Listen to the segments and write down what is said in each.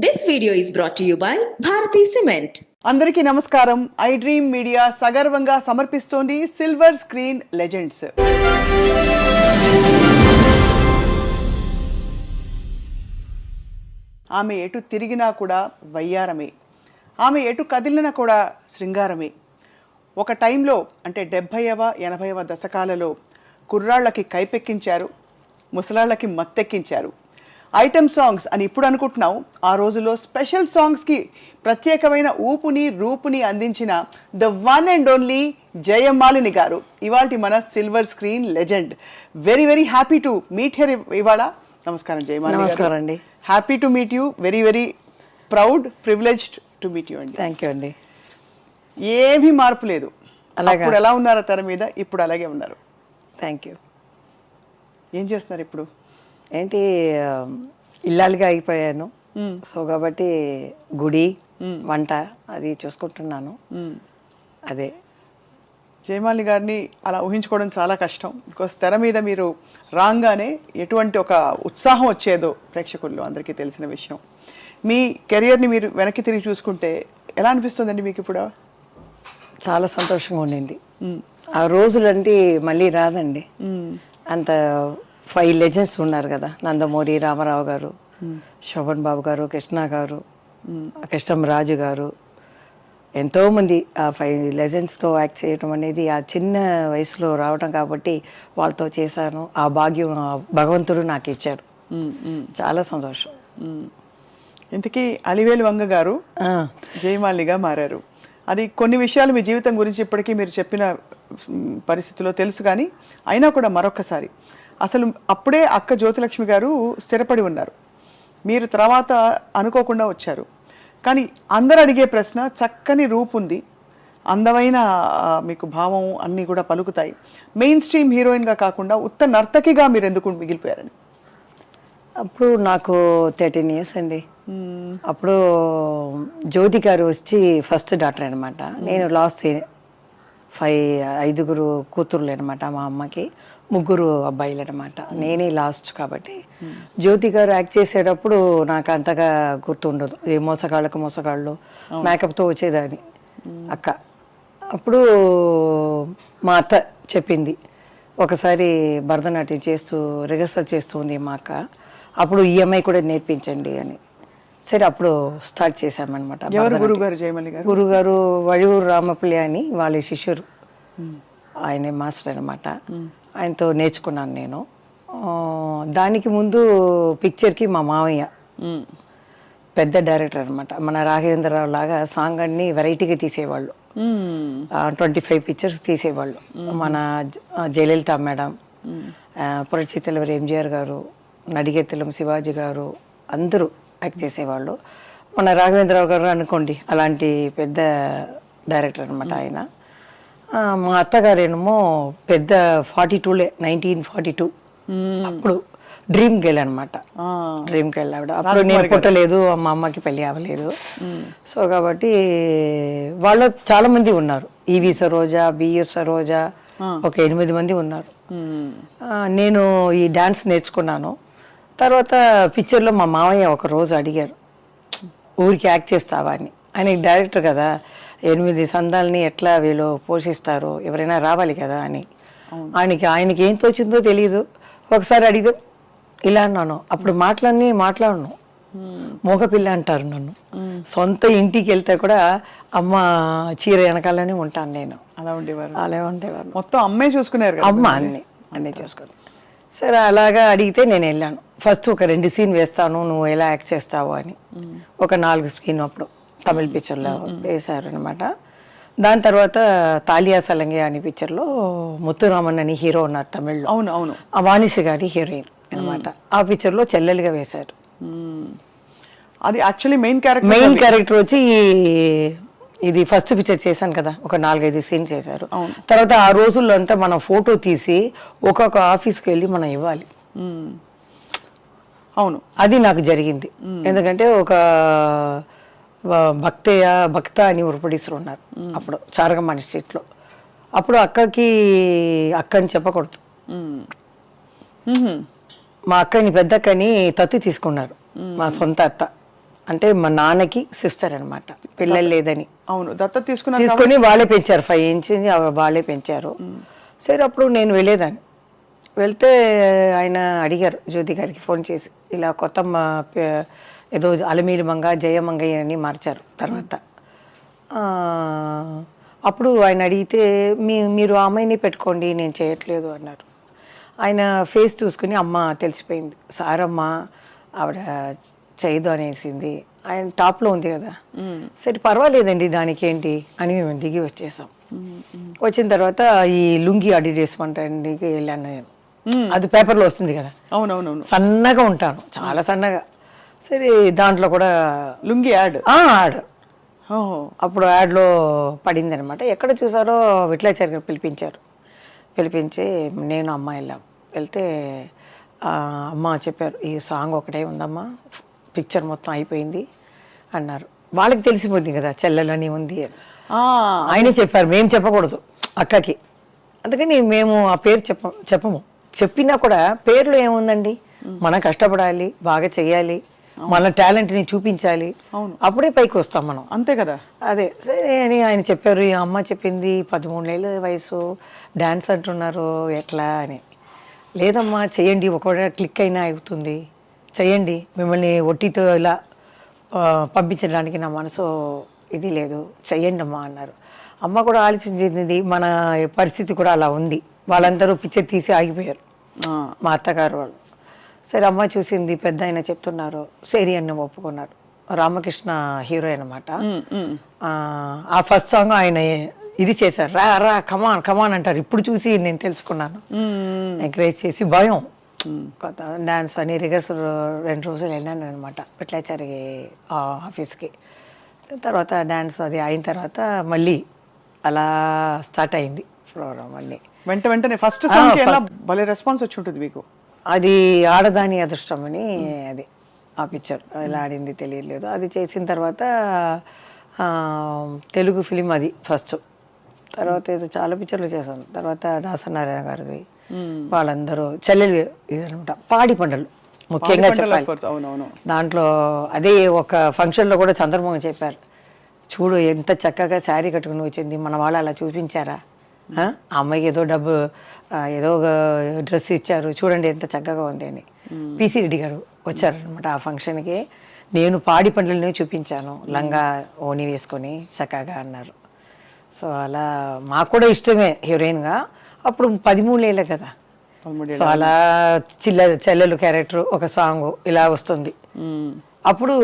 This video is brought to you by Bharati Cement. అందరికీ నమస్కారం. I dream media సగర్వంగా సమర్పిస్తోంది silver screen legends. ఆమె ఎటు తిరిగినా కూడా వయ్యారమే, ఆమె ఎటు కదిలినా కూడా శృంగారమే. ఒక టైంలో అంటే 70వ 80వ దశకాలలో కుర్రాళ్ళకి కైపెక్కించారు, ముసలాళ్ళకి మత్తెక్కించారు. ఐటమ్ సాంగ్స్ అని ఇప్పుడు అనుకుంటున్నాం, ఆ రోజుల్లో స్పెషల్ సాంగ్స్కి ప్రత్యేకమైన ఊపుని రూపుని అందించిన the one and only Jayamalini గారు ఇవాళ మన silver screen legend. Very very happy to meet here ఇవాళ. నమస్కారం జయమాలిని గారు. నమస్కారం అండి. Happy to meet you. Very very proud, privileged to meet you అండి. థ్యాంక్ యూ అండి. ఏమీ మార్పు లేదు. అలాగా. అప్పుడు ఎలా ఉన్నారో తెర మీద, ఇప్పుడు అలాగే ఉన్నారు. Thank you. ఏం చేస్తున్నారు ఇప్పుడు? ఏంటి ఇల్లాలుగా అయిపోయాను. సో కాబట్టి గుడి వంట అది చూసుకుంటున్నాను. అదే జయమాలిని గారిని అలా ఊహించుకోవడం చాలా కష్టం. బికాస్ తెర మీద మీరు రాగానే ఎటువంటి ఒక ఉత్సాహం వచ్చేదో ప్రేక్షకుల్లో అందరికీ తెలిసిన విషయం. మీ కెరియర్ని మీరు వెనక్కి తిరిగి చూసుకుంటే ఎలా అనిపిస్తుందండి మీకు ఇప్పుడు? చాలా సంతోషంగా ఉండింది. ఆ రోజులంటే మళ్ళీ రాదండి. అంత 5 లెజెండ్స్ ఉన్నారు కదా, నందమూరి రామారావు గారు, శోభన్ బాబు గారు, కృష్ణ గారు, కృష్ణం రాజు గారు, ఎంతోమంది ఆ 5 లెజెండ్స్తో యాక్ట్ చేయడం అనేది ఆ చిన్న వయసులో రావడం కాబట్టి వాళ్ళతో చేశాను. ఆ భాగ్యం భగవంతుడు నాకు ఇచ్చాడు. చాలా సంతోషం. ఇంతకీ అలివేలు వంగ గారు జయమాలినిగా మారారు. అది కొన్ని విషయాలు మీ జీవితం గురించి ఇప్పటికీ మీరు చెప్పిన పరిస్థితిలో తెలుసు, కానీ అయినా కూడా మరొక్కసారి అసలు అప్పుడే అక్క జ్యోతిలక్ష్మి గారు స్థిరపడి ఉన్నారు, మీరు తర్వాత అనుకోకుండా వచ్చారు. కానీ అందరు అడిగే ప్రశ్న, చక్కని రూపు ఉంది, అందమైన మీకు భావం అన్నీ కూడా పలుకుతాయి, మెయిన్ స్ట్రీమ్ హీరోయిన్గా కాకుండా ఉత్త నర్తకిగా మీరు ఎందుకు మిగిలిపోయారని? అప్పుడు నాకు 13 ఇయర్స్ అండి. అప్పుడు జ్యోతి గారు వచ్చి ఫస్ట్ డాక్టర్ అనమాట. నేను లాస్ట్ 5 కూతుర్లు అనమాట. మా అమ్మకి 3 అబ్బాయిలు అనమాట. నేనే లాస్ట్ కాబట్టి జ్యోతి గారు యాక్ట్ చేసేటప్పుడు నాకు అంతగా గుర్తుండదు. ఏ మోసగాళ్ళు మేకప్తో వచ్చేదాన్ని అక్క. అప్పుడు మా అత్త చెప్పింది, ఒకసారి భరతనాట్యం చేస్తూ రిహర్సల్ చేస్తూ ఉంది మా అక్క, అప్పుడు ఈఎంఐ కూడా నేర్పించండి అని. సరే అప్పుడు స్టార్ట్ చేశామన్నమాట. గురుగారు జయమాలిని గారు? గురుగారు వడియూరు రామపల్లి అని వాళ్ళ శిష్యురు, ఆయన మాస్టర్ అనమాట. ఆయనతో నేర్చుకున్నాను నేను. దానికి ముందు పిక్చర్కి మా మావయ్య పెద్ద డైరెక్టర్ అనమాట. మన రాఘవేంద్రరావు లాగా సాంగ్ అన్ని వెరైటీగా తీసేవాళ్ళు. 25 పిక్చర్స్ తీసేవాళ్ళు. మన జయలలిత మేడం, పురచితలవారి ఎంజిఆర్ గారు, నడిగెత్తలం శివాజీ గారు అందరూ యాక్ట్ చేసేవాళ్ళు. మన రాఘవేంద్రరావు గారు అనుకోండి, అలాంటి పెద్ద డైరెక్టర్ అనమాట ఆయన. మా అత్తగారేమో పెద్ద 1942 అప్పుడు డ్రీమ్ గర్ల్ అనమాట. డ్రీమ్ గర్ల్ ఆవిడ. అప్పుడు నేను పుట్టలేదు, మా అమ్మకి పెళ్ళి అవ్వలేదు. సో కాబట్టి వాళ్ళు చాలా మంది ఉన్నారు. ఈవి సరోజా, బిఎస్ సరోజా, ఒక 8 మంది ఉన్నారు. నేను ఈ డాన్స్ నేర్చుకున్నాను. తర్వాత పిక్చర్లో మా మావయ్య ఒక రోజు అడిగారు, ఊరికి యాక్ట్ చేస్తావా అని. ఆయనకి డైరెక్టర్ కదా, 8 సందాలని ఎట్లా వీళ్ళు పోషిస్తారు, ఎవరైనా రావాలి కదా అని. ఆయనకి ఏం తోచిందో తెలియదు. ఒకసారి అడిగితే ఇలా అన్నాను. అప్పుడు మాట్లాడను, మోగపిల్ల అంటారు నన్ను. సొంత ఇంటికి వెళ్తే కూడా అమ్మ చీర వెనకాలనే ఉంటాను నేను. అలా ఉండేవారు. మొత్తం అమ్మే చూసుకున్నారు, అమ్మ అన్నీ చూసుకుని. సరే అలాగా అడిగితే నేను వెళ్ళాను. ఫస్ట్ ఒక 2 సీన్ వేస్తాను, నువ్వు ఎలా యాక్ట్ చేస్తావు అని. ఒక 4 సీన్ అప్పుడు తమిళ పిక్చర్లో వేశారు అనమాట. దాని తర్వాత తాలియా సలంగే అనే పిక్చర్లో ముత్తురామన్ అని హీరో ఉన్నారు తమిళ్లో. అవును. ఆ వాణిశ్రీ గారి హీరోయిన్ అనమాట. ఆ పిక్చర్లో చెల్లెలుగా వేశారు. అది యాక్చువల్లీ మెయిన్ క్యారెక్టర్ వచ్చి ఇది ఫస్ట్ పిక్చర్ చేశాను కదా, ఒక 4-5 సీన్ చేశారు. తర్వాత ఆ రోజుల్లో అంతా మనం ఫోటో తీసి ఒక్కొక్క ఆఫీస్కి వెళ్ళి మనం ఇవ్వాలి. అవును, అది నాకు జరిగింది. ఎందుకంటే ఒక భక్త అని ఒక ప్రొడ్యూసర్ ఉన్నారు అప్పుడు చారగమ్మాని స్ట్రీట్లో. అప్పుడు అక్కని చెప్పకూడదు. మా అక్కని పెద్ద అక్కని తత్తి తీసుకున్నారు, మా సొంత అత్త. అంటే మా నాన్నకి సిస్టర్ అనమాట, పిల్లలు లేదని. అవును, దత్తత తీసుకున్నారు తీసుకొని వాళ్ళే పెంచారు, 5 ఇంచ్ వాళ్ళే పెంచారు. సరే అప్పుడు నేను వెళ్ళేదాన్ని. వెళ్తే ఆయన అడిగారు జ్యోతి గారికి ఫోన్ చేసి, ఇలా కొత్త ఏదో అలమీలు మంగ జయమంగయ్య అని మార్చారు తర్వాత. అప్పుడు ఆయన అడిగితే మీరు ఆ అమ్మాయిని పెట్టుకోండి, నేను చేయట్లేదు అన్నారు. ఆయన ఫేస్ చూసుకుని అమ్మ తెలిసిపోయింది, సారమ్మ ఆవిడ చేయదు అనేసింది. ఆయన టాప్లో ఉంది కదా, సరే పర్వాలేదండి దానికి ఏంటి అని మేము దిగి వచ్చేసాం. వచ్చిన తర్వాత ఈ లుంగి అడిడేస్మంటానికి వెళ్ళాను నేను. అది పేపర్లో వస్తుంది కదా, అవునవునవును, సన్నగా ఉంటాను, చాలా సన్నగా. సరే దాంట్లో కూడా లుంగి యాడ్. అప్పుడు యాడ్లో పడింది అనమాట. ఎక్కడ చూసారో విట్లాచారి గారు పిలిపించి నేను అమ్మ వెళ్ళాం. వెళ్తే అమ్మ చెప్పారు, ఈ సాంగ్ ఒకటే ఉందమ్మా, పిక్చర్ మొత్తం అయిపోయింది అన్నారు. వాళ్ళకి తెలిసిపోయింది కదా చెల్లెలని ఉంది అని. ఆయనే చెప్పారు, మేము చెప్పకూడదు అక్కకి. అందుకని మేము ఆ పేరు చెప్పము. చెప్పినా కూడా పేర్లో ఏముందండి, మనం కష్టపడాలి, బాగా చెయ్యాలి, మన టాలెంట్ని చూపించాలి, అప్పుడే పైకి వస్తాం మనం, అంతే కదా. అదే సరే అని ఆయన చెప్పారు. ఈ అమ్మ చెప్పింది 13 ఏళ్ళ వయసు, డ్యాన్స్ అంటున్నారు ఎట్లా అని. లేదమ్మా చెయ్యండి, ఒకవేళ క్లిక్ అయినా అవుతుంది, చెయ్యండి, మిమ్మల్ని ఒట్టితో ఇలా పంపించడానికి నా మనసు ఇది లేదు, చెయ్యండి అమ్మా అన్నారు. అమ్మ కూడా ఆలోచించింది, మన పరిస్థితి కూడా అలా ఉంది. వాళ్ళందరూ పిక్చర్ తీసి ఆగిపోయారు, మా అత్తగారు వాళ్ళు. సరే అమ్మ చూసింది, పెద్ద ఆయన చెప్తున్నారు, సరి అన్న ఒప్పుకున్నారు. రామకృష్ణ హీరో అనమాట. ఆ ఫస్ట్ సాంగ్ ఆయన ఇది చేశారు, రా రా కమాన్ కమాన్ అంటారు. ఇప్పుడు చూసి నేను తెలుసుకున్నాను, ఎంకరేజ్ చేసి భయం కొత్త డాన్స్ అని రిహర్సల్ 2 రోజులు వెళ్ళాను అనమాట విట్లాచారి ఆఫీస్కి. తర్వాత డాన్స్ అది అయిన తర్వాత మళ్ళీ అలా స్టార్ట్ అయింది ప్రోగ్రామ్ అన్నీ. వెంటనే ఫస్ట్ సాంగ్ ఎలా భలే రెస్పాన్స్ వచ్చి ఉంటుంది మీకు. అది ఆడదాని అదృష్టం అని, అది ఆ పిక్చర్ ఎలా ఆడింది తెలియలేదు. అది చేసిన తర్వాత తెలుగు ఫిలిం అది ఫస్ట్. తర్వాత ఏదో చాలా పిక్చర్లు చేశాను. తర్వాత దాసనారాయణ గారిది, వాళ్ళందరూ చెల్లెలు ఇదనమాట. పాడి పంటలు ముఖ్యంగా చెప్పాలి. దాంట్లో అదే ఒక ఫంక్షన్లో కూడా చంద్రమోహన్ చెప్పారు, చూడు ఎంత చక్కగా శారీ కట్టుకుని వచ్చింది, మన వాళ్ళు అలా చూపించారా, ఆ అమ్మాయికి ఏదో ఏదో డ్రెస్ ఇచ్చారు, చూడండి ఎంత చక్కగా ఉంది అని. పిసి రెడ్డి గారు వచ్చారనమాట ఆ ఫంక్షన్కి. నేను పాడి పండ్లని చూపించాను, లంగా ఓని వేసుకొని చక్కగా అన్నారు. సో అలా మాకు కూడా ఇష్టమే హీరోయిన్గా. అప్పుడు 13 ఏళ్ళే కదా, సో అలా చెల్లెలు క్యారెక్టర్ ఒక సాంగ్ ఇలా వస్తుంది. అప్పుడు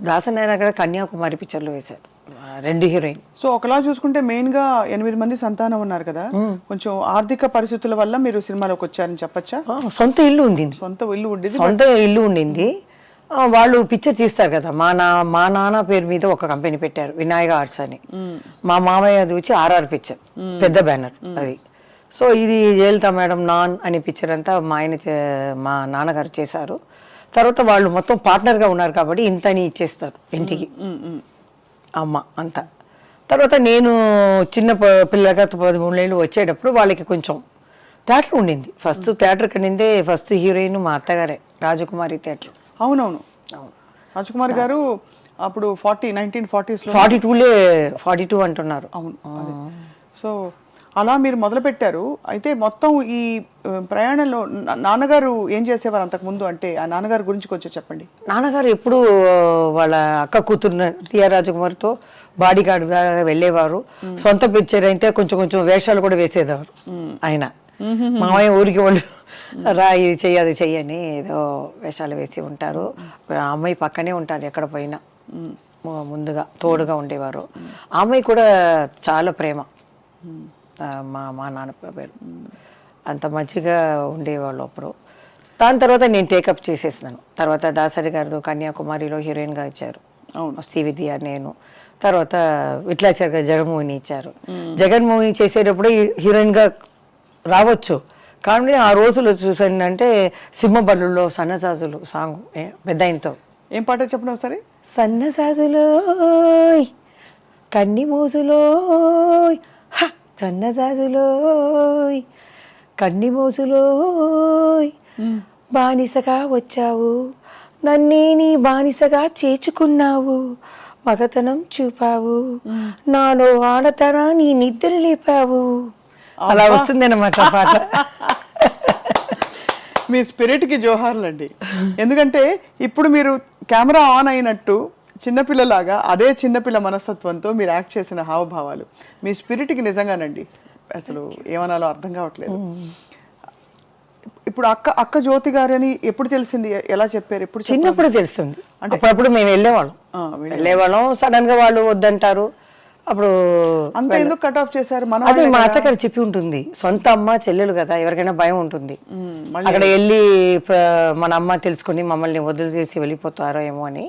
దాసనారాయణ గారు కన్యాకుమారి పిక్చర్లో వేశారు 2 హీరోయిన్. సో ఒకలా చూసుకుంటే మెయిన్ గా 8 మంది సంతానం ఉన్నారు కదా, కొంచెం ఆర్థిక పరిస్థితుల వల్ల మీరు సినిమాలోకి వచ్చారని చెప్పచ్చా? సొంత ఇల్లు ఉండింది, సొంత ఇల్లు ఉండింది. వాళ్ళు పిక్చర్ తీస్తారు కదా, మా నాన్న పేరు మీద ఒక కంపెనీ పెట్టారు, వినాయక ఆర్ట్స్ అని. మా మామయ్య అది వచ్చి RR పిక్చర్, పెద్ద బ్యానర్ అది. సో ఇది జయలలిత మేడం నాన్ అనే పిక్చర్ అంతా మా నాన్నగారు చేశారు. తర్వాత వాళ్ళు మొత్తం పార్ట్నర్గా ఉన్నారు కాబట్టి ఇంతని ఇచ్చేస్తారు ఇంటికి అమ్మ అంతా. తర్వాత నేను చిన్న పిల్లగా 13 ఏళ్ళు వచ్చేటప్పుడు వాళ్ళకి కొంచెం థియేటర్ ఉండింది. ఫస్ట్ థియేటర్ కనిందే ఫస్ట్ హీరోయిన్ మా అత్తగారే, రాజకుమారి థియేటర్. అవునవును, రాజకుమారి గారు అప్పుడు 1940s 42 అంటున్నారు. అవును. సో అలా మీరు మొదలు పెట్టారు. అయితే మొత్తం ఈ ప్రయాణంలో నాన్నగారు ఏం చేసేవారు అంతకుముందు, అంటే ఆ నాన్నగారి గురించి కొంచెం చెప్పండి. నాన్నగారు ఎప్పుడు వాళ్ళ అక్క కూతురు టిఆర్ రాజకుమారితో బాడీ గార్డ్గా వెళ్ళేవారు. సొంత పిక్చర్ అయితే కొంచెం వేషాలు కూడా వేసేవారు ఆయన. మామయ్య ఊరికి వాళ్ళు రా ఇది చెయ్యి అది చెయ్యని ఏదో వేషాలు వేసి ఉంటారు. అమ్మాయి పక్కనే ఉంటారు ఎక్కడ పోయినా, ముందుగా తోడుగా ఉండేవారు. ఆ అమ్మాయి కూడా చాలా ప్రేమ, మా నాన్న పేరు. అంత మంచిగా ఉండేవాళ్ళు అప్పుడు. దాని తర్వాత నేను టేకప్ చేసేసినాను. తర్వాత దాసరి గారు కన్యాకుమారిలో హీరోయిన్గా ఇచ్చారు, శ్రీవిద్య నేను. తర్వాత విట్లాచారి గారు జగన్మోహిని ఇచ్చారు. జగన్మోహిని చేసేటప్పుడు హీరోయిన్గా రావచ్చు, కానీ ఆ రోజులు చూసానంటే సింహబల్లులో సన్నజాజులు సాంగ్ పెద్ద ఆయనతో. ఏం పాట చెప్పండి ఒకసారి. సన్నజాజులో కన్ని మోజులో సన్నజాజులో కన్ని మోజులో బానిసగా వచ్చావు నన్నే నీ బానిసగా చేర్చుకున్నావు, మగతనం చూపావు, నాలో ఆడతనా నీ నిద్ర లేపావు. అలా వస్తుంది అన్నమాట పాట. మీ స్పిరిట్కి జోహార్లండి. ఎందుకంటే ఇప్పుడు మీరు కెమెరా ఆన్ అయినట్టు చిన్నపిల్లలాగా అదే చిన్నపిల్ల మనస్తత్వంతో మీరు యాక్ట్ చేసిన హావభావాలు మీ స్పిరిట్కి నిజంగానండి అసలు ఏమనాలో అర్థం కావట్లేదు. ఇప్పుడు అక్క జ్యోతి గారని ఎప్పుడు తెలిసింది, ఎలా చెప్పారు, ఎప్పుడు చిన్నప్పుడు తెలుస్తుంది. అంటే అప్పుడప్పుడు మేము వెళ్ళేవాళ్ళం, సడన్ గా వాళ్ళు వద్దంటారు. అప్పుడు అంత ఎందుకు కట్ ఆఫ్ చేశారు? అదే మా అత్తగారు చెప్పి ఉంటుంది, సొంత అమ్మ చెల్లెలు కదా, ఎవరికైనా భయం ఉంటుంది. అక్కడ వెళ్ళి మన అమ్మ తెలుసుకుని మమ్మల్ని వదిలిచేసి వెళ్ళిపోతారో ఏమో అని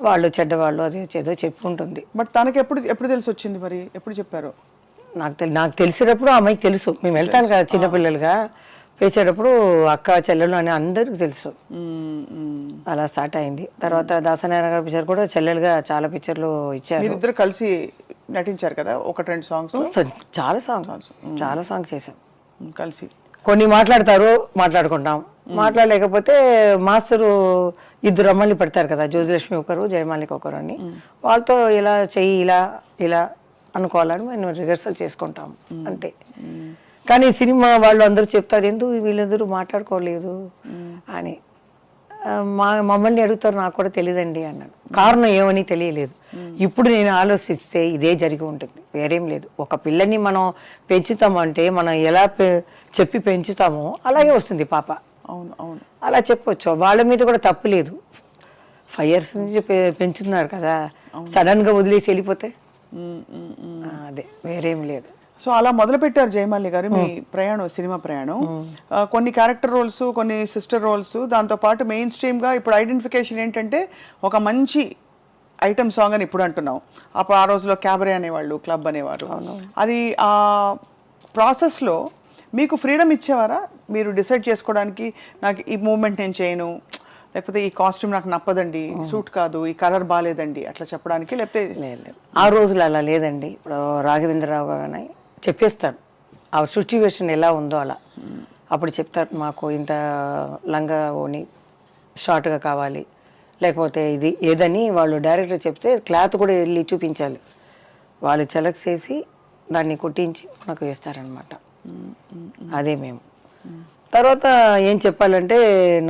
వాళ్ళు చెడ్డవాళ్ళు అది ఏదో చెప్పి ఉంటుంది. బట్ తనకి ఎప్పుడు తెలిసి వచ్చింది, మరి ఎప్పుడు చెప్పారు? నాకు తెలిసేటప్పుడు అమ్మాయికి తెలుసు, మేము వెళ్తాను కదా చిన్నపిల్లలుగా వేసేటప్పుడు అక్క చెల్లెలు అని అందరికి తెలుసు. అలా స్టార్ట్ అయింది. తర్వాత దాసనారాయణ గారి పిక్చర్ కూడా చెల్లెలుగా చాలా పిక్చర్లు ఇచ్చారు. ఇద్దరు కలిసి నటించారు కదా, 1-2 సాంగ్స్, చాలా సాంగ్స్ చేశాం కలిసి. కొన్ని మాట్లాడుకుంటాం, మాట్లాడలేకపోతే మాస్టరు ఇద్దరు అమ్మల్ని పెడతారు కదా, జ్యోతిలక్ష్మి ఒకరు, జయమాలిక ఒకరు అని, వాళ్ళతో ఇలా చెయ్యి ఇలా అనుకోవాలని మేము రిహర్సల్ చేసుకుంటాం అంతే. కానీ సినిమా వాళ్ళు అందరూ చెప్తారు, ఎందుకు వీళ్ళందరూ మాట్లాడుకోలేదు అని. మమ్మల్ని అడుగుతారు, నాకు కూడా తెలియదండి అన్నాను. కారణం ఏమని తెలియలేదు. ఇప్పుడు నేను ఆలోచిస్తే ఇదే జరిగి ఉంటుంది, వేరేం లేదు. ఒక పిల్లని మనం పెంచుతామంటే మనం ఎలా చెప్పి పెంచుతామో అలాగే వస్తుంది పాప. అవును అలా చెప్పొచ్చు, వాళ్ళ మీద కూడా తప్పు లేదు. 5 years నుంచి పెంచుతున్నారు కదా, సడన్ గా వదిలేసి వెళ్ళిపోతే అదే వేరేం లేదు. సో అలా మొదలు పెట్టారు జయమాలి గారు మీ ప్రయాణం, సినిమా ప్రయాణం. కొన్ని క్యారెక్టర్ రోల్స్, కొన్ని సిస్టర్ రోల్స్, దాంతోపాటు మెయిన్ స్ట్రీమ్గా ఇప్పుడు ఐడెంటిఫికేషన్ ఏంటంటే ఒక మంచి ఐటమ్ సాంగ్ అని ఇప్పుడు అంటున్నాం. అప్పుడు ఆ రోజులో క్యాబరే అనేవాళ్ళు, క్లబ్ అనేవారు. అది ఆ ప్రాసెస్లో మీకు ఫ్రీడమ్ ఇచ్చేవారా, మీరు డిసైడ్ చేసుకోవడానికి నాకు ఈ మూమెంట్ నేను చేయను, లేకపోతే ఈ కాస్ట్యూమ్ నాకు నప్పదండి, సూట్ కాదు, ఈ కలర్ బాగాలేదండి అట్లా చెప్పడానికి? లేకపోతే లేదు, ఆ రోజులు అలా లేదండి. ఇప్పుడు రాఘవేంద్రరావు గారు చెప్పేస్తారు ఆ సిచ్యువేషన్ ఎలా ఉందో అలా. అప్పుడు చెప్తారు, మాకు ఇంత లంగా ఓని షార్ట్గా కావాలి, లేకపోతే ఇది ఏదని వాళ్ళు డైరెక్టర్ చెప్తే క్లాత్ కూడా వెళ్ళి చూపించాలి. వాళ్ళు సెలెక్ట్ చేసి దాన్ని కుట్టించి మనకు వేస్తారనమాట. అదే మేము. తర్వాత ఏం చెప్పాలంటే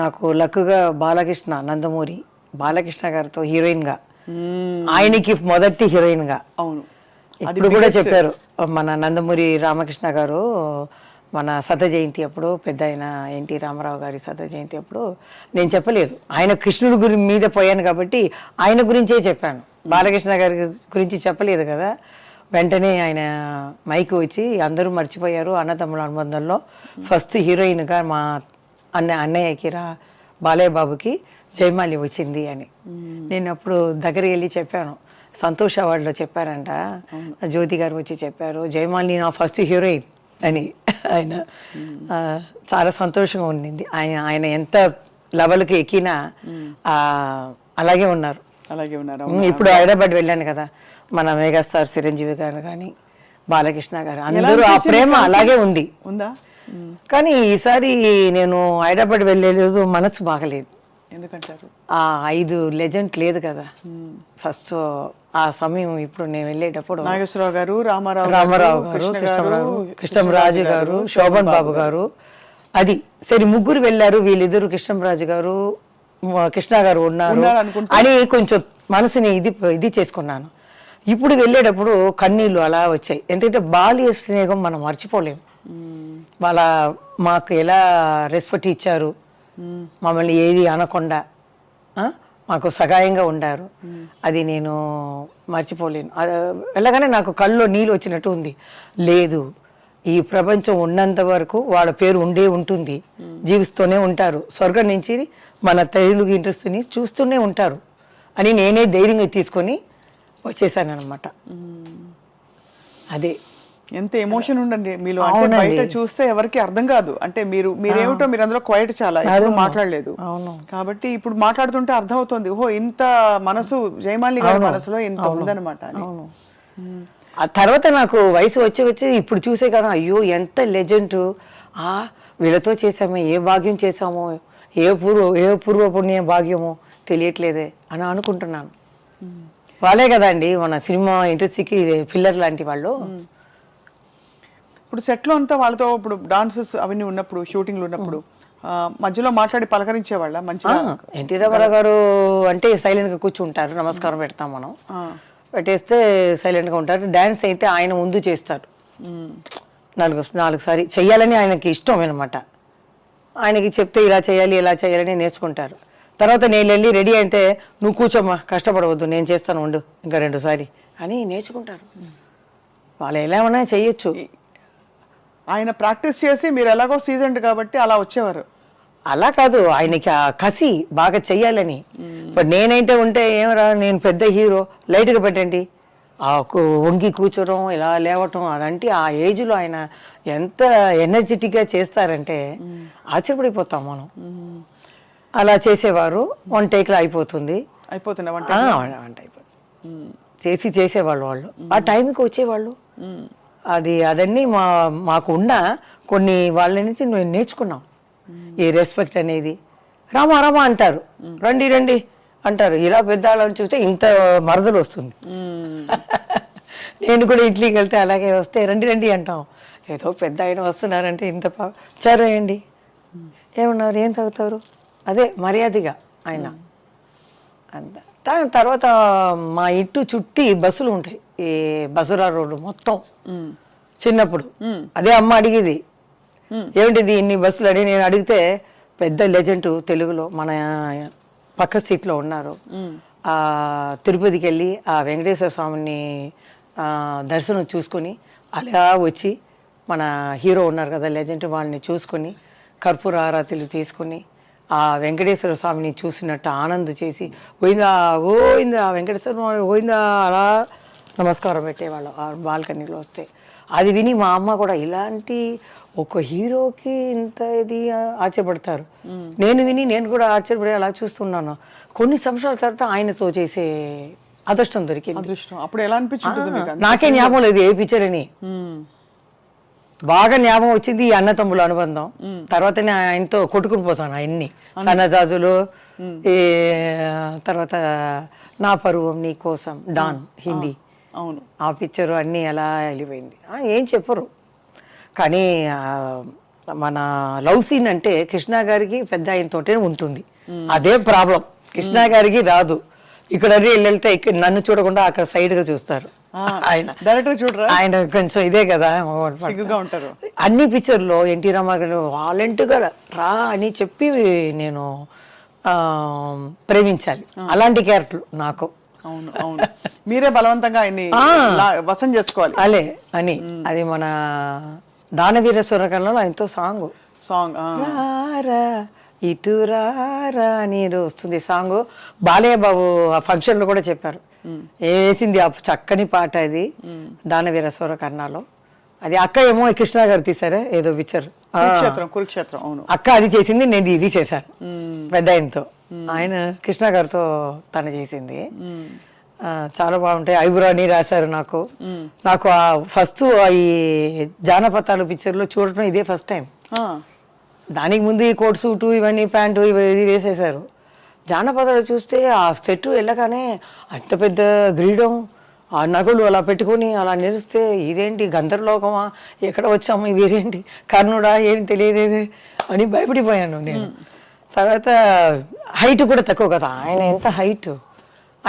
నాకు లక్కుగా బాలకృష్ణ, నందమూరి బాలకృష్ణ గారితో హీరోయిన్గా, ఆయనకి మొదటి హీరోయిన్గా. అవును, ఇప్పుడు కూడా చెప్పారు మన నందమూరి రామకృష్ణ గారు, మన శత జయంతి అప్పుడు, పెద్ద ఆయన ఎన్టీ రామారావు గారి శత జయంతి అప్పుడు నేను చెప్పలేదు, ఆయన కృష్ణుడి మీద పోయాను కాబట్టి ఆయన గురించే చెప్పాను, బాలకృష్ణ గారి గురించి చెప్పలేదు కదా. వెంటనే ఆయన మైకు వచ్చి అందరూ మర్చిపోయారు అన్నతమ్ముల అనుబంధంలో ఫస్ట్ హీరోయిన్గా మా అన్నయ్యకి బాలయ్య బాబుకి జయమాలి వచ్చింది అని. నేను అప్పుడు దగ్గరికి వెళ్ళి చెప్పాను, సంతోష్ అవార్డులో చెప్పారంట, జ్యోతి గారు వచ్చి చెప్పారు జయమాలి నా ఫస్ట్ హీరోయిన్ అని. ఆయన చాలా సంతోషంగా ఉండింది. ఆయన ఎంత లెవెల్కి ఎక్కినా అలాగే ఉన్నారు. ఇప్పుడు హైదరాబాద్ వెళ్ళాను కదా, మన మెగాస్టార్ చిరంజీవి గారు కానీ బాలకృష్ణ గారు అందరూ ఆ ప్రేమ అలాగే ఉందా. కానీ ఈసారి నేను హైదరాబాద్ వెళ్ళలేదు, మనసు బాగలేదు. ఎందుకంటారు? ఆ 5 లెజెండ్ లేదు కదా ఫస్ట్ ఆ సమయం. ఇప్పుడు నేను వెళ్ళేటప్పుడు నాగేశ్వరరావు గారు, రామారావు గారు, కృష్ణరాజు గారు, శోభన్ బాబు గారు, అది సరే ముగ్గురు వెళ్ళారు. వీళ్ళిద్దరు కృష్ణరాజు గారు, కృష్ణ గారు ఉన్నారు అని కొంచెం మనసుని ఇది చేసుకున్నాను. ఇప్పుడు వెళ్ళేటప్పుడు కన్నీళ్ళు అలా వచ్చాయి. ఎందుకంటే బాల్య స్నేహం మనం మర్చిపోలేము. మాకు ఎలా రెస్పెక్ట్ ఇచ్చారు, మమ్మల్ని ఏది అనకుండా మాకు సహాయంగా ఉండారు, అది నేను మర్చిపోలేను. వెళ్ళగానే నాకు కళ్ళలో నీళ్ళు వచ్చినట్టు ఉంది. లేదు, ఈ ప్రపంచం ఉన్నంత వరకు వాళ్ళ పేరు ఉంటుంది, జీవిస్తూనే ఉంటారు, స్వర్గం నుంచి మన తెలుగు ఇండస్ట్రీని చూస్తూనే ఉంటారు అని నేనే ధైర్యంగా తీసుకొని వచ్చేసాను అనమాట. అదే ఎంత ఎమోషన్ ఉండండి మీలో. అంటే బయట చూస్తే ఎవరికి అర్థం కాదు. అంటే మీరేమిటో మీరు అందులో క్వైట్ చాలా ఎప్పుడు మాట్లాడలేదు కాబట్టి ఇప్పుడు మాట్లాడుతుంటే అర్థం అవుతుంది, ఓహో ఇంత మనసు జయమాలి గారి మనసులో ఇంత ఉందన్నమాట అని. ఆ తర్వాత నాకు వయసు వచ్చి ఇప్పుడు చూసే కదా, అయ్యో ఎంత లెజెండ్, వీళ్ళతో చేసామో, ఏ భాగ్యం చేసామో, ఏ పూర్వ పుణ్య భాగ్యమో తెలియట్లేదే అని అనుకుంటున్నాను. వాళ్ళే కదండి మన సినిమా ఇండస్ట్రీకి పిల్లర్ లాంటి వాళ్ళు. ఇప్పుడు సెట్లో అంతా వాళ్ళతో ఇప్పుడు డాన్సెస్ అవన్నీ ఉన్నప్పుడు, షూటింగ్లు ఉన్నప్పుడు మధ్యలో మాట్లాడి పలకరించేవాళ్ళ మంచిగా? ఎన్టీ రామారావు గారు అంటే సైలెంట్గా కూర్చుంటారు, నమస్కారం పెడతాం మనం, పెట్టేస్తే సైలెంట్గా ఉంటారు. డ్యాన్స్ అయితే ఆయన ముందు చేస్తారు, నాలుగు సారి చెయ్యాలని ఆయనకి ఇష్టం అనమాట. ఆయనకి చెప్తే ఇలా చేయాలి ఇలా చేయాలని నేర్చుకుంటారు. తర్వాత నేను వెళ్ళి రెడీ అంటే నువ్వు కూర్చోమ్మా, కష్టపడవద్దు, నేను చేస్తాను ఉండు ఇంకా 2 సారి అని నేర్చుకుంటారు. వాళ్ళు ఎలా ఉన్నా చెయ్యొచ్చు. ఆయన ప్రాక్టీస్ చేసి మీరు ఎలాగో సీజన్డ్ కాబట్టి అలా వచ్చేవారు. అలా కాదు, ఆయనకి ఆ కసి బాగా చెయ్యాలని. ఇప్పుడు నేనైతే ఉంటే ఏమరా, నేను పెద్ద హీరో, లైట్గా పెట్టండి, వంగి కూర్చోడం ఇలా లేవటం, అదంటే ఆ ఏజ్లో ఆయన ఎంత ఎనర్జెటిక్గా చేస్తారంటే ఆశ్చర్యపడిపోతాం మనం. అలా చేసేవారు. 1 టేక్లో అయిపోతుంది. వంట అయిపోతుంది. చేసేవాళ్ళు వాళ్ళు. ఆ టైంకి వచ్చేవాళ్ళు. అదన్నీ మాకున్న కొన్ని వాళ్ళని మేము నేర్చుకున్నాం. ఈ రెస్పెక్ట్ అనేది. రామా రామా అంటారు, రండి రండి అంటారు. ఇలా పెద్ద వాళ్ళని చూస్తే ఇంత మరదలు వస్తుంది. నేను కూడా ఇడ్లీకి వెళ్తే అలాగే వస్తే రండి రండి అంటాం. ఏదో పెద్ద ఆయన వస్తున్నారంటే ఇంత చరేయండి, ఏమన్నారు, ఏం తాగుతారు, అదే మర్యాదగా ఆయన అంత. తర్వాత మా ఇంటి చుట్టి బస్సులు ఉంటాయి, ఈ బసురా రోడ్డు మొత్తం. చిన్నప్పుడు అదే అమ్మ అడిగేది, ఏమిటిది ఇన్ని బస్సులు అని. నేను అడిగితే పెద్ద లెజెండ్ తెలుగులో మన పక్క సీట్లో ఉన్నారు. తిరుపతికి వెళ్ళి ఆ వెంకటేశ్వర స్వామిని దర్శనం చూసుకొని అలా వచ్చి మన హీరో ఉన్నారు కదా లెజెండ్, వాళ్ళని చూసుకొని కర్పూర ఆరాతిలు తీసుకొని ఆ వెంకటేశ్వర స్వామిని చూసినట్టు ఆనందం చేసి పోయిందా గోయిందా వెంకటేశ్వర స్వామి పోయిందా అలా నమస్కారం పెట్టేవాళ్ళం ఆ బాల్కనీలో వస్తే. అది విని మా అమ్మ కూడా ఇలాంటి ఒక హీరోకి ఇంత ఇది ఆశ్చర్యపడతారు. నేను కూడా ఆశ్చర్యపడి అలా చూస్తున్నాను. కొన్ని సంవత్సరాల తర్వాత ఆయనతో చేసే అదృష్టం దొరికింది. అప్పుడు ఎలా అనిపించింది? నాకే జ్ఞాపకం లేదు ఏ పిక్చర్ అని. బాగా జ్ఞాపకం వచ్చింది ఈ అన్నతమ్ముల అనుబంధం. తర్వాత ఆయనతో కొట్టుకుని పోతాను ఆయన్ని, సన్నజాజులు, ఈ తర్వాత నా పరువం నీ కోసం, డాన్ హిందీ, అవును ఆ పిక్చరు అన్నీ ఎలా వెళ్ళిపోయింది. ఏం చెప్పరు. కానీ మన లవ్ సీన్ అంటే కృష్ణ గారికి పెద్ద ఆయనతోటే ఉంటుంది. అదే ప్రాబ్లం, కృష్ణ గారికి రాదు. ఇక్కడ వెళ్తే నన్ను చూడకుండా అక్కడ సైడ్ గా చూస్తారు. ఆయన డైరెక్టర్ చూడరా, ఆయన కొంచెం ఇదే కదా ఉంటారు. అన్ని పిక్చర్లో ఎన్టీ రామారావు వాలంటీర్గా రా అని చెప్పి నేను ప్రేమించాలి. అలాంటి క్యారెక్టర్ నాకు. అవును అవును, మీరే బలవంతంగా ఆయన్ని వశం చేసుకోవాలి అలే అని. అది మన దానవీర సూరకర్ణలో ఆయనతో సాంగ్ ఇటు రారా అని వస్తుంది సాంగ్. బాలయ్య బాబు ఆ ఫంక్షన్ లో కూడా చెప్పారు, వేసింది ఆ చక్కని పాట అది దానవీర సూరకర్ణలో. అది అక్క ఏమో కృష్ణ గారు తీసారే ఏదో పిక్చర్, కురుక్షేత్రం. అవును, అక్క అది చేసింది, నేను ఇది చేశాను పెద్ద ఆయనతో. ఆయన కృష్ణ గారితో తను చేసింది. చాలా బాగుంటాయి. ఐబురాని రాశారు నాకు. నాకు ఫస్ట్ ఈ జానపదాలు పిక్చర్లో చూడటం ఇదే ఫస్ట్ టైం. దానికి ముందు ఈ కోట్ సూటు ఇవన్నీ ప్యాంటు ఇది వేసేసారు. జానపదాలు చూస్తే ఆ సెట్ వెళ్ళగానే అంత పెద్ద గ్రీడం, ఆ నగలు అలా పెట్టుకొని అలా నిలిస్తే ఇదేంటి గంధర్లోకమా, ఎక్కడ వచ్చాము, ఇవేంటి కర్ణుడా, ఏం తెలియలేదు అని భయపడిపోయాను నేను. తర్వాత హైట్ కూడా తక్కువ కదా, ఆయన ఎంత హైట్,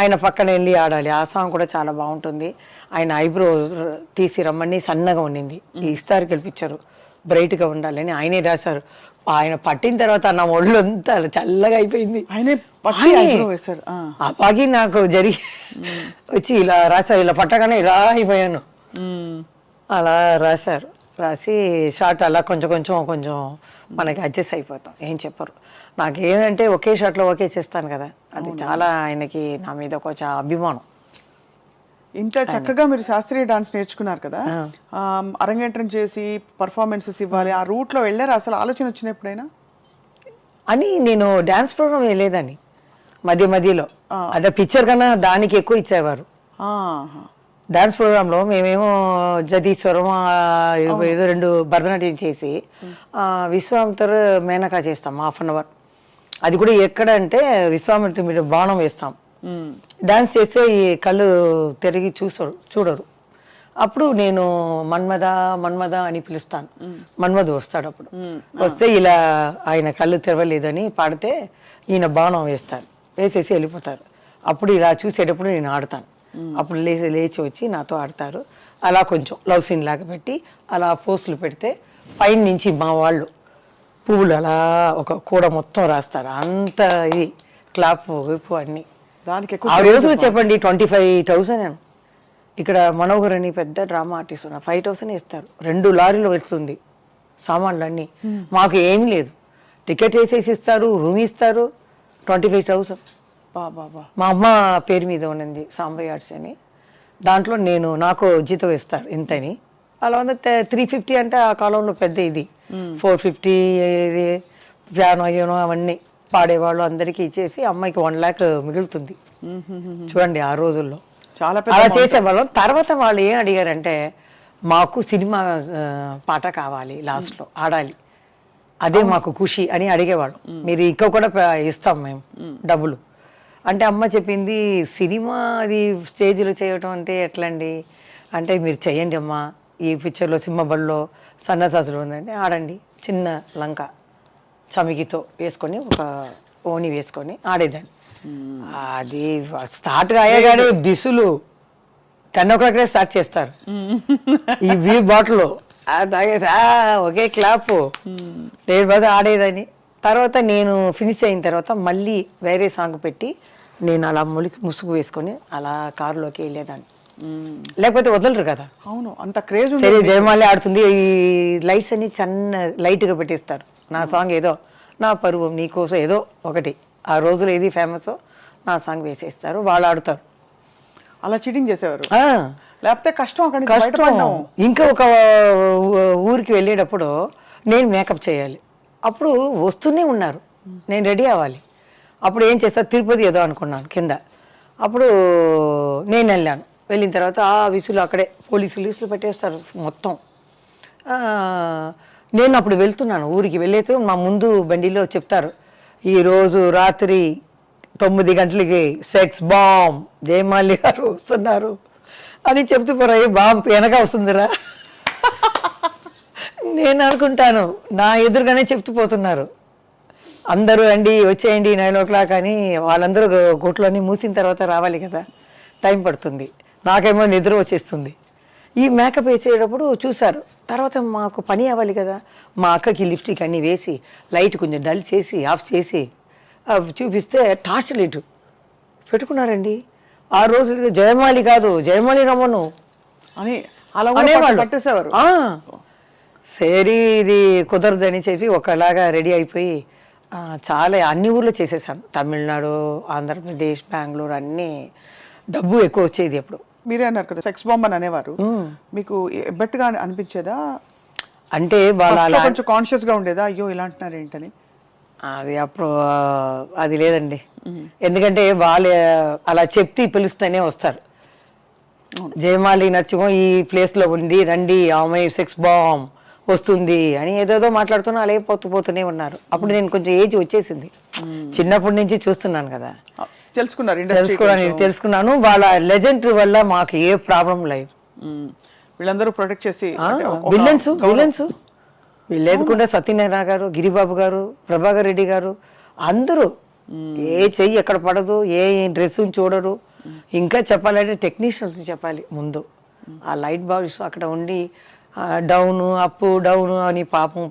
ఆయన పక్కన వెళ్ళి ఆడాలి. ఆ సాంగ్ కూడా చాలా బాగుంటుంది. ఆయన ఐబ్రో తీసి రమ్మని సన్నగా ఉండింది, ఈ ఇస్తారు గెలిపించారు బ్రైట్గా ఉండాలని ఆయనే రాశారు. ఆయన పట్టిన తర్వాత నా ఒళ్ళు అంతా చల్లగా అయిపోయింది. ఆ పాకి నాకు జరిగి వచ్చి ఇలా రాశారు, ఇలా పట్టగానే ఇలా అయిపోయాను. అలా రాశారు. రాసి షార్ట్ అలా కొంచెం కొంచెం కొంచెం మనకి అడ్జస్ట్ అయిపోతాం, ఏం చెప్పరు. నాకేమంటే ఒకే షాట్లో ఒకే చేస్తాను కదా, అది చాలా ఆయనకి నా మీద కొంచెం అభిమానం. ఇంత చక్కగా మీరు శాస్త్రీయ డాన్స్ నేర్చుకున్నారు కదా, అరంగేట్రం చేసి పర్ఫార్మెన్సెస్ ఇవ్వాలి, ఆ రూట్లో వెళ్ళారు. అసలు ఆలోచన వచ్చిన ఎప్పుడైనా అని నేను డాన్స్ ప్రోగ్రామ్ వెళ్ళేదాన్ని మధ్యలో. అదే పిక్చర్ కన్నా దానికి ఎక్కువ ఇచ్చేవారు. డాన్స్ ప్రోగ్రాంలో మేమేమో జదీశ్వరం ఏదో 2 భరతనాట్యం చేసి విశ్వామిత్ర మేనకా చేస్తాం 1/2 hour. అది కూడా ఎక్కడ అంటే విశ్వామిత్ర మీద బాణం వేస్తాం, డాన్స్ చేస్తే ఈ కళ్ళు తిరిగి చూడరు. అప్పుడు నేను మన్మద మన్మద అని పిలుస్తాను, మన్మధు వస్తాడు. అప్పుడు వస్తే ఇలా ఆయన కళ్ళు తెరవలేదని పాడితే ఈయన బాణం వేస్తారు, వేసేసి వెళ్ళిపోతారు. అప్పుడు ఇలా చూసేటప్పుడు నేను ఆడతాను. అప్పుడు లేచి వచ్చి నాతో ఆడతారు. అలా కొంచెం లవ్ సీన్ లాగా పెట్టి అలా పోస్టులు పెడితే పైన నుంచి మా వాళ్ళు పువ్వులు అలా ఒక కూడ మొత్తం రాస్తారు. అంత ఇది క్లాప్ వైపు అన్ని. దానికి ఆ రోజు చెప్పండి 25,000. ఇక్కడ మనోహర్ అని పెద్ద డ్రామా ఆర్టిస్ట్ ఉన్నారు, 5,000 ఇస్తారు. 2 లారీలు వస్తుంది సామాన్లు అన్నీ. మాకు ఏమీ లేదు, టికెట్ వేసేసి ఇస్తారు, రూమ్ ఇస్తారు. 25,000 బాబా. మా అమ్మ పేరు మీద ఉన్నది సాంబయ్య ఆర్ట్స్ అని. దాంట్లో నాకు జీతం ఇస్తారు ఇంతని. అలా ఉంది 350 అంటే ఆ కాలంలో పెద్ద ఇది. 450 ఇది పియానో అయ్యోనో అవన్నీ పాడేవాళ్ళు అందరికీ ఇచ్చేసి అమ్మాయికి 1 lakh మిగులుతుంది. చూడండి ఆ రోజుల్లో చాలా అలా చేసేవాళ్ళం. తర్వాత వాళ్ళు ఏం అడిగారంటే మాకు సినిమా పాట కావాలి, లాస్ట్లో ఆడాలి, అదే మాకు ఖుషి అని అడిగేవాళ్ళు. మీరు ఇంకా కూడా ఇస్తాం మేము డబ్బులు అంటే. అమ్మ చెప్పింది సినిమా అది స్టేజ్లో చేయటం అంటే ఎట్లండి అంటే, మీరు చెయ్యండి అమ్మా, ఈ పిక్చర్లో సింహబడిలో సన్నసాసులు ఉందంటే ఆడండి. చిన్న లంక చమికితో వేసుకొని ఒక ఓని వేసుకొని ఆడేదాన్ని. అది స్టార్ట్ అయ్యగానే బిసులు 10 o'clock స్టార్ట్ చేస్తారు. ఈ వీల్ బాటిల్ తాగేసి ఒకే క్లాప్ నేను బాగా ఆడేదని. తర్వాత నేను ఫినిష్ అయిన తర్వాత మళ్ళీ వేరే సాంగ్ పెట్టి నేను అలా ముసుగు వేసుకొని అలా కారులోకి వెళ్ళేదాన్ని. లేకపోతే వదలరు కదా. అవును, అంత క్రేజ్. సరే జయమాలి ఆడుతుంది, ఈ లైట్స్ అన్ని చిన్న లైట్గా పెట్టేస్తారు. నా సాంగ్ ఏదో నా పరువం నీకోసం ఏదో ఒకటి ఆ రోజులో ఏది ఫేమస్ నా సాంగ్ వేసేస్తారు, వాళ్ళు ఆడుతారు. అలా చీటింగ్ చేసేవారు. లేకపోతే కష్టం, అక్కడ కష్టం. ఇంకా ఒక ఊరికి వెళ్ళేటప్పుడు నేను మేకప్ చేయాలి, అప్పుడు వస్తూనే ఉన్నారు, నేను రెడీ అవ్వాలి. అప్పుడు ఏం చేస్తారు, తిరుపతి ఏదో అనుకున్నాను కింద. అప్పుడు నేను వెళ్ళాను. వెళ్ళిన తర్వాత ఆ విసులు అక్కడే పోలీసులు పెట్టేస్తారు మొత్తం. నేను అప్పుడు వెళ్తున్నాను ఊరికి. వెళ్ళేతో మా ముందు బండిలో చెప్తారు, ఈరోజు రాత్రి 9 గంటలకి సెక్స్ బాంబ్ జయమాలి గారు వస్తున్నారు అని చెప్తూ పోరా. బాంబ్ వెనక వస్తుందిరా నేను అనుకుంటాను, నా ఎదురుగానే చెప్తూ పోతున్నారు. అందరూ రండి వచ్చేయండి 9 o'clock అని. వాళ్ళందరూ గుట్లోని మూసిన తర్వాత రావాలి కదా, టైం పడుతుంది. నాకేమో నిద్ర వచ్చేస్తుంది. ఈ మేకప్ వేసేటప్పుడు చూశారు. తర్వాత మాకు పని అవ్వాలి కదా, మా అక్కకి లిప్స్టిక్ అన్నీ వేసి లైట్ కొంచెం డల్ చేసి ఆఫ్ చేసి చూపిస్తే టార్చ్ లైట్ పెట్టుకున్నారండి. ఆ రోజు జయమాలి కాదు జయమాలి రమ్మను అని అలా పట్టేసేవారు. సరే ఇది కుదరదని చెప్పి ఒకలాగా రెడీ అయిపోయి చాలా అన్ని ఊర్లో చేసేసాను. తమిళనాడు, ఆంధ్రప్రదేశ్, బెంగళూరు అన్నీ. డబ్బు ఎక్కువ వచ్చేది అప్పుడు. మీరే అన్నారు కదా సెక్స్ బాంబ్ అని అనేవారు. మీకు ఎబ్బట్టుగా అనిపించేదా? అంటే వాళ్ళ కొంచెం కాన్షియస్ గా ఉండేదా, అయ్యో ఇలా అంటున్నారు ఏంటని? అది అప్పుడు అది లేదండి. ఎందుకంటే వాళ్ళు అలా చెప్తే పిలుస్తూనే వస్తారు. జయమాలి నచ్చుకో ఈ ప్లేస్లో ఉండి రండి, ఆమె సెక్స్ బాంబ్ వస్తుంది అని ఏదేదో మాట్లాడుతున్నా అలాగే పోతూనే ఉన్నారు. అప్పుడు నేను కొంచెం ఏజ్ వచ్చేసింది, చిన్నప్పటి నుంచి చూస్తున్నాను కదా, తెలుసుకున్నాను. వాళ్ళ లెజెండ్ వల్ల మాకు ఏ ప్రాబ్లం లేదు. వీళ్ళందరూ ప్రొటెక్ట్ చేసి విలన్స్ వీళ్ళేదుకుండా సత్యనారాయణ గారు, గిరిబాబు గారు, ప్రభాకర్ రెడ్డి గారు అందరూ ఏ చెయ్యి ఎక్కడ పడదు, ఏ డ్రెస్ చూడరు. ఇంకా చెప్పాలంటే టెక్నీషియన్స్ చెప్పాలి ముందు. ఆ లైట్ బాల్స్ అక్కడ ఉండి డౌను అప్ డౌను అని పాపం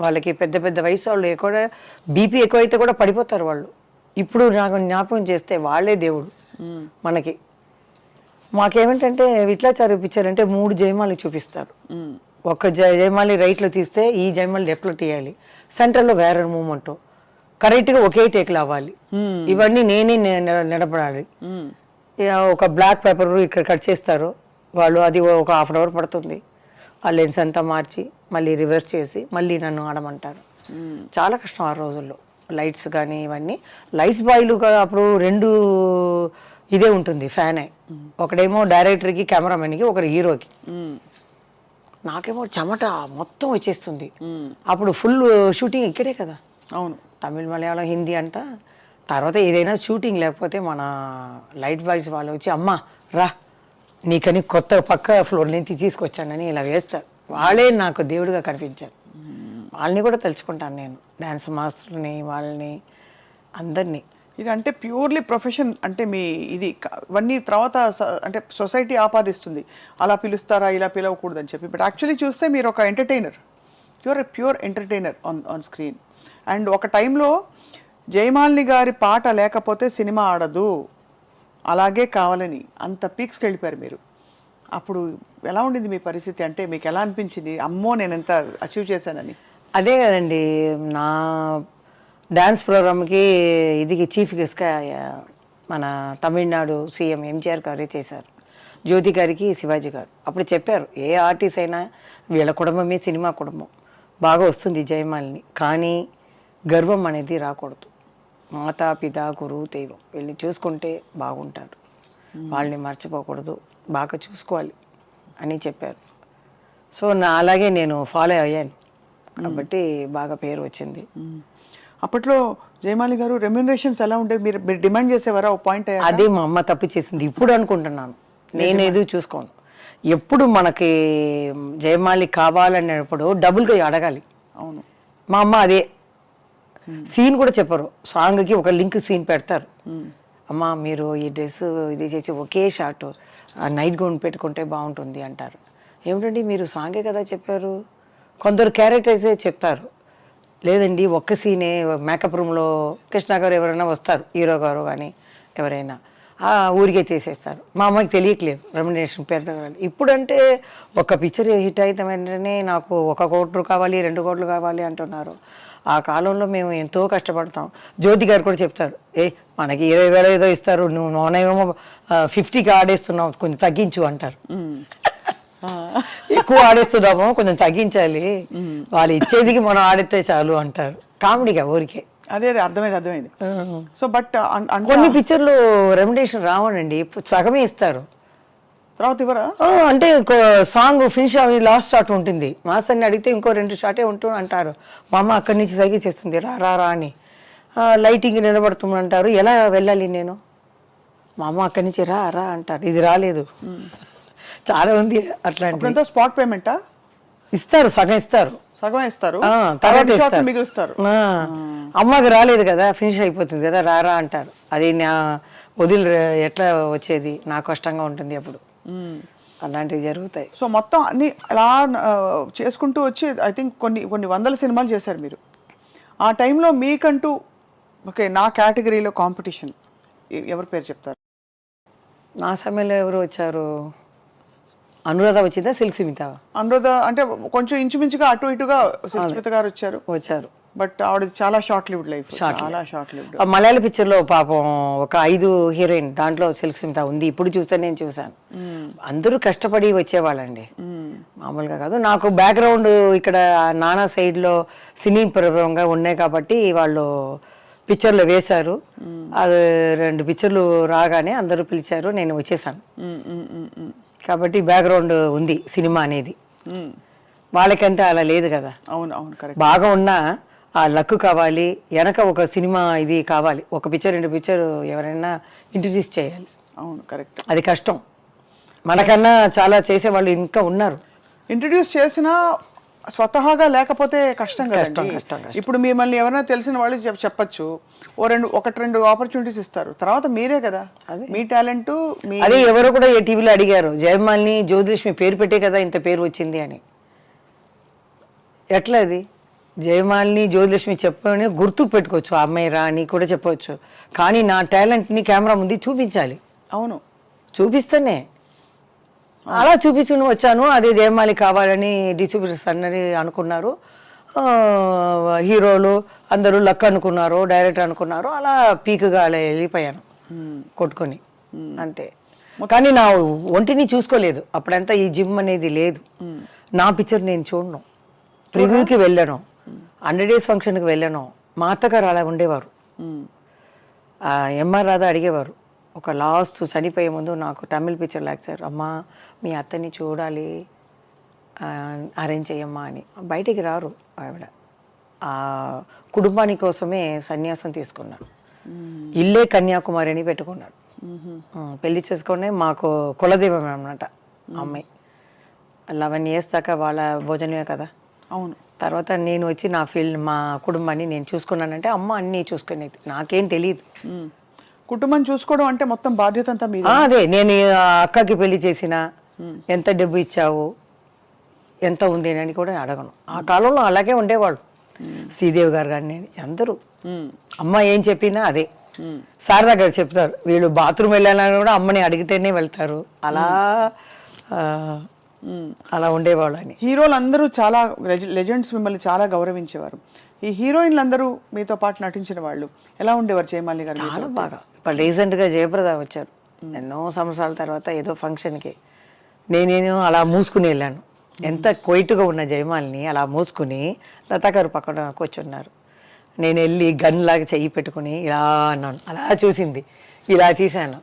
వాళ్ళకి పెద్ద పెద్ద వయసు వాళ్ళు ఎక్కువ బీపీ ఎక్కువైతే కూడా పడిపోతారు వాళ్ళు. ఇప్పుడు నాకు జ్ఞాపకం చేస్తే వాళ్ళే దేవుడు మనకి. మాకేమిటంటే విట్లాచారు చూపించారంటే 3 జయమాలి చూపిస్తారు. ఒక జయమాలి రైట్లో తీస్తే ఈ జయమాలి లెఫ్ట్లో తీయాలి, సెంటర్లో వేరే మూమెంట్, కరెక్ట్గా ఒకే టేక్లు అవ్వాలి. ఇవన్నీ నేనే నిలబడాలి. ఒక బ్లాక్ పేపర్ ఇక్కడ కట్ చేస్తారు వాళ్ళు, అది ఒక ½ hour పడుతుంది. ఆ లెన్స్ అంతా మార్చి మళ్ళీ రివర్స్ చేసి మళ్ళీ నన్ను ఆడమంటారు. చాలా కష్టం ఆ రోజుల్లో. లైట్స్ కానీ ఇవన్నీ లైట్స్ బాయ్లు అప్పుడు 2 ఇదే ఉంటుంది ఫ్యానే. ఒకడేమో డైరెక్టర్కి, కెమెరామెన్కి, ఒకరు హీరోకి. నాకేమో చెమట మొత్తం వచ్చేస్తుంది. అప్పుడు ఫుల్ షూటింగ్ ఇక్కడే కదా. అవును, తమిళ్ మలయాళం హిందీ అంతా. తర్వాత ఏదైనా షూటింగ్ లేకపోతే మన లైట్ బాయ్స్ వాళ్ళు వచ్చి అమ్మ రా నీకని కొత్త పక్క ఫ్లోర్ నుంచి తీసుకొచ్చానని ఇలా వేస్తారు. వాళ్ళే నాకు దేవుడిగా కనిపించారు. వాళ్ళని కూడా తెలుసుకుంటాను నేను, డ్యాన్స్ మాస్టర్ని, వాళ్ళని అందరినీ. ఇది అంటే ప్యూర్లీ ప్రొఫెషన్ అంటే మీ ఇది ఇవన్నీ తర్వాత అంటే సొసైటీ ఆపాదిస్తుంది అలా పిలుస్తారా ఇలా పిలవకూడదు అని చెప్పి. బట్ యాక్చువల్లీ చూస్తే మీరు ఒక entertainer, you're a pure entertainer on screen. And ఒక టైంలో జయమాలిని గారి పాట లేకపోతే సినిమా ఆడదు అలాగే కావాలని అంత పీక్స్కి వెళ్ళిపోయారు మీరు. అప్పుడు ఎలా ఉండింది మీ పరిస్థితి? అంటే మీకు ఎలా అనిపించింది, అమ్మో నేను ఎంత అచీవ్ చేశానని? అదే కదండి, నా డ్యాన్స్ ప్రోగ్రామ్కి ఇది చీఫ్ గెస్ట్గా మన తమిళనాడు సీఎం ఎంజీఆర్ గారే చేశారు, జ్యోతి గారికి శివాజీ గారు. అప్పుడు చెప్పారు ఏ ఆర్టిస్ట్ అయినా వీళ్ళ కుటుంబమే సినిమా కుటుంబం, బాగా వస్తుంది జయమాలిని, కానీ గర్వం అనేది రాకూడదు. మాతా పిత గురువు దైవం వీళ్ళని చూసుకుంటే బాగుంటారు, వాళ్ళని మర్చిపోకూడదు, బాగా చూసుకోవాలి అని చెప్పారు. సో అలాగే నేను ఫాలో అయ్యాను కాబట్టి బాగా పేరు వచ్చింది. అప్పట్లో జయమాలి గారు రెమ్యూనరేషన్స్ ఎలా ఉండేవి? మీరు డిమాండ్ చేసేవారా ఓ పాయింట్? అదే మా అమ్మ తప్పు చేసింది ఇప్పుడు అనుకుంటున్నాను. నేను ఏదో చూసుకోను, ఎప్పుడు మనకి జయమాలి కావాలనేటప్పుడు డబుల్గా అడగాలి. అవును, మా అమ్మ అదే సీన్ కూడా చెప్పరు, సాంగ్కి ఒక లింక్ సీన్ పెడతారు. అమ్మ మీరు ఈ డ్రెస్ ఇది చేసి ఒకే షార్ట్ నైట్ గౌన్ పెట్టుకుంటే బాగుంటుంది అంటారు. ఏమిటండి మీరు సాంగే కదా చెప్పారు. కొందరు క్యారెక్టర్సే చెప్తారు, లేదండి ఒక్క సీనే మేకప్ రూమ్లో కృష్ణ గారు ఎవరైనా వస్తారు, హీరో గారు కానీ ఎవరైనా ఊరికే చేసేస్తారు. మా అమ్మకి తెలియట్లేదు రెమ్యునరేషన్ పెడతారు. ఇప్పుడంటే ఒక పిక్చర్ హిట్ అయితే వెంటనే నాకు 1 కోటి కావాలి 2 కోట్లు కావాలి అంటున్నారు. ఆ కాలంలో మేము ఎంతో కష్టపడతాం. జ్యోతి గారు కూడా చెప్తారు, మనకి 20,000 ఏదో ఇస్తారు, నువ్వు నోనేమో 50కి ఆడేస్తున్నావు, కొంచెం తగ్గించు అంటారు. ఎక్కువ ఆడేస్తున్నాము, కొంచెం తగ్గించాలి, వాళ్ళు ఇచ్చేదికి మనం ఆడితే చాలు అంటారు. కామెడీగా ఊరికే. అదే అర్థమైంది. సో బట్ కొన్ని పిక్చర్లు రెమ్యునరేషన్ రావనండి, సగమే ఇస్తారు, తర్వాత ఇవ్వరా? అంటే సాంగ్ ఫినిష్ అవి లాస్ట్ షాట్ ఉంటుంది, మాస్టర్ని అడిగితే ఇంకో 2 షాటే ఉంటుంది అంటారు. మా అమ్మ అక్కడి నుంచి సైకి చేస్తుంది రా అని. లైటింగ్ నిలబడుతుంది అంటారు, ఎలా వెళ్ళాలి నేను? మా అమ్మ అక్కడి నుంచి రా అంటారు, ఇది రాలేదు. చాలా ఉంది అట్లాంటి. స్పాట్ పేమెంటా ఇస్తారు, సగం ఇస్తారు, తర్వాత మిగులుస్తారు. అమ్మకి రాలేదు కదా, ఫినిష్ అయిపోతుంది కదా, రా అంటారు. అది నా వదిలి ఎట్లా వచ్చేది, నాకు కష్టంగా ఉంటుంది అప్పుడు. అలాంటివి జరుగుతాయి. సో మొత్తం అన్ని అలా చేసుకుంటూ వచ్చి ఐ థింక్ కొన్ని వందల సినిమాలు చేశారు మీరు. ఆ టైంలో మీకంటూ ఓకే నా కేటగిరీలో కాంపిటీషన్ ఎవరి పేరు చెప్తారు? నా సమయంలో ఎవరు వచ్చారు? అనురాధ వచ్చిందా, సిల్క్ స్మిత? అనురాధ అంటే కొంచెం ఇంచుమించుగా అటు ఇటుగా సిల్క్ స్మిత గారు వచ్చారు. బట్ ఆవిడ చాలా షార్ట్ లివ్డ్ లైఫ్, చాలా షార్ట్ లివ్డ్. మలయాళ పిక్చర్లో పాపం ఒక 5 హీరోయిన్, దాంట్లో సిల్క్ స్మిత ఉంది. ఇప్పుడు చూస్తే నేను చూసాను, అందరూ కష్టపడి వచ్చేవాళ్ళండి, మామూలుగా కాదు. నాకు బ్యాక్గ్రౌండ్ ఇక్కడ నానా సైడ్లో సినీ ప్రభావంగా ఉన్నాయి కాబట్టి వాళ్ళు పిక్చర్లో వేశారు. అది 2 పిక్చర్లు రాగానే అందరూ పిలిచారు, నేను వచ్చేసాను. కాబట్టి బ్యాక్గ్రౌండ్ ఉంది సినిమా అనేది. వాళ్ళకంటే అలా లేదు కదా. అవును కరెక్ట్. బాగా ఉన్నా ఆ లక్ కావాలి, వెనక ఒక సినిమా ఇది కావాలి, 1 పిక్చర్ 2 పిక్చర్ ఎవరైనా ఇంట్రడ్యూస్ చేయాలి. అవును కరెక్ట్, అది కష్టం. మనకన్నా చాలా చేసేవాళ్ళు ఇంకా ఉన్నారు. ఇంట్రడ్యూస్ చేసినా స్వతహాగా లేకపోతే కష్టం కదా. కష్టం. ఇప్పుడు మిమ్మల్ని ఎవరైనా తెలిసిన వాళ్ళు చెప్పచ్చు, 1-2 ఆపర్చునిటీస్ ఇస్తారు, తర్వాత మీరే కదా మీ టాలెంట్. అదే ఎవరో కూడా ఏ టీవీలో అడిగారు, జయమాలిని జ్యోతిలక్ష్మి పేరు పెట్టే కదా ఇంత పేరు వచ్చింది అని. ఎట్లా అది? జయమాలిని జ్యోతిలక్ష్మి చెప్పని గుర్తు పెట్టుకోవచ్చు, ఆ అమ్మాయి రా అని కూడా చెప్పవచ్చు, కానీ నా టాలెంట్ని కెమెరా ముందు చూపించాలి. అవును, చూపిస్తేనే. అలా చూపించుని వచ్చాను. అదే జయమాలి కావాలని డిస్ట్రిబ్యూటర్స్ అన్నది అనుకున్నారు, హీరోలు అందరూ లక్ అనుకున్నారు, డైరెక్టర్ అనుకున్నారు. అలా పీక్గా అలా వెళ్ళిపోయాను కొట్టుకొని, అంతే. కానీ నా ఒంటిని చూసుకోలేదు అప్పుడంతా, ఈ జిమ్ అనేది లేదు. నా పిక్చర్ నేను చూడను, ప్రివ్యూకి వెళ్ళాను, 100 days ఫంక్షన్కి వెళ్ళాను. మా అత్తగారు అలా ఉండేవారు. ఎంఆర్ రాధా అడిగేవారు, ఒక లాస్ట్ చనిపోయే ముందు నాకు తమిళ్ పిక్చర్ లాక్చారు, అమ్మా మీ అత్తని చూడాలి, అరేంజ్ చేయమ్మా అని. బయటికి రారు ఆవిడ, ఆ కుటుంబాని కోసమే సన్యాసం తీసుకున్నాడు. ఇల్లే కన్యాకుమారి అని పెట్టుకున్నాడు. పెళ్లి చేసుకునే మాకు కులదైవం అన్నమాట అమ్మాయి. 11 years దాకా వాళ్ళ భోజనమే కదా. అవును. తర్వాత నేను వచ్చి నా ఫీల్డ్ మా కుటుంబాన్ని నేను చూసుకున్నానంటే అమ్మ అన్నీ చూసుకునేది, నాకేం తెలియదు. కుటుంబం చూసుకోవడం అంటే మొత్తం బాధ్యత అంతా మీద. అదే నేను ఆ అక్కకి పెళ్లి చేసిన ఎంత డబ్బు ఇచ్చావు ఎంత ఉంది అని కూడా అడగను. ఆ కాలంలో అలాగే ఉండేవాళ్ళు. శ్రీదేవి గారు కానీ అందరూ అమ్మ ఏం చెప్పినా అదే. శారదా గారు చెప్తారు, వీళ్ళు బాత్రూమ్ వెళ్ళాలని కూడా అమ్మని అడిగితేనే వెళ్తారు. అలా ఉండేవాళ్ళు అని. హీరోలు అందరూ చాలా లెజెండ్స్ మిమ్మల్ని చాలా గౌరవించేవారు. ఈ హీరోయిన్లు అందరూ మీతో పాటు నటించిన వాళ్ళు ఎలా ఉండేవారు జయమాలి గారు? చాలా బాగా. ఇప్పుడు రీసెంట్గా జయప్రద వచ్చారు ఎన్నో సంవత్సరాల తర్వాత ఏదో ఫంక్షన్కి. నేనేమో అలా మూసుకుని వెళ్ళాను. ఎంత క్వైట్గా ఉన్న జయమాలిని అలా మూసుకుని లతా గారు పక్కన కూర్చున్నారు. నేను వెళ్ళి గన్ లాగా చెయ్యి పెట్టుకుని ఇలా అన్నాను. అలా చూసింది, ఇలా తీశాను.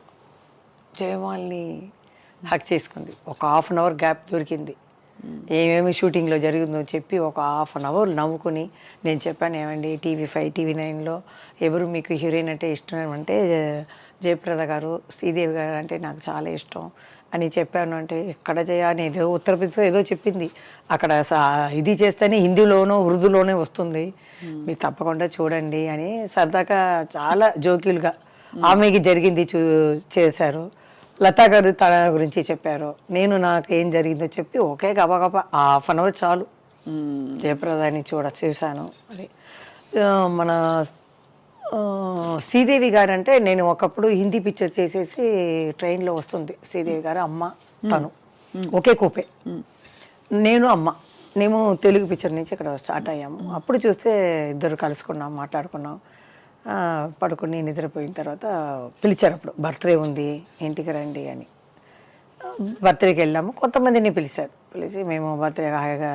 జయమాలిని హక్ చేసుకుంది. ఒక 1/2 hour గ్యాప్ దొరికింది. ఏమేమి షూటింగ్లో జరిగిందో చెప్పి ఒక 1/2 hour నవ్వుకుని నేను చెప్పాను, ఏమండి TV5 TV9లో ఎవరు మీకు హీరోయిన్ అంటే ఇష్టం అంటే జయప్రద గారు, శ్రీదేవి గారు అంటే నాకు చాలా ఇష్టం అని చెప్పాను. అంటే ఎక్కడ నేను ఏదో ఉత్తరప్రదేశ్లో ఏదో చెప్పింది, అక్కడ ఇది చేస్తేనే హిందీలోనో ఉర్దూలోనే వస్తుంది, మీరు తప్పకుండా చూడండి అని సరదాగా చాలా జోక్యులుగా ఆమెకి జరిగింది చేశారు. లతా గారు తన గురించి చెప్పారు, నేను నాకు ఏం జరిగిందో చెప్పి ఒకే గబగబా 1/2 hour చాలు జయప్రదాన్ని చూశాను. అది మన శ్రీదేవి గారు అంటే నేను ఒకప్పుడు హిందీ పిక్చర్ చేసేసి ట్రైన్లో వస్తుంది శ్రీదేవి గారు, అమ్మ తను ఒకే కూపే, నేను అమ్మ మేము తెలుగు పిక్చర్ నుంచి ఇక్కడ స్టార్ట్ అయ్యాము. అప్పుడు చూస్తే ఇద్దరు కలుసుకున్నాం, మాట్లాడుకున్నాం, పడుకుని నిద్రపోయిన తర్వాత పిలిచారు. అప్పుడు బర్త్డే ఉంది ఇంటికి రండి అని బర్త్డేకి వెళ్ళాము. కొంతమందిని పిలిచి మేము బర్త్డే హాయిగా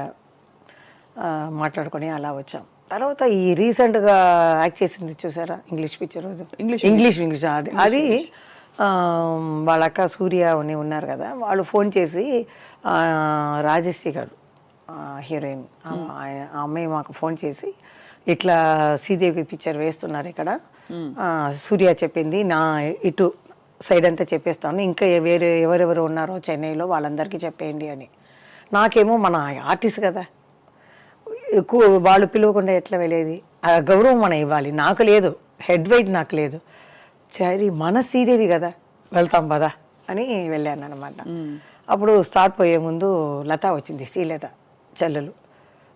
మాట్లాడుకొని అలా వచ్చాం. తర్వాత ఈ రీసెంట్గా యాక్ట్ చేసింది చూసారా ఇంగ్లీష్ పిక్చర్, ఇంగ్లీష్ అది వాళ్ళ అక్క సూర్య అని ఉన్నారు కదా, వాళ్ళు ఫోన్ చేసి రాజశ్రీ గారు హీరోయిన్ ఆ అమ్మాయి మాకు ఫోన్ చేసి ఇట్లా శ్రీదేవి పిక్చర్ వేస్తున్నారు ఇక్కడ, సూర్య చెప్పింది నా ఇటు సైడ్ అంతా చెప్పేస్తాను, ఇంకా వేరే ఎవరెవరు ఉన్నారో చెన్నైలో వాళ్ళందరికీ చెప్పేయండి అని. నాకేమో మన ఆర్టిస్ట్ కదా, ఎక్కువ వాళ్ళు పిలవకుండా ఎట్లా వెళ్ళేది, ఆ గౌరవం మనం ఇవ్వాలి, నాకు లేదు, హెడ్ వెయిట్ నాకు లేదు, సరే మన శ్రీదేవి కదా వెళ్తాం పదా అని వెళ్ళాను అనమాట. అప్పుడు స్టార్ట్ పోయే ముందు లత వచ్చింది, శ్రీలత చెల్లెలు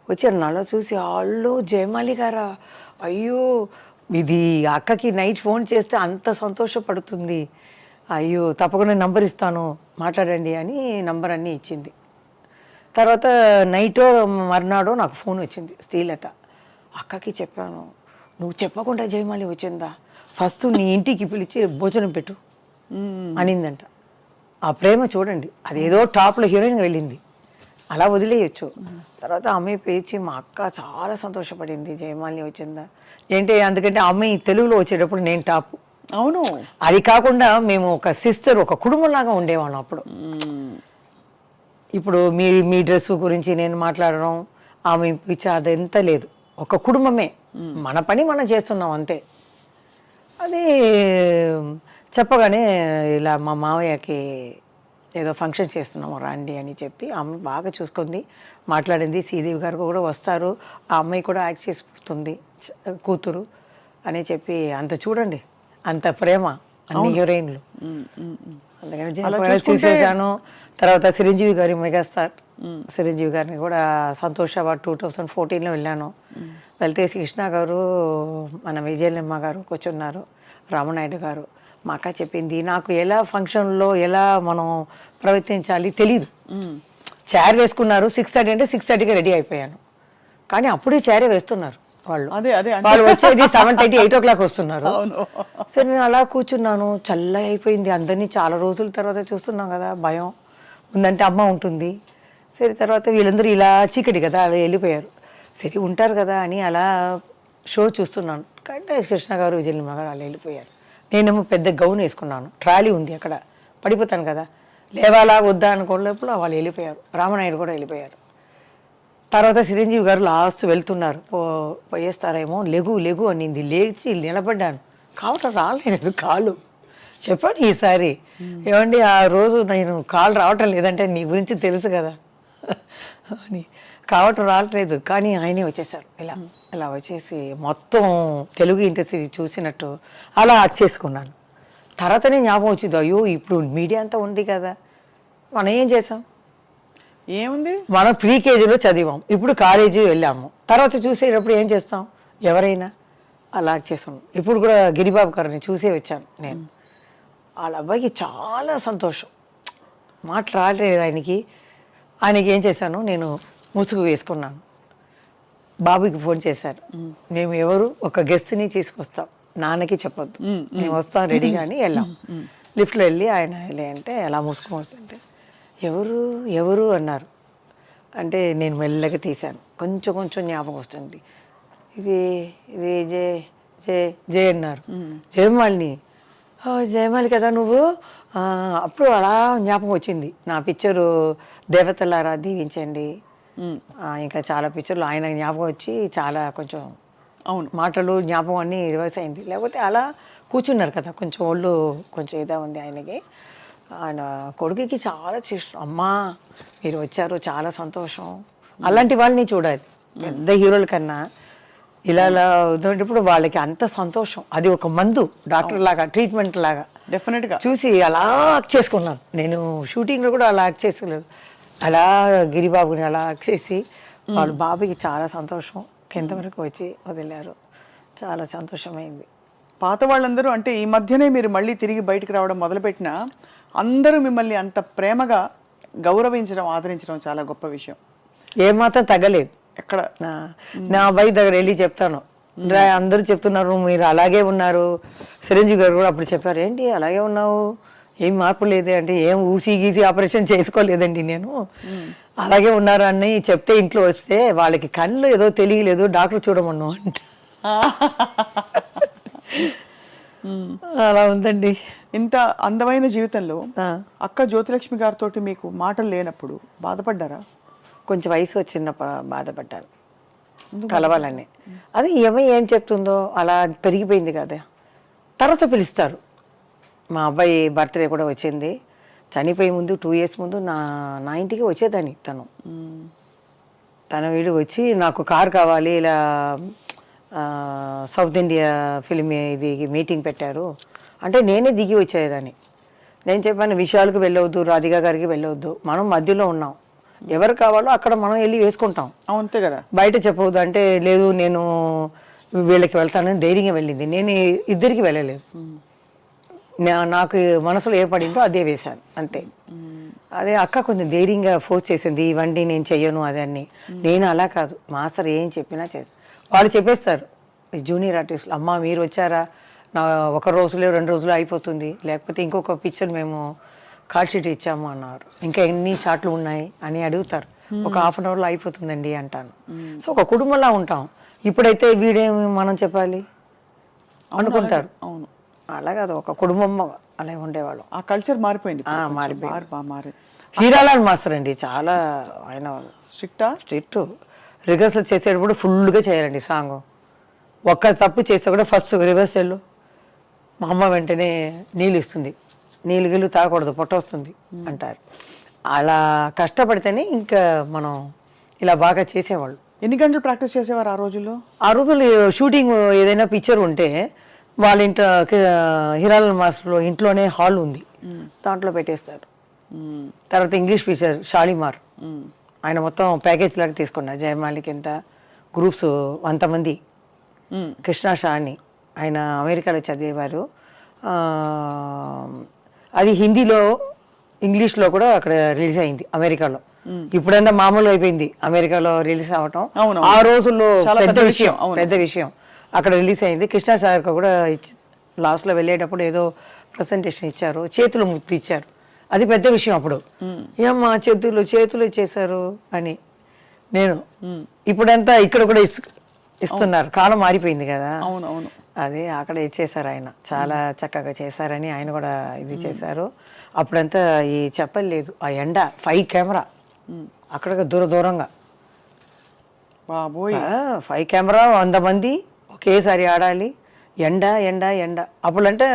వచ్చారు. నన్ను చూసి వాళ్ళు జయమాలి గారా, అయ్యో ఇది అక్కకి నైట్ ఫోన్ చేస్తే అంత సంతోషపడుతుంది, అయ్యో తప్పకుండా నంబర్ ఇస్తాను మాట్లాడండి అని నంబర్ అన్నీ ఇచ్చింది. తర్వాత నైటో మర్నాడో నాకు ఫోన్ వచ్చింది శ్రీలత, అక్కకి చెప్పాను, నువ్వు చెప్పకుండా జయమాలి వచ్చిందా, ఫస్ట్ నీ ఇంటికి పిలిచి భోజనం పెట్టు అనిందంట. ఆ ప్రేమ చూడండి, అదేదో టాప్లో హీరోయిన్ వెళ్ళింది, అలా వదిలేయచ్చు. తర్వాత అమ్మాయి పేచి మా అక్క చాలా సంతోషపడింది జయమాలిని వచ్చిందా ఏంటి, అందుకంటే అమ్మాయి తెలుగులో వచ్చేటప్పుడు నేను టాప్. అవును, అది కాకుండా మేము ఒక సిస్టర్, ఒక కుటుంబంలాగా ఉండేవాళ్ళం అప్పుడు. ఇప్పుడు మీ డ్రెస్ గురించి నేను మాట్లాడడం, ఆమె పిచ్చి అదంతా లేదు, ఒక కుటుంబమే, మన పని మనం చేస్తున్నాం అంతే. అది చెప్పగానే ఇలా మా మావయ్యకి ఏదో ఫంక్షన్ చేస్తున్నాము రండి అని చెప్పి ఆమె బాగా చూసుకుంది, మాట్లాడింది. శ్రీదేవి గారు కూడా వస్తారు, ఆ అమ్మాయి కూడా యాక్ట్ చేసిపోతుంది కూతురు అని చెప్పి, అంత చూడండి అంత ప్రేమ అన్ని హీరోయిన్లు. అందుకని జయప్రద చూసేసాను. తర్వాత చిరంజీవి గారి మెగాస్టార్ చిరంజీవి గారిని కూడా సంతోష అవార్డ్ 2014లో వెళ్ళాను. వెళ్తే కృష్ణ గారు, మన విజయలమ్మ గారు కూర్చున్నారు, రామనాయుడు గారు. మా అక్క చెప్పింది, నాకు ఎలా ఫంక్షన్లో ఎలా మనం ప్రవర్తించాలి తెలీదు. చైర్ వేసుకున్నారు 6:30 అంటే 6:30కి రెడీ అయిపోయాను, కానీ అప్పుడే చైరే వేస్తున్నారు వాళ్ళు. వాళ్ళు వచ్చేది 7:30 8 o'clock వస్తున్నారు. సరే నేను అలా కూర్చున్నాను, చల్ల అయిపోయింది. అందరినీ చాలా రోజుల తర్వాత చూస్తున్నాం కదా, భయం ఉందంటే అమ్మ ఉంటుంది. సరే తర్వాత వీళ్ళందరూ ఇలా చీకటి కదా అలా వెళ్ళిపోయారు. సరే ఉంటారు కదా అని అలా షో చూస్తున్నాను, కానీ కృష్ణ గారు విజయలమ్మ గారు అలా వెళ్ళిపోయారు. నేనేమో పెద్ద గౌన్ వేసుకున్నాను, ట్రాలీ ఉంది అక్కడ, పడిపోతాను కదా, లేవాలా వద్దా అనుకోలేప్పుడు వాళ్ళు వెళ్ళిపోయారు. రామనాయుడు కూడా వెళ్ళిపోయారు. తర్వాత చిరంజీవి గారు లాస్ట్ వెళ్తున్నారు, పోయేస్తారేమో, లెగు లెగు అనింది. లేచి నిలబడ్డాను, కావటం రాలేదు కాలు. చెప్పండి ఈసారి, ఏమండి ఆ రోజు నేను కాలు రావటం లేదంటే నీ గురించి తెలుసు కదా అని, కావటం రావట్లేదు. కానీ ఆయనే వచ్చేసారు, ఇలా వచ్చేసి మొత్తం తెలుగు ఇండస్ట్రీ చూసినట్టు అలా చేసుకున్నాను. తర్వాతనే జ్ఞాపకం వచ్చింది, అయ్యో ఇప్పుడు మీడియా అంతా ఉంది కదా, మనం ఏం చేసాం, ఏముంది, మనం ప్రీ కేజీలో చదివాం, ఇప్పుడు కాలేజీ వెళ్ళాము, తర్వాత చూసేటప్పుడు ఏం చేస్తాం, ఎవరైనా అలా చేసాం. ఇప్పుడు కూడా గిరిబాబు గారిని చూసే వచ్చాను నేను. వాళ్ళ అబ్బాయికి చాలా సంతోషం, మాట రాలేదు ఆయనకి ఏం చేశాను, నేను ముసుగు వేసుకున్నాను. బాబుకి ఫోన్ చేశారు, మేము ఎవరు ఒక గెస్ట్ని తీసుకొస్తాం, నాన్నకి చెప్పొద్దు, మేము వస్తాం రెడీగా అని వెళ్ళాం. లిఫ్ట్లో వెళ్ళి ఆయన వెళ్ళి అంటే అలా ముసుగు వస్తుంటే ఎవరు ఎవరు అన్నారు. అంటే నేను మెల్లగా తీశాను, కొంచెం కొంచెం జ్ఞాపకం వస్తుంది. ఇది ఇది జే జే జే అన్నారు. జయమాలిని, జయమాలి కదా నువ్వు. అప్పుడు అలా జ్ఞాపకం వచ్చింది, నా పిక్చరు దేవతలారా దీవించండి, ఇంకా చాలా పిక్చర్లు ఆయన జ్ఞాపకం వచ్చి చాలా కొంచెం అవును మాటలు జ్ఞాపకం అన్నీ రివర్స్ అయింది. లేకపోతే అలా కూర్చున్నారు కదా, కొంచెం ఒళ్ళు కొంచెం ఇదే ఉంది ఆయనకి. ఆయన కొడుకుకి చాలా చేస్తాం, అమ్మా మీరు వచ్చారు చాలా సంతోషం. అలాంటి వాళ్ళని చూడాలి, పెద్ద హీరోల కన్నా ఇలా ఉన్నప్పుడు వాళ్ళకి అంత సంతోషం. అది ఒక మందు, డాక్టర్ లాగా, ట్రీట్మెంట్ లాగా డెఫినెట్గా చూసి చూసి అలా యాక్ట్ చేసుకున్నాను. నేను షూటింగ్లో కూడా అలా యాక్ట్ చేసుకోలేదు, అలా గిరిబాబుని అలా యాక్ట్ చేసి వాళ్ళ బాబుకి చాలా సంతోషం. కింద వరకు వచ్చి వదిలారు, చాలా సంతోషమైంది. పాత వాళ్ళందరూ అంటే ఈ మధ్యనే మీరు మళ్ళీ తిరిగి బయటకు రావడం మొదలుపెట్టినా అందరూ మిమ్మల్ని అంత ప్రేమగా గౌరవించడం, ఆదరించడం చాలా గొప్ప విషయం. ఏమాత్రం తగ్గలేదు. ఎక్కడ నా అబ్బాయి దగ్గర వెళ్ళి చెప్తాను, అందరూ చెప్తున్నారు మీరు అలాగే ఉన్నారు. చిరంజీవి గారు కూడా అప్పుడు చెప్పారు, ఏంటి అలాగే ఉన్నావు, ఏం మార్పు లేదే అంటే, ఏం ఊసి గీసి ఆపరేషన్ చేసుకోలేదండి నేను, అలాగే ఉన్నారు అని చెప్తే ఇంట్లో వస్తే వాళ్ళకి కళ్ళు ఏదో తెలియలేదు, డాక్టర్ చూడమన్నావు అంట. అలా ఉందండి. ఇంత అందమైన జీవితంలో అక్క జ్యోతిలక్ష్మి గారితో మీకు మాటలు లేనప్పుడు బాధపడ్డారా? కొంచెం వయసు వచ్చిన బాధపడ్డాను, కలవాలని. అది ఏం చెప్తుందో అలా పెరిగిపోయింది కదా. తర్వాత పిలుస్తారు. మా అబ్బాయి బర్త్డే కూడా వచ్చింది, చనిపోయే ముందు 2 years ముందు నా ఇంటికి వచ్చేదాన్ని తన వీడు వచ్చి, నాకు కార్ కావాలి, ఇలా సౌత్ ఇండియా ఫిల్మ్ ఇది మీటింగ్ పెట్టారు అంటే నేనే దిగి వచ్చేదాన్ని. నేను చెప్పాను, విషయాలకు వెళ్ళవద్దు, రాధికా గారికి వెళ్ళవద్దు, మనం మధ్యలో ఉన్నాం, ఎవరు కావాలో అక్కడ మనం వెళ్ళి వేసుకుంటాం, అంతే కదా, బయట చెప్పవద్దు అంటే, లేదు నేను వీళ్ళకి వెళ్తానని ధైర్యంగా వెళ్ళింది. నేను ఇద్దరికి వెళ్ళలేదు, నాకు మనసులో ఏ పడిందో అదే వేశాను అంతే. అదే అక్క కొంచెం ధైర్యంగా ఫోర్స్ చేసింది, ఇవ్వండి నేను చెయ్యను అదని. నేను అలా కాదు, మాస్టర్ ఏం చెప్పినా చేస్తాను. వాళ్ళు చెప్పేస్తారు జూనియర్ ఆర్టిస్టులు, అమ్మ మీరు వచ్చారా, నా 1 రోజులో 2 రోజులు అయిపోతుంది, లేకపోతే ఇంకొక పిక్చర్ మేము కార్డ్ షీట్ ఇచ్చాము అన్నారు, ఇంకా ఎన్ని షాట్లు ఉన్నాయి అని అడుగుతారు, ఒక 1/2 hourలో అయిపోతుందండి అంటాను. సో ఒక కుటుంబంలా ఉంటాం. ఇప్పుడైతే వీడేమి మనం చెప్పాలి అనుకుంటారు. అవును, అలా కాదు, ఒక కుటుంబం అలా ఉండేవాళ్ళం. ఆ కల్చర్ మారిపోయింది. మారిపోయింది. హీరాలాల్ మాస్టర్ అండి చాలా, ఆయన స్ట్రిక్ట్. రిహర్సల్ చేసేటప్పుడు ఫుల్గా చేయాలండి సాంగ్. ఒక్క తప్పు చేస్తే కూడా ఫస్ట్ రిహర్సల్ మా అమ్మ వెంటనే నీళ్ళు ఇస్తుంది, నీళ్ళు గిల్లు తాగకూడదు పొట్ట వస్తుంది అంటారు. అలా కష్టపడితేనే ఇంకా మనం ఇలా బాగా చేసేవాళ్ళు. ఎన్ని గంటలు ప్రాక్టీస్ చేసేవారు ఆ రోజుల్లో? ఆ రోజుల్లో షూటింగ్ ఏదైనా పిక్చర్ ఉంటే వాళ్ళ ఇంట్లో, హీరాలాల్ మాస్టర్లో ఇంట్లోనే హాల్ ఉంది, దాంట్లో పెట్టేస్తారు. తర్వాత ఇంగ్లీష్ పిక్చర్ షాలిమార్, ఆయన మొత్తం ప్యాకేజ్ లాగా తీసుకున్నారు. జయమాలికి ఎంత గ్రూప్స్ 100 మంది. కృష్ణ షా అని ఆయన అమెరికాలో చదివేవారు. అది హిందీలో ఇంగ్లీష్లో కూడా అక్కడ రిలీజ్ అయింది అమెరికాలో. ఇప్పుడంతా మామూలు అయిపోయింది అమెరికాలో రిలీజ్ అవటం, ఆ రోజుల్లో పెద్ద విషయం. అక్కడ రిలీజ్ అయింది. కృష్ణ సార్ కూడా లాస్ట్లో వెళ్ళేటప్పుడు ఏదో ప్రజెంటేషన్ ఇచ్చారు, చేతులు ముక్తి ఇచ్చారు, అది పెద్ద విషయం అప్పుడు. ఏమ్మా చేతులు ఇచ్చేసారు అని. నేను ఇప్పుడంతా ఇక్కడ కూడా ఇస్తున్నారు, కాలం మారిపోయింది కదా. అవునవును, అదే అక్కడ ఇచ్చేసారు. ఆయన చాలా చక్కగా చేశారని ఆయన కూడా ఇది చేశారు. అప్పుడంతా ఈ చెప్పలేదు, ఆ ఎండ 5 కెమెరా అక్కడ దూరంగా బాబోయ్ 5 కెమెరా 100 మంది ఒకేసారి ఆడాలి. ఎండ ఎండ ఎండ. అప్పుడంటే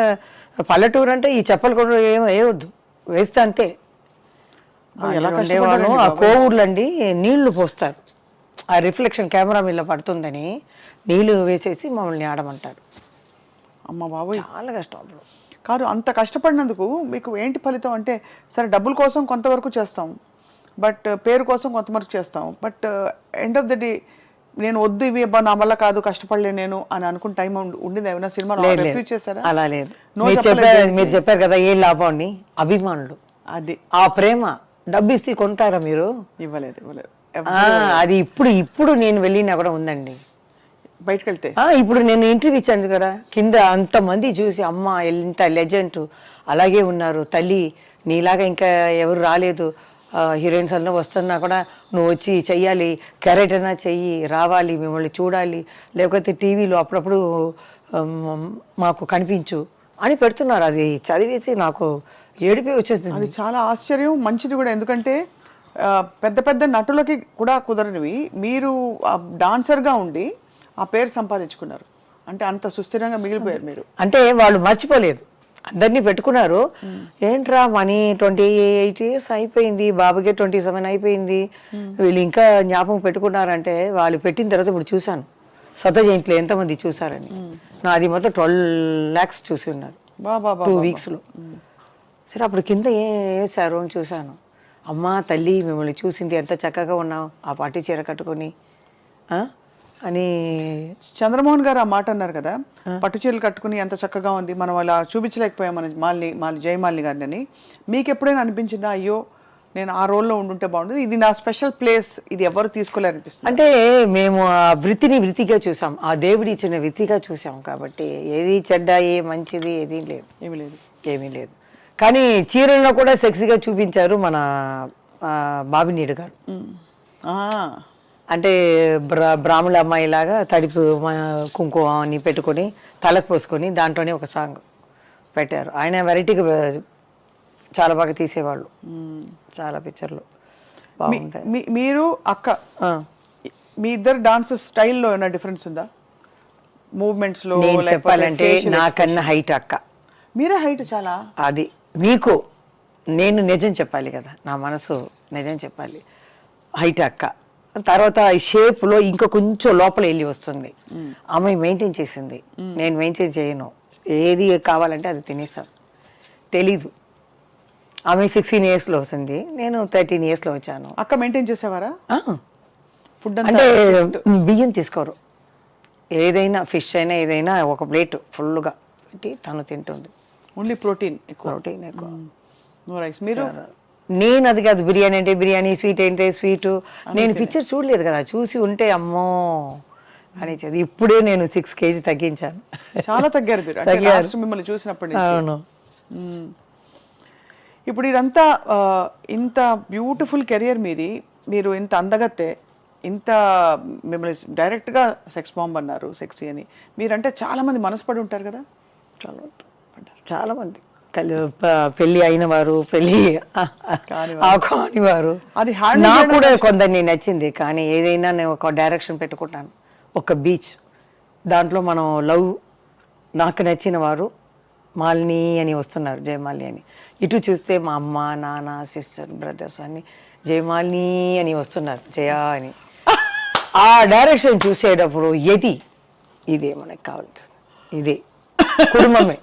పల్లెటూరు అంటే ఈ చెప్పలు కూడా వేయవద్దు, వేస్తే అంతే. ఎలా ఉండేవాళ్ళు ఆ కోవూర్లండి నీళ్లు పోస్తారు, ఆ రిఫ్లెక్షన్ కెమెరా మీద పడుతుందని నీళ్లు వేసేసి మమ్మల్ని ఆడమంటారు. అమ్మ బాబోయ్, చాలా కష్టం అప్పుడు. కాదు, అంత కష్టపడినందుకు మీకు ఏంటి ఫలితం అంటే, సరే డబ్బుల కోసం కొంతవరకు చేస్తాం, బట్ పేరు కోసం కొంతవరకు చేస్తాం, but end of the day నేను వద్దు ఇవి అబ్బా నా వల్ల కాదు కష్టపడలే నేను అని అనుకున్న టైం ఉండింది ఏమైనా సినిమాలో రిఫ్యూజ్ చేశారా? అలా లేదు. No మీరు చెప్పారు కదా ఏం లాభం అని, అభిమానులు అది ఆ ప్రేమ. డబ్బు ఇస్తే కొంటారా మీరు? ఇవ్వలేదు. అది ఇప్పుడు నేను వెళ్ళినా కూడా ఉందండి. బయటకు వెళ్తే ఇప్పుడు నేను ఇంటర్వ్యూ ఇచ్చాను కదా, కింద అంతమంది చూసి అమ్మ ఎంత లెజెండ్ అలాగే ఉన్నారు తల్లి, నీలాగా ఇంకా ఎవరు రాలేదు, హీరోయిన్స్ అన్నా వస్తున్నా కూడా నువ్వు వచ్చి చెయ్యాలి, క్యారెక్టర్ అయినా చెయ్యి, రావాలి, మిమ్మల్ని చూడాలి, లేకపోతే టీవీలో అప్పుడప్పుడు మాకు కనిపించు అని పెడుతున్నారు. అది చదివేసి నాకు ఏడిపి వచ్చేసింది. అది చాలా ఆశ్చర్యం, మంచిది కూడా. ఎందుకంటే పెద్ద పెద్ద నటులకి కూడా కుదరనివి మీరు డాన్సర్గా ఉండి ఆ పేరు సంపాదించుకున్నారు అంటే అంత సుస్థిరంగా మిగిలిపోయారు మీరు. అంటే వాళ్ళు మర్చిపోలేదు, అందరినీ పెట్టుకున్నారు. ఏంట్రా మనీ 28 years అయిపోయింది, బాబుకే 27 అయిపోయింది, వీళ్ళు ఇంకా జ్ఞాపకం పెట్టుకున్నారంటే వాళ్ళు పెట్టిన తర్వాత ఇప్పుడు చూశాను శత జయంతిలో ఎంతమంది చూసారని. నాది మొత్తం 12 lakhs చూసి ఉన్నారు 2 weeksలో. సరే అప్పుడు కింద వేసారు అని చూశాను. అమ్మ తల్లి మిమ్మల్ని చూసింది, ఎంత చక్కగా ఉన్నావు ఆ పార్టీ చీర కట్టుకొని అని. చంద్రమోహన్ గారు ఆ మాట అన్నారు కదా, పట్టు చీరలు కట్టుకుని ఎంత చక్కగా ఉంది, మనం అలా చూపించలేకపోయాం మన జయమాలిని గారిని అని. మీకు ఎప్పుడైనా అనిపించిందా అయ్యో నేను ఆ రోల్లో ఉండుంటే బాగుంటుంది, ఇది నా స్పెషల్ ప్లేస్, ఇది ఎవరు తీసుకోలేరనిపిస్తుంది? అంటే మేము ఆ వృత్తిగా చూసాం, ఆ దేవుడి ఇచ్చిన వృత్తిగా చూసాం కాబట్టి ఏది చెడ్డ ఏ మంచిది ఏమీ లేదు. కానీ చీరల్లో కూడా సెక్సీగా చూపించారు మన బాబినీడు గారు. అంటే బ్రాహ్మణ అమ్మాయి లాగా తడిపు కుంకుమ అని పెట్టుకొని తలకు పోసుకొని దాంట్లోనే ఒక సాంగ్ పెట్టారు. ఆయన వెరైటీగా చాలా బాగా తీసేవాళ్ళు, చాలా పిక్చర్లు బాగుంటాయి. మీరు అక్క మీ ఇద్దరు డాన్స్ స్టైల్లో ఏమైనా డిఫరెన్స్ ఉందా? మూవ్మెంట్స్ లో చెప్పాలంటే నాకన్నా హైట్ అక్క. మీరే హైట్ చాలా. అది మీకు నేను నిజం చెప్పాలి కదా, నా మనసు నిజం చెప్పాలి. హైట్ అక్క. తర్వాత షేప్లో ఇంకా కొంచెం లోపల వెళ్ళి వస్తుంది. అమ్మాయి మెయింటైన్ చేసింది, నేను మెయింటైన్ చేయను. ఏది కావాలంటే అది తినేస్తాను. తెలీదు. ఆమె 16 yearsలో వస్తుంది, నేను 13 yearsలో వచ్చాను. అక్క మెయింటైన్ చేసేవారా? ఫుడ్ అంటే బియ్యం తీసుకోరు, ఏదైనా ఫిష్ అయినా ఏదైనా ఒక ప్లేట్ ఫుల్గా పెట్టి తను తింటుంది. ఓన్లీ ప్రోటీన్ ఎక్కువ. No rice. మీరు? నేను అది కాదు, బిర్యానీ అంటే బిర్యానీ, స్వీట్ అంటే స్వీట్. నేను పిక్చర్ చూడలేదు కదా, చూసి ఉంటే అమ్మో అనేది. ఇప్పుడే నేను 6 kg తగ్గించాను. చాలా తగ్గారు మీరు మిమ్మల్ని చూసినప్పటి నుంచి. అవును. ఇప్పుడు ఇదంతా ఇంత బ్యూటిఫుల్ కెరియర్ మీరు ఇంత అందగత్తే, ఇంత మిమ్మల్ని డైరెక్ట్గా సెక్స్ బాంబ్ అన్నారు, సెక్సీ అని. మీరంటే చాలా మంది మనసుపడి ఉంటారు కదా? చాలా మంది పెళ్లి అయిన వారు, పెళ్లి కానివారు. అది నాకు కూడా కొందరిని నచ్చింది. కానీ ఏదైనా నేను ఒక డైరెక్షన్ పెట్టుకుంటాను, ఒక బీచ్, దాంట్లో మనం లవ్, నాకు నచ్చిన వారు మాలిని అని వస్తున్నారు, జయమాలిని అని. ఇటు చూస్తే మా అమ్మ నాన్న సిస్టర్ బ్రదర్స్ అని జయమాలిని అని వస్తున్నారు, జయ అని. ఆ డైరెక్షన్ చూసేటప్పుడు ఇదే మనకు కావాలి, ఇదే కుటుంబమే.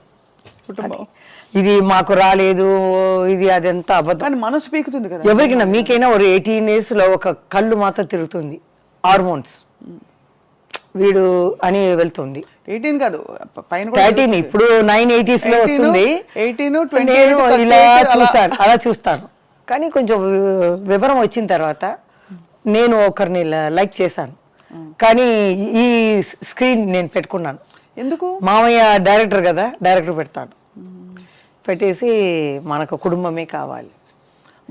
ఇది మాకు రాలేదు, ఇది అదంతా అబద్ధం. మనసు పీకుతుంది కదా ఎవరికైనా. మీకైనా ఒక 18 yearsలో ఒక కళ్ళు మాత్రం తిరుగుతుంది, హార్మోన్స్ వీడు అని వెళ్తుంది. 18 కాదు, 13. ఇప్పుడు 980sలో వస్తుంది. 18, 20 ఇలా చూస్తాను, అలా చూస్తాను. కానీ కొంచెం వివరం వచ్చిన తర్వాత నేను ఒకరిని లైక్ చేశాను, కానీ ఈ స్క్రీన్ నేను పెట్టుకున్నాను. ఎందుకు? మామయ్య డైరెక్టర్ కదా, డైరెక్టర్ పెడతాను. పెట్టేసి మనకు కుటుంబమే కావాలి.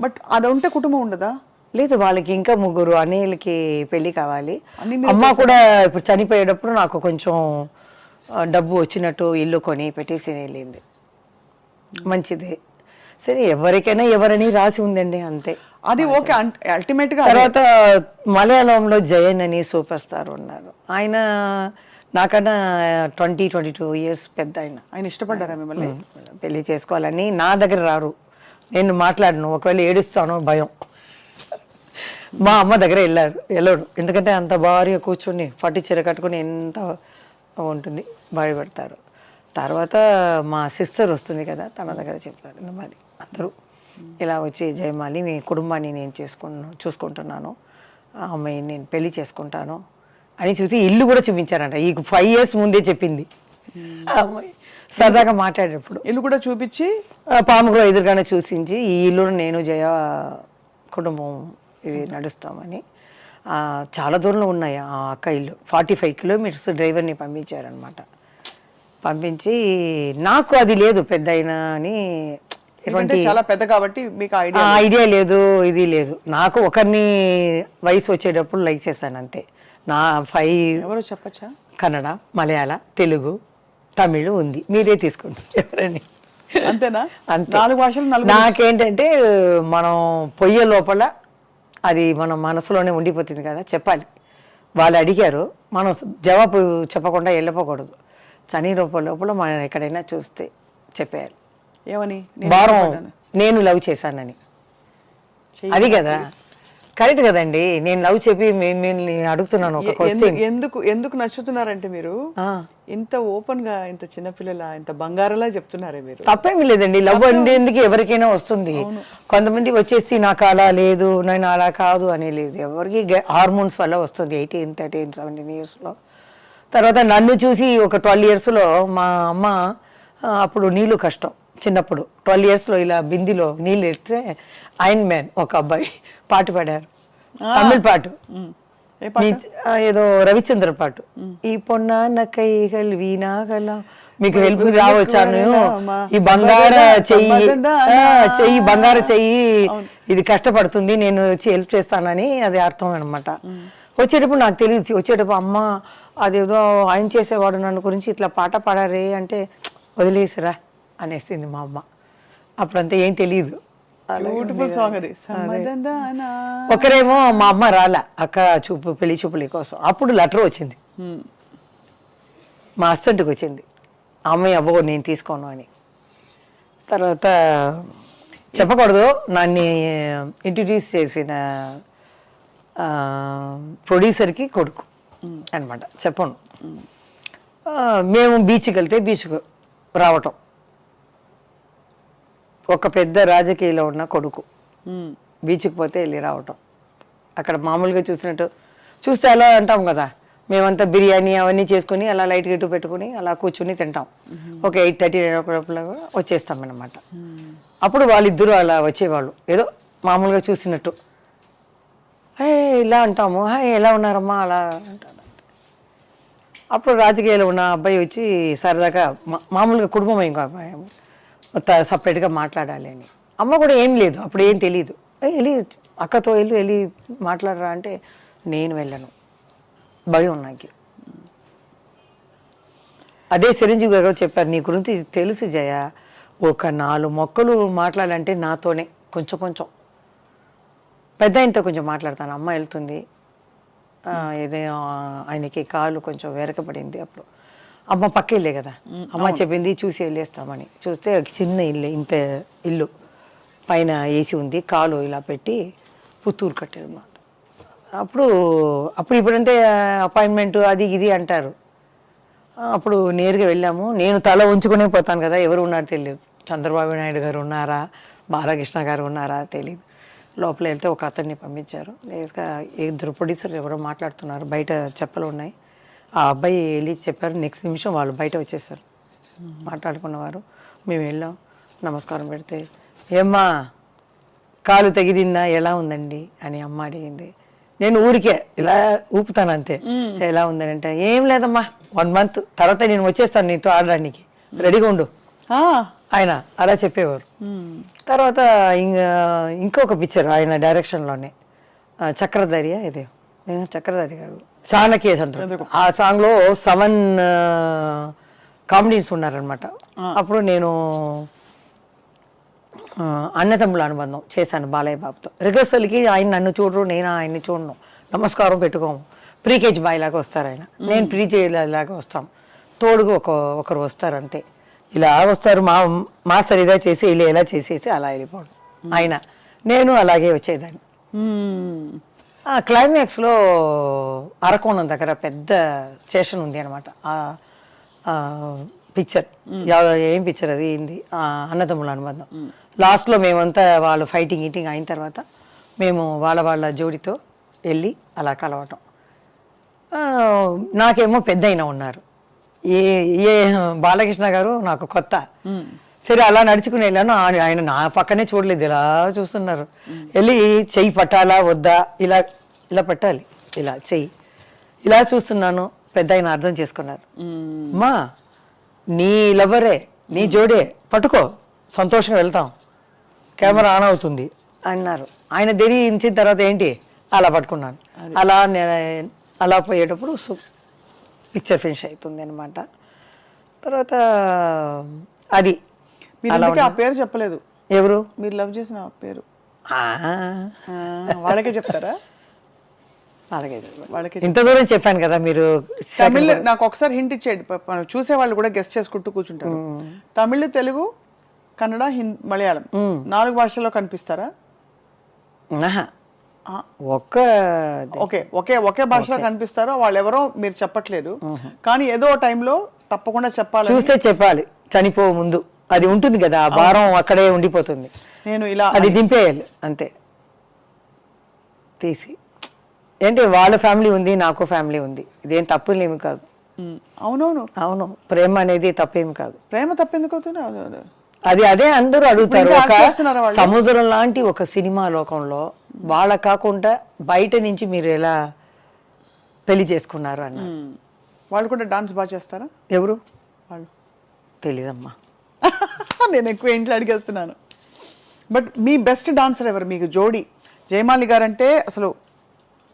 బట్ అది ఉంటే కుటుంబం ఉండదా? లేదు, వాళ్ళకి ఇంకా 3 అన్నయ్యలకి పెళ్లి కావాలి. అమ్మ కూడా ఇప్పుడు చనిపోయేటప్పుడు నాకు కొంచెం డబ్బు వచ్చినట్టు ఇల్లు కొని పెట్టేసి వెళ్ళింది. మంచిదే. సరే, ఎవరికైనా ఎవరని రాసి ఉందండి, అంతే. అది ఓకే, అల్టిమేట్ గా తర్వాత మలయాళంలో జయన్ అని సూపర్ స్టార్ ఉన్నారు. ఆయన నాకన్నా 22 ఇయర్స్ పెద్ద ఆయన. ఆయన ఇష్టపడ్డారా మిమ్మల్ని? పెళ్లి చేసుకోవాలని నా దగ్గర రారు, నేను మాట్లాడను, ఒకవేళ ఏడుస్తాను భయం. మా అమ్మ దగ్గర వెళ్ళాడు, ఎందుకంటే అంత భారీగా కూర్చొని పట్టు చీర కట్టుకొని ఎంత ఉంటుంది, భయపడతారు. తర్వాత మా సిస్టర్ వస్తుంది కదా, తన దగ్గర చెప్పారు మరి అందరూ ఇలా వచ్చి జయమాలి మీ కుటుంబాన్ని నేను చూసుకుంటున్నాను, ఆ అమ్మాయిని నేను పెళ్లి చేసుకుంటాను అని చూసి ఇల్లు కూడా చూపించారంట. ఈ 5 years ముందే చెప్పింది ఆ అమ్మాయి. సరదాగా మాట్లాడేటప్పుడు ఇల్లు కూడా చూపించి పాముగ్రో ఎదురుగానే చూసించి ఈ ఇల్లు నేను జయ కుటుంబం ఇది నడుస్తామని. చాలా దూరంలో ఉన్నాయి ఆ అక్క ఇల్లు, 45 kilometers డ్రైవర్ని పంపించారనమాట. పంపించి నాకు అది లేదు పెద్ద అయినా అని, చాలా పెద్ద కాబట్టి మీకు ఐడియా లేదు, ఇది లేదు. నాకు ఒకరిని వయసు వచ్చేటప్పుడు లైక్ చేశాను అంతే. నా 5 ఎవరో చెప్పచ్చా? కన్నడ, మలయాళ, తెలుగు, తమిళ్ ఉంది, మీరే తీసుకోండి ఎవరని. అంతేనా? అంతే. 4 భాషలు. నాకేంటంటే మనం పొయ్యే లోపల అది మన మనసులోనే ఉండిపోతుంది కదా, చెప్పాలి. వాళ్ళు అడిగారు, మనం జవాబు చెప్పకుండా వెళ్ళిపోకూడదు. చని లోపల మనం ఎక్కడైనా చూస్తే చెప్పేయాలి. ఏమని? భారం నేను లవ్ చేశానని. అది కదా కరెక్ట్ కదండి. నేను లవ్ చెప్పి మిమ్మల్ని అడుగుతున్నాను ఒక క్వశ్చన్. ఎందుకు నచ్చుతున్నారంటే మీరు ఇంత ఓపెన్ గా, ఇంత చిన్నపిల్లల, ఇంత బంగారలా చెప్తున్నారే మీరు. తప్పేమీ లేదండి, లవ్ ఉండేందుకు ఎవరికైనా వస్తుంది. కొంతమంది వచ్చేసి నాకు అలా లేదు, నేను అలా కాదు అని లేదు. ఎవరికి హార్మోన్స్ వల్ల వస్తుంది 18, 13, 17 yearsలో. తర్వాత నన్ను చూసి ఒక 12 yearsలో మా అమ్మ, అప్పుడు నీళ్ళు కష్టం చిన్నప్పుడు, 12 yearsలో ఇలా బిందిలో నీళ్ళు ఎత్తే ఐరన్ మ్యాన్ ఒక అబ్బాయి పాట పాడారు, తమిళ పాట, ఏదో రవిచంద్ర పాట. ఈ పొన్నాన్న కైగల్ వీణాగల, మీకు హెల్ప్ రావచ్చాను, ఈ బంగార చెయ్యి బంగార చెయ్యి ఇది కష్టపడుతుంది, నేను వచ్చి హెల్ప్ చేస్తానని అది అర్థం అనమాట. వచ్చేటప్పుడు నాకు తెలియదు, వచ్చేటప్పుడు అమ్మ అదేదో ఆయన చేసేవాడు నన్ను గురించి ఇట్లా పాట పాడారే అంటే వదిలేసిరా అనేసింది మా అమ్మ. అప్పుడంతా ఏం తెలియదు. ఒకరేమో మా అమ్మ రాలా అక్క పెళ్లి చూపుల కోసం, అప్పుడు లెటర్ వచ్చింది మా హస్బెండ్కి వచ్చింది, అమ్మాయి అబ్బో నేను తీసుకోను అని. తర్వాత చెప్పకూడదు, నన్ను ఇంట్రడ్యూస్ చేసిన ప్రొడ్యూసర్కి కొడుకు అనమాట, చెప్పను. మేము బీచ్కి వెళ్తే బీచ్కు రావటం, ఒక పెద్ద రాజకీయాలో ఉన్న కొడుకు బీచ్కి పోతే వెళ్ళి రావటం. అక్కడ మామూలుగా చూస్తే అలా అంటాం కదా, మేమంతా బిర్యానీ అవన్నీ చేసుకుని అలా లైట్ గిట్టు పెట్టుకుని అలా కూర్చుని తింటాం. ఒక 8:30 వచ్చేస్తాం అన్నమాట. అప్పుడు వాళ్ళిద్దరూ అలా వచ్చేవాళ్ళు, ఏదో మామూలుగా చూసినట్టు ఇలా అంటాము, ఎలా ఉన్నారమ్మా అలా అంటారు. అప్పుడు రాజకీయాలు ఉన్న అబ్బాయి వచ్చి సరదాగా మామూలుగా కుటుంబం ఇంకో అబ్బాయి సపరేట్గా మాట్లాడాలి అని. అమ్మ కూడా ఏం లేదు, అప్పుడు ఏం తెలియదు. వెళ్ళి అక్కతో వెళ్ళి మాట్లాడరా అంటే నేను వెళ్ళను, భయం నాకు. అదే చిరంజీవి గారు చెప్పారు, నీ గురించి తెలుసు జయ, ఒక 4 మొక్కలు మాట్లాడాలంటే నాతోనే కొంచెం పెద్ద ఆయనతో కొంచెం మాట్లాడతాను. అమ్మ వెళ్తుంది, ఏదైనా ఆయనకి కాలు కొంచెం వెరకబడింది. అప్పుడు అమ్మ పక్క ఇల్లే కదా, అమ్మ చెప్పింది చూసి వెళ్ళేస్తామని. చూస్తే చిన్న ఇల్లు, ఇంత ఇల్లు, పైన ఏసీ ఉంది, కాలు ఇలా పెట్టి పుత్తూరు కట్టారు మాట. అప్పుడు ఇప్పుడంటే అపాయింట్మెంట్ అది ఇది అంటారు. అప్పుడు నేరుగా వెళ్ళాము. నేను తల ఉంచుకునే పోతాను కదా, ఎవరు ఉన్నారో తెలియదు. చంద్రబాబు నాయుడు గారు ఉన్నారా, బాలకృష్ణ గారు ఉన్నారా తెలియదు. లోపల వెళ్తే ఒక అతన్ని పంపించారు. నేరుగా 2 ప్రొడ్యూసర్లు ఎవరో మాట్లాడుతున్నారు, బయట చెప్పలు ఉన్నాయి. ఆ అబ్బాయి వెళ్ళి చెప్పారు, నెక్స్ట్ నిమిషం వాళ్ళు బయట వచ్చేసారు. మాట్లాడుకున్నవారు. మేము వెళ్ళాం, నమస్కారం పెడితే ఏమ్మా కాలు తగిలిందా, ఎలా ఉందండి అని అమ్మ అడిగింది. నేను ఊరికే ఇలా ఊపుతాను అంతే, ఎలా ఉందని అంటే ఏం లేదమ్మా 1 month తర్వాత నేను వచ్చేస్తాను నీతో ఆడడానికి, రెడీగా ఉండు ఆయన అలా చెప్పేవారు. తర్వాత ఇంకొక పిక్చర్ ఆయన డైరెక్షన్లోనే, చక్రధారి, ఇదే చక్రధారి గారు చాణక్య చంద్రుడు, ఆ సాంగ్లో 7 కామెడీస్ ఉన్నారనమాట. అప్పుడు నేను అన్నతమ్ముల అనుబంధం చేశాను బాలయ్య బాబుతో. రిహర్సల్కి ఆయన నన్ను చూడరు, నేను ఆయన్ని చూడను, నమస్కారం పెట్టుకోము. ప్రీకేజీ బాయ్ లాగా వస్తారు ఆయన, నేను ప్రీకేజీ లాగా వస్తాం, తోడుగా ఒకరు వస్తారు అంతే. ఇలా వస్తారు మాస్టర్ ఇలా చేసి ఇలా చేసేసి అలా వెళ్ళిపోవడం. ఆయన నేను అలాగే వచ్చేదాన్ని. క్లైమాక్స్లో అరకోణం దగ్గర పెద్ద స్టేషన్ ఉంది అనమాట. పిక్చర్ ఏం పిక్చర్ అది ఏంది, అన్నదమ్ముల అనుబంధం. లాస్ట్లో మేమంతా వాళ్ళు ఫైటింగ్ ఈటింగ్ అయిన తర్వాత మేము వాళ్ళ జోడితో వెళ్ళి అలా కలవటం. నాకేమో పెద్ద అయినా ఉన్నారు, ఏ బాలకృష్ణ గారు నాకు కొత్త. సరే అలా నడుచుకుని వెళ్ళాను, ఆయన నా పక్కనే చూడలేదు, ఇలా చూస్తున్నారు. వెళ్ళి చెయ్యి పట్టాలా వద్దా, ఇలా ఇలా పట్టాలి, ఇలా చెయ్యి ఇలా చూస్తున్నాను. పెద్ద ఆయన అర్థం చేసుకున్నారు, అమ్మా నీ లవరే నీ జోడే పట్టుకో, సంతోషంగా వెళ్తాం, కెమెరా ఆన్ అవుతుంది అన్నారు. ఆయన ధరించిన తర్వాత ఏంటి అలా పట్టుకున్నాను. అలా పోయేటప్పుడు పిక్చర్ ఫినిష్ అవుతుంది అనమాట. తర్వాత అది ఆ పేరు చెప్పలేదు. ఎవరు మీరు లవ్ చేసిన పేరు వాళ్ళకే చెప్తారా? వాళ్ళకే ఇంత దూరం చెప్పాను కదా. మీరు తమిళ్ నాకు ఒకసారి హింట్ ఇచ్చేయండి, చూసేవాళ్ళు కూడా గెస్ట్ చేసుకుంటూ కూర్చుంటారు. తమిళ్, తెలుగు, కన్నడ, మలయాళం 4 భాషల్లో కనిపిస్తారా? ఒకే భాషలో కనిపిస్తారో వాళ్ళు ఎవరో మీరు చెప్పట్లేదు, కానీ ఏదో టైంలో తప్పకుండా చెప్పాలి, చూస్తే చెప్పాలి. చనిపో ముందు అది ఉంటుంది కదా, ఆ భారం అక్కడే ఉండిపోతుంది. నేను ఇలా అది దింపేయాలి అంతే తీసి. ఏంటి వాళ్ళ ఫ్యామిలీ ఉంది, నాకు ఫ్యామిలీ ఉంది, ఇదేం తప్పులేమి కాదు. అవును, ప్రేమ అనేది తప్పేమి కాదు. ప్రేమ తప్పెందుకు అవుతుంది? అదే అందరూ అడుగుతారు. ఒక సముద్రం లాంటి ఒక సినిమా లోకంలో వాళ్ళ కాకుండా బయట నుంచి మీరు ఎలా పెళ్లి చేసుకున్నారు అన్న. వాళ్ళు కూడా డాన్స్ బాగా చేస్తారా? ఎవరు వాళ్ళు తెలీదమ్మా. నేను ఎక్కువ ఇంట్లో అడిగేస్తున్నాను. బట్ మీ బెస్ట్ డాన్సర్ ఎవరు మీకు జోడి? జయమాలి గారు అంటే అసలు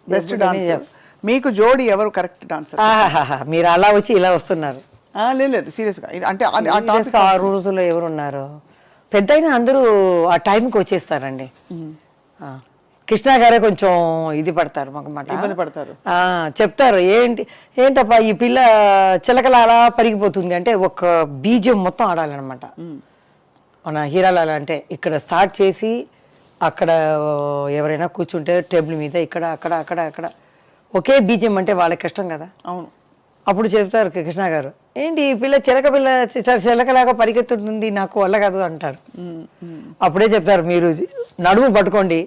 బెస్ట్ డాన్సర్. మీకు జోడి ఎవరు కరెక్ట్ డాన్సర్? మీరు అలా వచ్చి ఇలా వస్తున్నారు. లేదు సీరియస్గా, అంటే ఆ రోజుల్లో ఎవరున్నారు పెద్ద అయినా అందరూ ఆ టైంకి వచ్చేస్తారండి. కృష్ణ గారే కొంచెం ఇది పడతారు, ఇబ్బంది పడతారు, చెప్తారు ఏంటప్పా ఈ పిల్ల చిలకల అలా పరిగిపోతుంది అంటే ఒక బీజం మొత్తం ఆడాలన్నమాట. మన హీరాలాల అంటే ఇక్కడ స్టార్ట్ చేసి అక్కడ ఎవరైనా కూర్చుంటే టేబుల్ మీద ఇక్కడ అక్కడ అక్కడ అక్కడ ఒకే బీజం అంటే వాళ్ళకి కష్టం కదా. అవును. అప్పుడు చెప్తారు కృష్ణ గారు, ఏంటి ఈ పిల్ల చిలకలాగా పరిగెత్తుతుంది, నాకు వల్ల కాదు అంటారు. అప్పుడే చెప్తారు, మీరు నడుము పట్టుకోండి,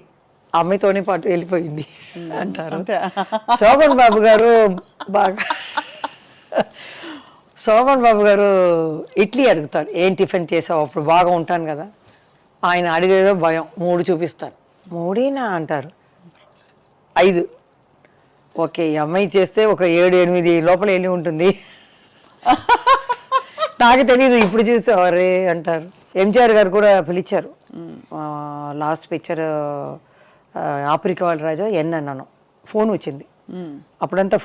అమ్మాయితోనే పాటు వెళ్ళిపోయింది అంటారు. శోభన్ బాబు గారు శోభన్ బాబు గారు ఇడ్లీ అడుగుతారు, ఏం టిఫిన్ చేసావు, అప్పుడు బాగా ఉంటాను కదా. ఆయన అడిగేదో భయం, 3 చూపిస్తాను. 3 అంటారు, 5. ఓకే, ఈ అమ్మాయి చేస్తే ఒక 7-8 లోపల వెళ్ళి ఉంటుంది. నాకు తెలీదు, ఇప్పుడు చూస్తే అవరే అంటారు. ఎంజిఆర్ గారు కూడా పిలిచారు. లాస్ట్ పిక్చర్ ఆఫ్రికా వాళ్ళ రాజా అన్నాను, ఫోన్ వచ్చింది. అప్పుడంతా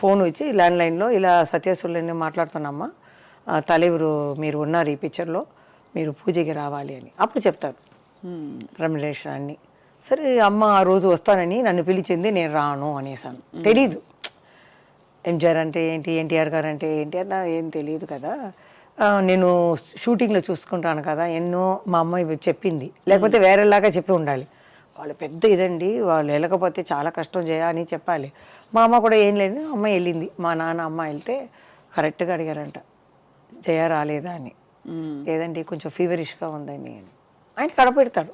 ఫోన్ వచ్చి ల్యాండ్లైన్లో ఇలా సత్యసుల్ని మాట్లాడుతున్నామ్మా, తలెవరు మీరు ఉన్నారు ఈ పిక్చర్లో, మీరు పూజకి రావాలి అని. అప్పుడు చెప్తారు రెమ్యునరేషన్ అన్ని. సరే అమ్మ ఆ రోజు వస్తానని నన్ను పిలిచింది, నేను రాను అనేసాను. తెలీదు ఎంజిఆర్ అంటే ఏంటి, ఎన్టీఆర్ గారు అంటే ఏంటి అన్న ఏం తెలియదు కదా. నేను షూటింగ్లో చూసుకుంటాను కదా, ఎన్నో మా అమ్మాయి చెప్పింది, లేకపోతే వేరేలాగా చెప్పి ఉండాలి. వాళ్ళు పెద్ద ఇదండి, వాళ్ళు వెళ్ళకపోతే చాలా కష్టం అని చెప్పాలి. మా అమ్మ కూడా ఏం లేదు, అమ్మాయి వెళ్ళింది. మా నాన్న అమ్మ వెళ్తే కరెక్ట్గా అడిగారంట, జయ రాలేదా అని. లేదండి కొంచెం ఫీవరిష్గా ఉందని ఆయన కడపెడతాడు.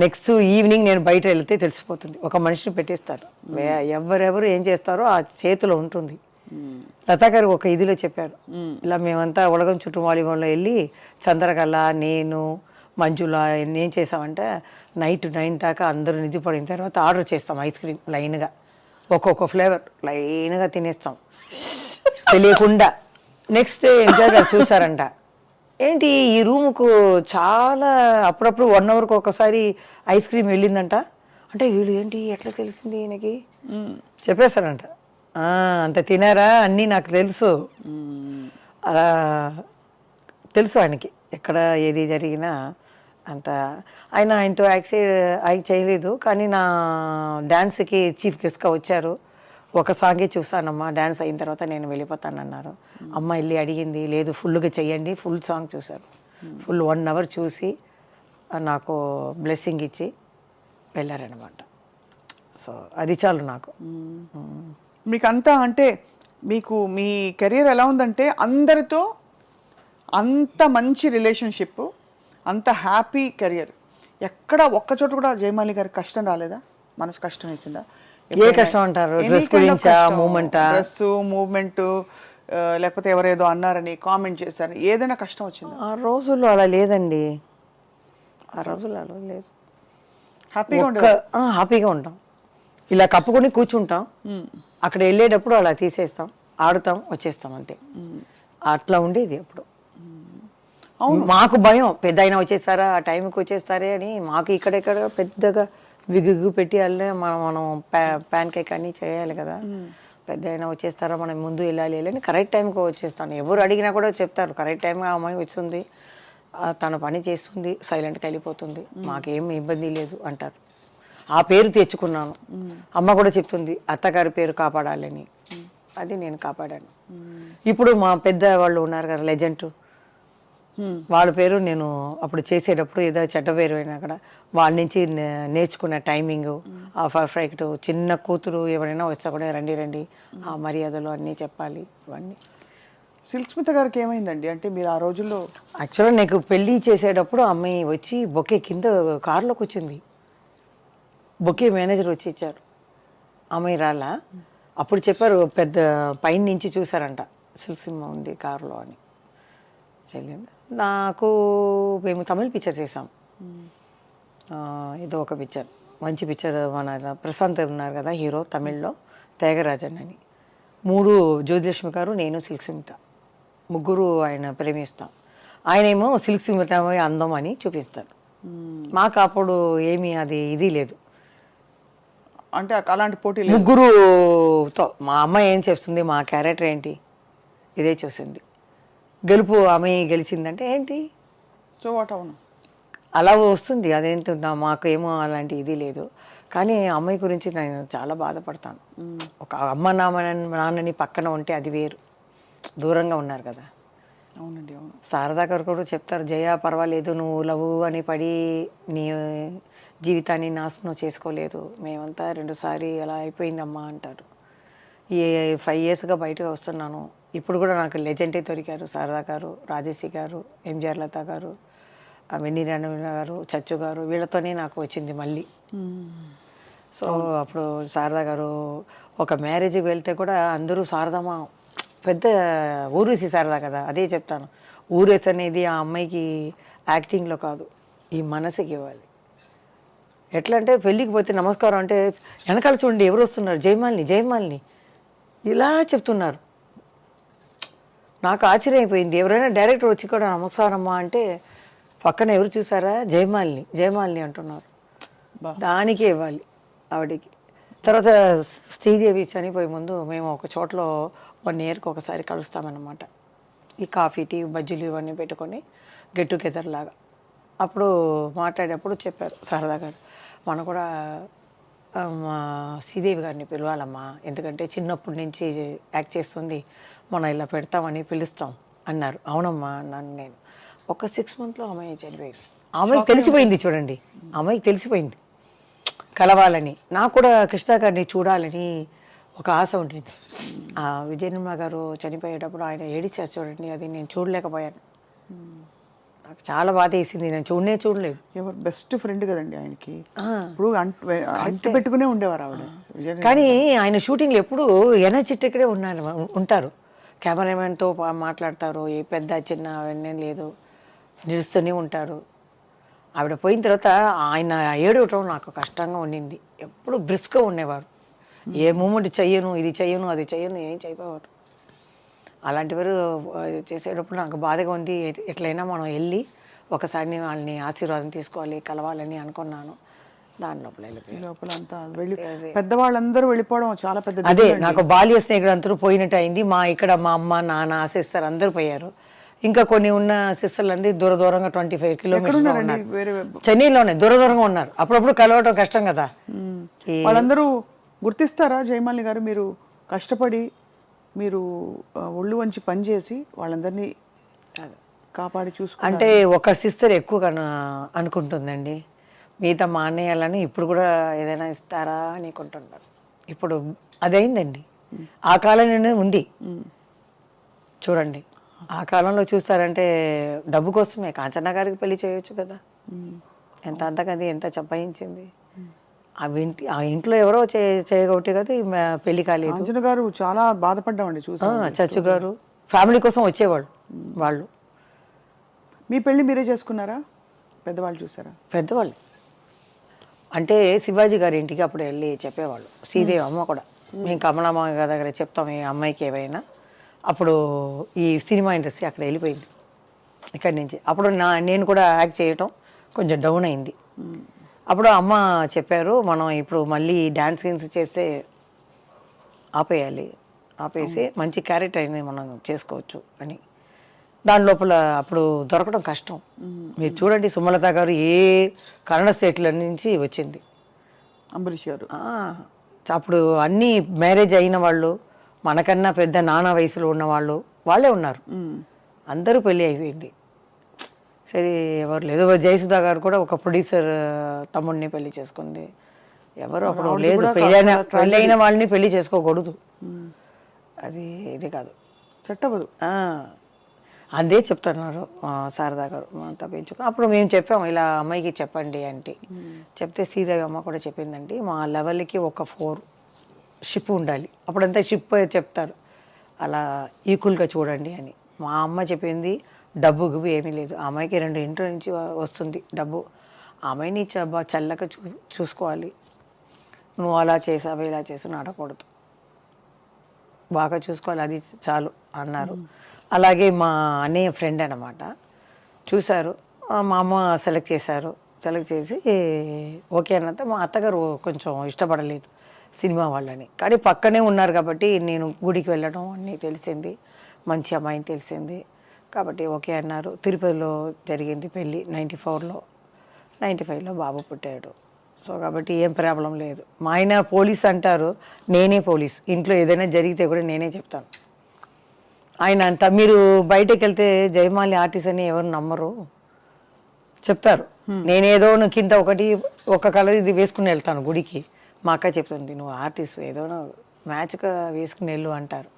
నెక్స్ట్ ఈవినింగ్ నేను బయట వెళ్తే తెలిసిపోతుంది, ఒక మనిషిని పెట్టేస్తారు. ఎవరెవరు ఏం చేస్తారో ఆ చేతిలో ఉంటుంది. లతా గారు ఒక ఇదిలో చెప్పారు, ఇలా మేమంతా ఉలగం చుట్టూ వాలీబాల్లో వెళ్ళి చంద్రకళ, నేను, మంజుల ఏం చేసామంటే నైట్ 9 దాకా అందరూ నిధి పడిన తర్వాత ఆర్డర్ చేస్తాం ఐస్ క్రీమ్ లైన్గా, ఒక్కొక్క ఫ్లేవర్ లైన్గా తినేస్తాం తెలియకుండా. నెక్స్ట్ డే ఎంజాయ్ గారు చూసారంట, ఏంటి ఈ రూముకు చాలా అప్పుడప్పుడు 1 అవర్కి ఒకసారి ఐస్ క్రీమ్ వెళ్ళిందంట. అంటే వీళ్ళు ఏంటి ఎట్లా తెలిసింది ఈయనకి చెప్పేస్తారంట. అంత తినారా అన్నీ నాకు తెలుసు, అలా తెలుసు ఆయనకి. ఎక్కడ ఏది జరిగినా అంత ఆయనతో యాక్ట్ చేయలేదు, కానీ నా డ్యాన్స్కి చీఫ్ గెస్ట్గా వచ్చారు. ఒక సాంగే చూసానమ్మా, డ్యాన్స్ అయిన తర్వాత నేను వెళ్ళిపోతానన్నారు. అమ్మ వెళ్ళి అడిగింది, లేదు ఫుల్గా చెయ్యండి, ఫుల్ సాంగ్ చూశారు. ఫుల్ 1 hour చూసి నాకు బ్లెస్సింగ్ ఇచ్చి వెళ్ళారనమాట. సో అది చాలు నాకు. మీకు అంతా అంటే మీకు మీ కెరీర్ ఎలా ఉందంటే అందరితో అంత మంచి రిలేషన్షిప్, అంత హ్యాపీ కెరియర్. ఎక్కడ ఒక్క చోట కూడా జయమాలి గారికి కష్టం రాలేదా? మనసు కష్టం వేసిందా? ఏ కష్టం అంటారు? డ్రెస్ గురించా, మూమెంటా? డ్రెస్, మూమెంట్, లేకపోతే ఎవరేదో అన్నారని, కామెంట్ చేశారని, ఏదైనా కష్టం వచ్చిందా? ఆ రోజుల్లో అలా లేదండి, ఆ రోజుల్లో అలా లేదు. హ్యాపీగా హ్యాపీగా ఉంటాం, ఇలా కప్పుకొని కూర్చుంటాం. అక్కడ వెళ్ళేటప్పుడు అలా తీసేస్తాం, ఆడుతాం, వచ్చేస్తాం అంతే. అట్లా ఉండేది అప్పుడు. మాకు భయం, పెద్ద అయినా వచ్చేస్తారా, ఆ టైంకి వచ్చేస్తారే అని. మాకు ఇక్కడెక్కడ పెద్దగా విగ్గు పెట్టి వెళ్ళే మనం ప్యాన్ కేక్ అన్నీ చేయాలి కదా. పెద్ద అయినా వచ్చేస్తారా, మనం ముందు వెళ్ళాలి అని కరెక్ట్ టైంకి వచ్చేస్తాను. ఎవరు అడిగినా కూడా చెప్తారు, కరెక్ట్ టైంగా అమ్మాయి వస్తుంది, తన పని చేస్తుంది, సైలెంట్గా వెళ్ళిపోతుంది, మాకేం ఇబ్బంది లేదు అంటారు. ఆ పేరు తెచ్చుకున్నాను. అమ్మ కూడా చెప్తుంది, అత్తగారి పేరు కాపాడాలని. అది నేను కాపాడాను. ఇప్పుడు మా పెద్ద వాళ్ళు ఉన్నారు కదా, లెజెండ్, వాళ్ళ పేరు నేను అప్పుడు చేసేటప్పుడు ఏదో చెడ్డ పేరు అయినా కూడా వాళ్ళ నుంచి నేర్చుకున్న టైమింగ్, ఆ పర్ఫెక్ట్. చిన్న కూతురు ఎవరైనా వస్తా కూడా రండి రండి, ఆ మర్యాదలు అన్నీ చెప్పాలి. ఇవన్నీ సిల్క్ స్మిత గారికి ఏమైందండి? అంటే మీరు ఆ రోజుల్లో యాక్చువల్గా నాకు పెళ్ళి చేసేటప్పుడు అమ్మాయి వచ్చి బొకే కింద కారులోకి వచ్చింది. బొకే మేనేజర్ వచ్చి ఇచ్చారు, అమ్మాయి రాలా. అప్పుడు చెప్పారు, పెద్ద పైన నుంచి చూసారంట, సిల్క్ సినిమా ఉంది కారులో అని. చెల్లింది నాకు. మేము తమిళ పిక్చర్ చేసాం, ఏదో ఒక పిక్చర్, మంచి పిక్చర్. మన ప్రశాంత్ ఉన్నారు కదా హీరో, తమిళ్లో త్యాగరాజన్ అని. 3 జ్యోతిలక్ష్మి గారు, నేను, సిల్క్ స్మిత, ముగ్గురు ఆయన ప్రేమిస్తాం. ఆయనేమో సిల్క్ స్మిత అందం అని చూపిస్తాడు. మాకు అప్పుడు ఏమీ అది ఇది లేదు. అంటే అలాంటి పోటీ ముగ్గురుతో మా అమ్మాయి ఏం చెప్తుంది, మా క్యారెక్టర్ ఏంటి, ఇదే చూసింది. గెలుపు అమ్మాయి గెలిచిందంటే ఏంటి, సో వాట్ అవును అలా వస్తుంది. అదేంటుందా, మాకు ఏమో అలాంటి ఇది లేదు. కానీ అమ్మాయి గురించి నేను చాలా బాధపడతాను. ఒక అమ్మ నాన్నని పక్కన ఉంటే అది వేరు, దూరంగా ఉన్నారు కదా. అవునండి, అవును. శారదా గారు కూడా చెప్తారు, జయ పర్వాలేదు, నువ్వు లవ్ అని పడి నీ జీవితాన్ని నాశనం చేసుకోలేదు, మేమంతా 2 సారి అలా అయిపోయిందమ్మా అంటారు. ఈ 5 yearsగా బయటకు వస్తున్నాను. ఇప్పుడు కూడా నాకు లెజెండే దొరికారు, శారదా గారు, రాజేశి గారు, ఎంజిఆర్ లత గారు, వెన్నీ రాణవీణ గారు, చచ్చు గారు, వీళ్ళతోనే నాకు వచ్చింది మళ్ళీ. సో అప్పుడు శారదా గారు ఒక మ్యారేజ్కి వెళ్తే కూడా అందరూ శారదమ్మ, పెద్ద ఊరేసి శారదా కదా. అదే చెప్తాను, ఊరేసి అనేది ఆ అమ్మాయికి యాక్టింగ్లో కాదు, ఈ మనసుకి ఇవ్వాలి. ఎట్లా అంటే పెళ్ళికి పోతే నమస్కారం అంటే వెనకాల చూడండి ఎవరు వస్తున్నారు, జయమాలిని జయమాలిని ఇలా చెప్తున్నారు. నాకు ఆశ్చర్యం అయిపోయింది. ఎవరైనా డైరెక్టర్ వచ్చి కూడా నమస్కారమ్మా అంటే పక్కన ఎవరు చూసారా, జయమాలిని జయమాలిని అంటున్నారు. దానికే ఇవ్వాలి ఆవిడకి. తర్వాత శ్రీదేవి చనిపోయే ముందు మేము ఒక చోటలో 1 yearకి ఒకసారి కలుస్తామన్నమాట. ఈ కాఫీ, టీ, బజ్జీలు ఇవన్నీ పెట్టుకొని గెట్ టుగెదర్ లాగా. అప్పుడు మాట్లాడేటప్పుడు చెప్పారు శారదా గారు, మనం కూడా మా శ్రీదేవి గారిని పిలవాలమ్మా, ఎందుకంటే చిన్నప్పటి నుంచి యాక్ట్ చేస్తుంది, మనం ఇలా పెడతామని పిలుస్తాం అన్నారు. అవునమ్మా అన్నాను నేను. ఒక 6 monthsలో అమ్మాయి చనిపోయింది. అమ్మాయికి తెలిసిపోయింది చూడండి, అమ్మాయికి తెలిసిపోయింది కలవాలని. నాకు కూడా కృష్ణ గారిని చూడాలని ఒక ఆశ ఉండేది. విజయనిర్మల గారు చనిపోయేటప్పుడు ఆయన ఏడిచారు చూడండి, అది నేను చూడలేకపోయాను. నాకు చాలా బాధ వేసింది, నేను చూడలేదు. ఎవరు బెస్ట్ ఫ్రెండ్ కదండి ఆయనకి, ఇప్పుడు అంటు పెట్టుకునే ఉండేవారు ఆవిడ. కానీ ఆయన షూటింగ్లో ఎప్పుడు ఎనర్జెటిక్గా ఉంటారు, కెమెరామెన్తో మాట్లాడతారు, ఏ పెద్ద చిన్న అవన్నీ లేదు, నిలుస్తూనే ఉంటారు. ఆవిడ పోయిన తర్వాత ఆయన ఏడవటం నాకు కష్టంగా ఉండింది. ఎప్పుడు బ్రిస్క్గా ఉండేవారు, ఏ మూమెంట్ చెయ్యను, ఇది చెయ్యను, అది చెయ్యను, ఏం చేయకపోవారు. అలాంటివారు చేసేటప్పుడు నాకు బాధగా ఉంది. ఎట్లయినా మనం వెళ్ళి ఒకసారి వాళ్ళని ఆశీర్వాదం తీసుకోవాలి, కలవాలని అనుకున్నాను. దాని లోపల అంతా వెళ్ళి పెద్దవాళ్ళందరూ వెళ్ళిపోవడం చాలా పెద్ద. అదే నాకు బాల్య స్నేహితులు అందరూ పోయినట్టు అయింది. ఇక్కడ మా అమ్మ నాన్న సిస్టర్ అందరూ పోయారు. ఇంకా కొన్ని ఉన్న సిస్టర్లు అండి దూర దూరంగా 25 కిలోమీటర్స్ ఎక్కడున్నారండి? ఉన్నారు. వేరే చెన్నైలోనే దూర దూరంగా ఉన్నారు. అప్పుడప్పుడు కలవటం కష్టం కదా. వాళ్ళందరూ గుర్తిస్తారా జయమాలిని గారు? మీరు కష్టపడి మీరు ఒళ్ళు వంచి పనిచేసి వాళ్ళందరినీ కాపాడి చూసుకుంటారు. అంటే ఒక సిస్టర్ ఎక్కువ అనుకుంటుందండి, మిగతా మానేయాలని. ఇప్పుడు కూడా ఏదైనా ఇస్తారా అని అనుకుంటున్నారు. ఇప్పుడు అదైందండి. ఆ కాలంలోనే ఉంది చూడండి. ఆ కాలంలో చూస్తారంటే డబ్బు కోసమే కాంచనా గారికి పెళ్లి చేయొచ్చు కదా. ఎంత అంతకది ఎంత చంపాయించింది. ఆ ఇంట్లో ఎవరో చేయగొట్టి కదా పెళ్లి కాలేదు. కాంచన గారు చాలా బాధపడ్డామండి చూసి. చచ్చు గారు ఫ్యామిలీ కోసం వచ్చేవాళ్ళు వాళ్ళు. మీ పెళ్లి మీరే చేసుకున్నారా? పెద్దవాళ్ళు చూసారా? పెద్దవాళ్ళు అంటే శివాజీ గారి ఇంటికి అప్పుడు వెళ్ళి చెప్పేవాళ్ళు. శ్రీదేవి అమ్మ కూడా మేము కమలమ్మ గారి దగ్గర చెప్తాం ఈ అమ్మాయికి ఏవైనా. అప్పుడు ఈ సినిమా ఇండస్ట్రీ అక్కడ వెళ్ళిపోయింది ఇక్కడి నుంచి. అప్పుడు నేను కూడా యాక్ట్ చేయటం కొంచెం డౌన్ అయింది. అప్పుడు అమ్మ చెప్పారు, మనం ఇప్పుడు మళ్ళీ డ్యాన్స్ సీన్స్ చేస్తే ఆపేసి మంచి క్యారెక్టర్ అయినా మనం చేసుకోవచ్చు అని. దాని లోపల అప్పుడు దొరకడం కష్టం. మీరు చూడండి, సుమలత గారు ఏ కన్నడ స్టేట్ల నుంచి వచ్చింది. అంబరీష్ గారు అప్పుడు అన్నీ మ్యారేజ్ అయిన వాళ్ళు, మనకన్నా పెద్ద నానా వయసులో ఉన్న వాళ్ళే ఉన్నారు. అందరూ పెళ్ళి అయిపోయింది. సరే ఎవరు లేదు. జయసుధా గారు కూడా ఒక ప్రొడ్యూసర్ తమ్ముడిని పెళ్లి చేసుకుంది. ఎవరు అప్పుడు లేదు. పెళ్ళైన వాళ్ళని పెళ్లి చేసుకోకూడదు, అది ఇది కాదు, చట్టవదు. అదే చెప్తున్నారు శారదా గారు తప్పించుకో. అప్పుడు మేము చెప్పాము ఇలా అమ్మాయికి చెప్పండి అంటే, చెప్తే శ్రీదేవి అమ్మ కూడా చెప్పిందండి, మా లెవెల్కి ఒక 4 షిప్ ఉండాలి. అప్పుడంతా షిప్ చెప్తారు, అలా ఈక్వల్గా చూడండి అని. మా అమ్మ చెప్పింది డబ్బు గిబ్బు ఏమీ లేదు, ఆ అమ్మాయికి 2 ఇంట్లో నుంచి వస్తుంది డబ్బు, ఆ అమ్మాయిని చల్లగా చూసుకోవాలి, నువ్వు అలా చేసావు ఇలా చేసావు ఆడకూడదు, బాగా చూసుకోవాలి, అది చాలు అన్నారు. అలాగే మా అన్నయ్య ఫ్రెండ్ అనమాట చూశారు, మా అమ్మ సెలెక్ట్ చేశారు. సెలెక్ట్ చేసి ఓకే అన్నంత మా అత్తగారు కొంచెం ఇష్టపడలేదు సినిమా వాళ్ళని. కానీ పక్కనే ఉన్నారు కాబట్టి నేను గుడికి వెళ్ళడం అన్నీ తెలిసింది, మంచి అమ్మాయిని తెలిసింది కాబట్టి ఓకే అన్నారు. తిరుపతిలో జరిగింది పెళ్ళి 94లో, 95లో బాబు పుట్టాడు. సో కాబట్టి ఏం ప్రాబ్లం లేదు. మా ఆయన పోలీస్ అంటారు, నేనే పోలీస్. ఇంట్లో ఏదైనా జరిగితే కూడా నేనే చెప్తాను. ఆయన అంతా మీరు బయటకు వెళ్తే జయమాలి ఆర్టిస్ట్ అని ఎవరు నమ్మరు, చెప్తారు. నేనేదో కింద ఒక కలర్ ఇది వేసుకుని వెళ్తాను గుడికి. మా అక్క చెప్తుంది, నువ్వు ఆర్టిస్ట్ ఏదో మ్యాచ్గా వేసుకుని వెళ్ళు అంటారు.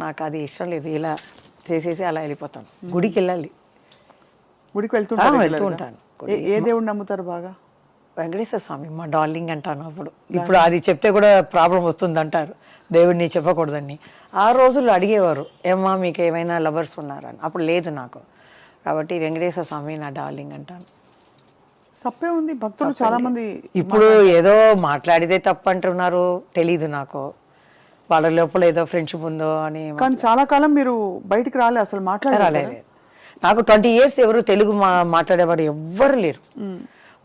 నాకు అది ఇష్టం లేదు, ఇలా చేసేసి అలా వెళ్ళిపోతాను. గుడికి వెళ్ళాలి. గుడికి వెళ్తూ ఉంటాను. ఏ దేవుడిని నమ్ముతారు బాగా? వెంకటేశ్వర స్వామి మా డార్లింగ్ అంటాను. ఇప్పుడు అది చెప్తే కూడా ప్రాబ్లం వస్తుంది అంటారు, దేవుడిని చెప్పకూడదని. ఆ రోజుల్లో అడిగేవారు, ఏమ్మా మీకు ఏమైనా లవర్స్ ఉన్నారని. అప్పుడు లేదు నాకు, కాబట్టి వెంకటేశ్వర స్వామి నా డార్లింగ్ అంటాను. తప్పే ఉంది, భక్తులు చాలా మంది ఇప్పుడు ఏదో మాట్లాడితే తప్పు అంటున్నారు, తెలీదు నాకు. వాళ్ళ లోపల ఏదో ఫ్రెండ్షిప్ ఉందో అని. కానీ చాలా కాలం మీరు బయటికి రాలే, అసలు మాట్లాడలేదు. నాకు 20 years ఎవరు తెలుగు మాట్లాడేవారు ఎవ్వరు లేరు.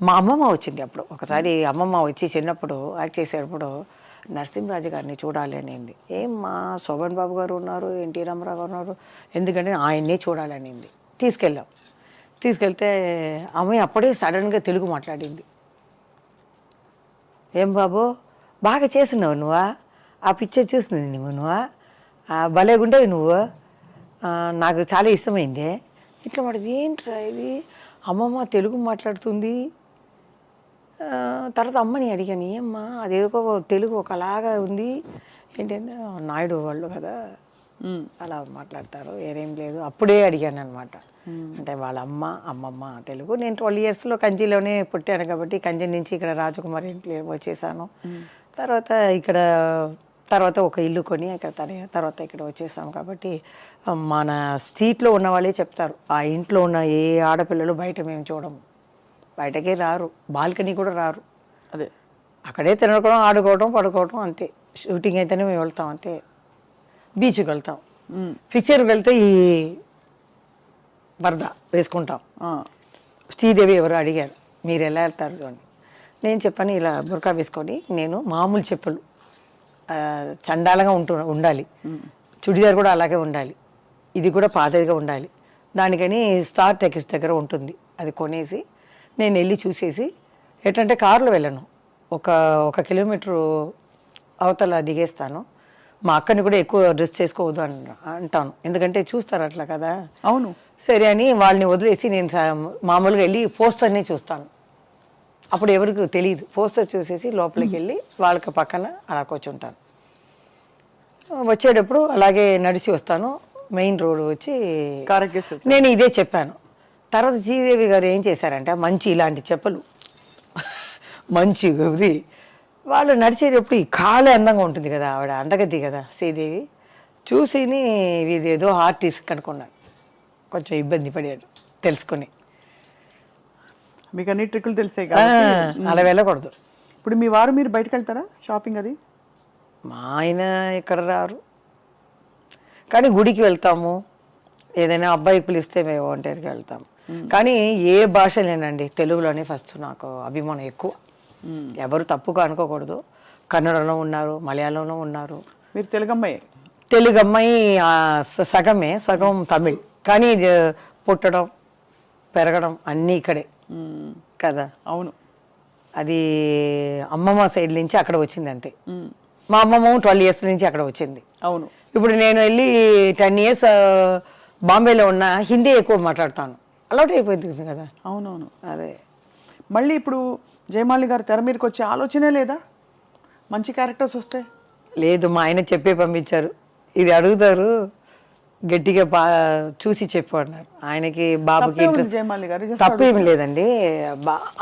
మా అమ్మమ్మ వచ్చింది అప్పుడు ఒకసారి. అమ్మమ్మ వచ్చి చిన్నప్పుడు యాక్ట్ చేసేటప్పుడు నరసింహరాజు గారిని చూడాలి అనింది. మా శోభన్ బాబు గారు ఉన్నారు, ఎన్టీ రామారావు గారు ఉన్నారు, ఎందుకంటే ఆయన్నే చూడాలి అనింది. తీసుకెళ్తే అమ్మాయి అప్పుడే సడన్గా తెలుగు మాట్లాడింది. ఏం బాబు బాగా చేస్తున్నావు నువ్వా, ఆ పిక్చర్ చూస్తుంది నువ్వా, భలేగుండేవి నువ్వు, నాకు చాలా ఇష్టమైంది ఇట్లా పడింది. ఏంట్రా ఇది, అమ్మమ్మ తెలుగు మాట్లాడుతుంది. తర్వాత అమ్మని అడిగాను, ఏమ్మా అదేదో తెలుగు ఒకలాగా ఉంది ఏంటంటే, నాయుడు వాళ్ళు కదా అలా మాట్లాడతారు, ఏరేం లేదు. అప్పుడే అడిగాను అనమాట. అంటే వాళ్ళ అమ్మమ్మ తెలుగు. నేను 12 yearsలో కంచిలోనే పుట్టాను కాబట్టి కంచి నుంచి ఇక్కడ రాజకుమారి ఇంట్లో వచ్చేసాను. తర్వాత ఒక ఇల్లు కొని తర్వాత ఇక్కడ వచ్చేసాం కాబట్టి మన స్ట్రీట్లో ఉన్న వాళ్ళే చెప్తారు, ఆ ఇంట్లో ఉన్న ఏ ఆడపిల్లలు బయట మేము చూడము, బయటకే రారు, బాల్కనీ కూడా రారు. అదే అక్కడే తినడం, ఆడుకోవడం, పడుకోవడం అంతే. షూటింగ్ అయితేనే మేము వెళ్తాం అంతే. బీచ్కి వెళ్తాం, పిక్చర్కి వెళ్తే ఈ బరద వేసుకుంటాం. శ్రీదేవి ఎవరు అడిగారు, మీరు ఎలా వెళ్తారు అని. నేను చెప్పాను, ఇలా బుర్కా వేసుకొని నేను మామూలు చెప్పులు చండాలంగా ఉండాలి, చుడిదార్ కూడా అలాగే ఉండాలి, ఇది కూడా పాతదిగా ఉండాలి, దానికని స్టార్ టెక్స్ దగ్గర ఉంటుంది, అది కొనేసి నేను వెళ్ళి చూసేసి, ఎట్లంటే కారులో వెళ్ళను, ఒక 1 కిలోమీటరు అవతల దిగేస్తాను. మా అక్కని కూడా ఎక్కువ డ్రెస్ చేసుకోవద్దు అంటాను, ఎందుకంటే చూస్తారు అట్లా కదా. అవును. సరే అని వాళ్ళని వదిలేసి నేను మామూలుగా వెళ్ళి పోస్టర్ని చూస్తాను. అప్పుడు ఎవరికి తెలియదు, పోస్టర్ చూసేసి లోపలికి వెళ్ళి వాళ్ళకి పక్కన అలా కూర్చుంటాను. వచ్చేటప్పుడు అలాగే నడిచి వస్తాను, మెయిన్ రోడ్ వచ్చి కారెక్కేసేస్తారు. నేను ఇదే చెప్పాను. తర్వాత శ్రీదేవి గారు ఏం చేశారంటే, మంచి ఇలాంటి చెప్పులు మంచి ఇది వాళ్ళు నడిచేటప్పుడు ఈ కాలు అందంగా ఉంటుంది కదా, ఆవిడ అందగద్ది కదా శ్రీదేవి, చూసిని ఇదేదో ఆర్టిస్ట్ అనుకున్నాను. కొంచెం ఇబ్బంది పడాడు తెలుసుకుని. మీకు అన్ని ట్రిక్కులు తెలిసాయి కాబట్టి అలా వెళ్ళకూడదు. ఇప్పుడు మీ వారు మీరు బయటకు వెళ్తారా షాపింగ్ అది? మా ఆయన ఇక్కడ రారు, కానీ గుడికి వెళ్తాము, ఏదైనా అబ్బాయి పిలిస్తే మేము ఒంటరికి వెళ్తాము. కానీ ఏ భాష లేనండి, తెలుగులోనే ఫస్ట్ నాకు అభిమానం ఎక్కువ. ఎవరు తప్పుగా అనుకోకూడదు, కన్నడలో ఉన్నారు, మలయాళంలో ఉన్నారు. మీరు తెలుగు అమ్మాయి? తెలుగు అమ్మాయి సగమే, సగం తమిళ్. కానీ పుట్టడం పెరగడం అన్నీ ఇక్కడే కదా. అవును. అది అమ్మమ్మ సైడ్ నుంచి అక్కడ వచ్చింది అంతే. మా అమ్మమ్మ 12 years నుంచి అక్కడ వచ్చింది. అవును. ఇప్పుడు నేను వెళ్ళి 10 years బాంబేలో ఉన్న హిందీ ఎక్కువ మాట్లాడతాను, అలవాటు అయిపోయింది కదా. అవునవును. అదే మళ్ళీ ఇప్పుడు జయమాలి గారు తెర మీదకి వచ్చే ఆలోచనే లేదా మంచి క్యారెక్టర్స్ వస్తే? లేదు, మా ఆయన చెప్పే పంపించారు, ఇది అడుగుతారు గట్టిగా చూసి చెప్పు అన్నారు. ఆయనకి బాబుకి ఇంట్రెస్ట్. జయమాలి గారు తప్పేమి లేదండి.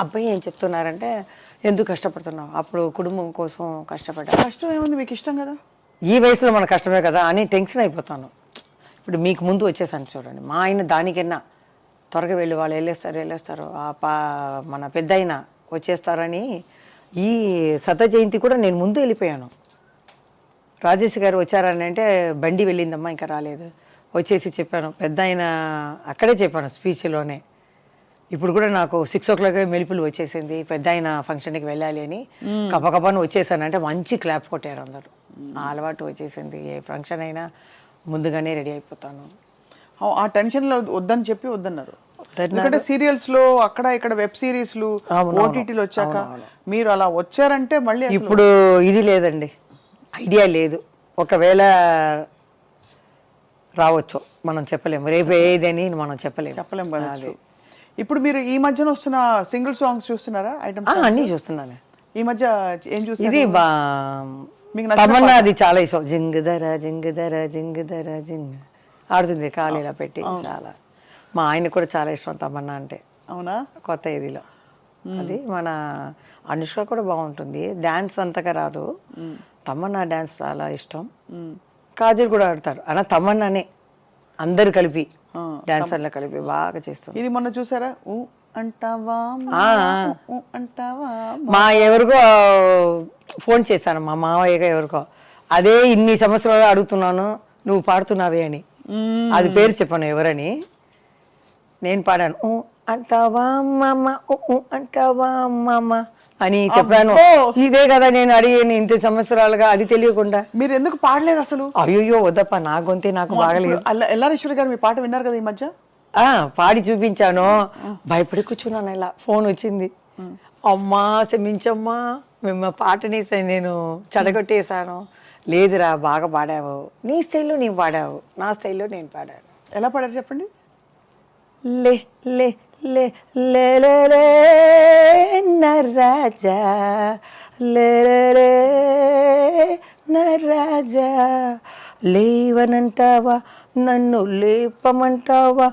అబ్బాయి ఏం చెప్తున్నారంటే, ఎందుకు కష్టపడుతున్నావు, అప్పుడు కుటుంబం కోసం కష్టపడ్డా. కష్టం ఏముంది, మీకు ఇష్టం కదా. ఈ వయసులో మన కష్టమే కదా అని టెన్షన్ అయిపోతాను. ఇప్పుడు మీకు ముందు వచ్చేసాను చూడండి, మా ఆయన దానికన్నా త్వరగా వెళ్ళి వాళ్ళు వెళ్ళేస్తారు మన పెద్ద ఆయన వచ్చేస్తారని. ఈ శత జయంతి కూడా నేను ముందు వెళ్ళిపోయాను. రాజేష్ గారు వచ్చారని అంటే, బండి వెళ్ళిందమ్మా ఇంకా రాలేదు, వచ్చేసి చెప్పాను. పెద్ద ఆయన అక్కడే చెప్పాను స్పీచ్లోనే. ఇప్పుడు కూడా నాకు 6 o'clock మెలుపులు వచ్చేసింది, పెద్ద ఆయన ఫంక్షన్కి వెళ్ళాలి అని కపకపని వచ్చేసాను అంటే మంచి క్లాప్ కొట్టారు అందరూ. ఆ అలవాటు వచ్చేసింది, ఏ ఫంక్షన్ అయినా ముందుగానే రెడీ అయిపోతాను. ఆ టెన్షన్లో వద్దని చెప్పి వద్దన్నారు. ఎందుకంటే సీరియల్స్ లో అక్కడ ఇక్కడ వెబ్ సిరీస్లు ఓటీటీలు వచ్చాక మీరు అలా వచ్చారంటే మళ్ళీ ఇప్పుడు ఇది లేదండి, ఐడియా లేదు. ఒకవేళ రావచ్చు, మనం చెప్పలేము, రేపు ఏదని మనం చెప్పలేము కదా. ఇప్పుడు మీరు ఈ మధ్యన వస్తున్న సింగిల్ సాంగ్స్ చూస్తున్నారా? ఐటమ్స్ అన్నీ చూస్తున్నాను. ఈ మధ్య ఏం చూస్తున్నారు? ఇది మీకు తమన్నా, అది చాలా ఇష్టం. జింగదర జింగదర జింగదర జింగ్ ఆడుతుంది ఖాళీలా పెట్టి, చాలా. మా ఆయన కూడా చాలా ఇష్టం తమన్నా అంటే. అవునా? కొత్త ఇదిలో అది మన అనుష్క కూడా బాగుంటుంది, డ్యాన్స్ అంతగా రాదు. తమన్నా డ్యాన్స్ చాలా ఇష్టం. కాజల్ కూడా ఆడతారు, అలా తమన్నానే అందరు కలిపి డాన్సర్లు కలిపి బాగా చేస్తాం. ఇది మొన్న చూసారా, అంటావా అంటావా? మా ఎవరికో ఫోన్ చేశాను, మా మావయ్యగా ఎవరికో, అదే ఇన్ని సంవత్సరాలు అడుగుతున్నాను నువ్వు పాడుతున్నావే అని. అది పేరు చెప్పాను ఎవరని, నేను పాడాను. అంటావా మామ, అంటావా మామ అని చెప్పాను. ఇదే కదా నేను అడిగాను ఇంత సంవత్సరాలుగా, అది తెలియకుండా. మీరు ఎందుకు పాడలేదు అసలు? అయ్యో వద్దప్ప, నా గొంతే నాకు బాగలేదు. ఎల్లారేశ్వరి గారు మీ పాట విన్నారు కదా ఈ మధ్య? పాడి చూపించాను, భయపడి కూర్చున్నాను. ఇలా ఫోన్ వచ్చింది, అమ్మా క్షమించమ్మా, మేము పాటని నేను చెడగొట్టేశాను. లేదురా, బాగా పాడావు, నీ స్టైల్లో నీవు పాడావు, నా స్టైల్లో నేను పాడాను. ఎలా పాడారు చెప్పండి? లే లే లే లే లే లే నరాజా, లే లే నరాజా, లేవనంటావా నన్ను లేపమంటావా,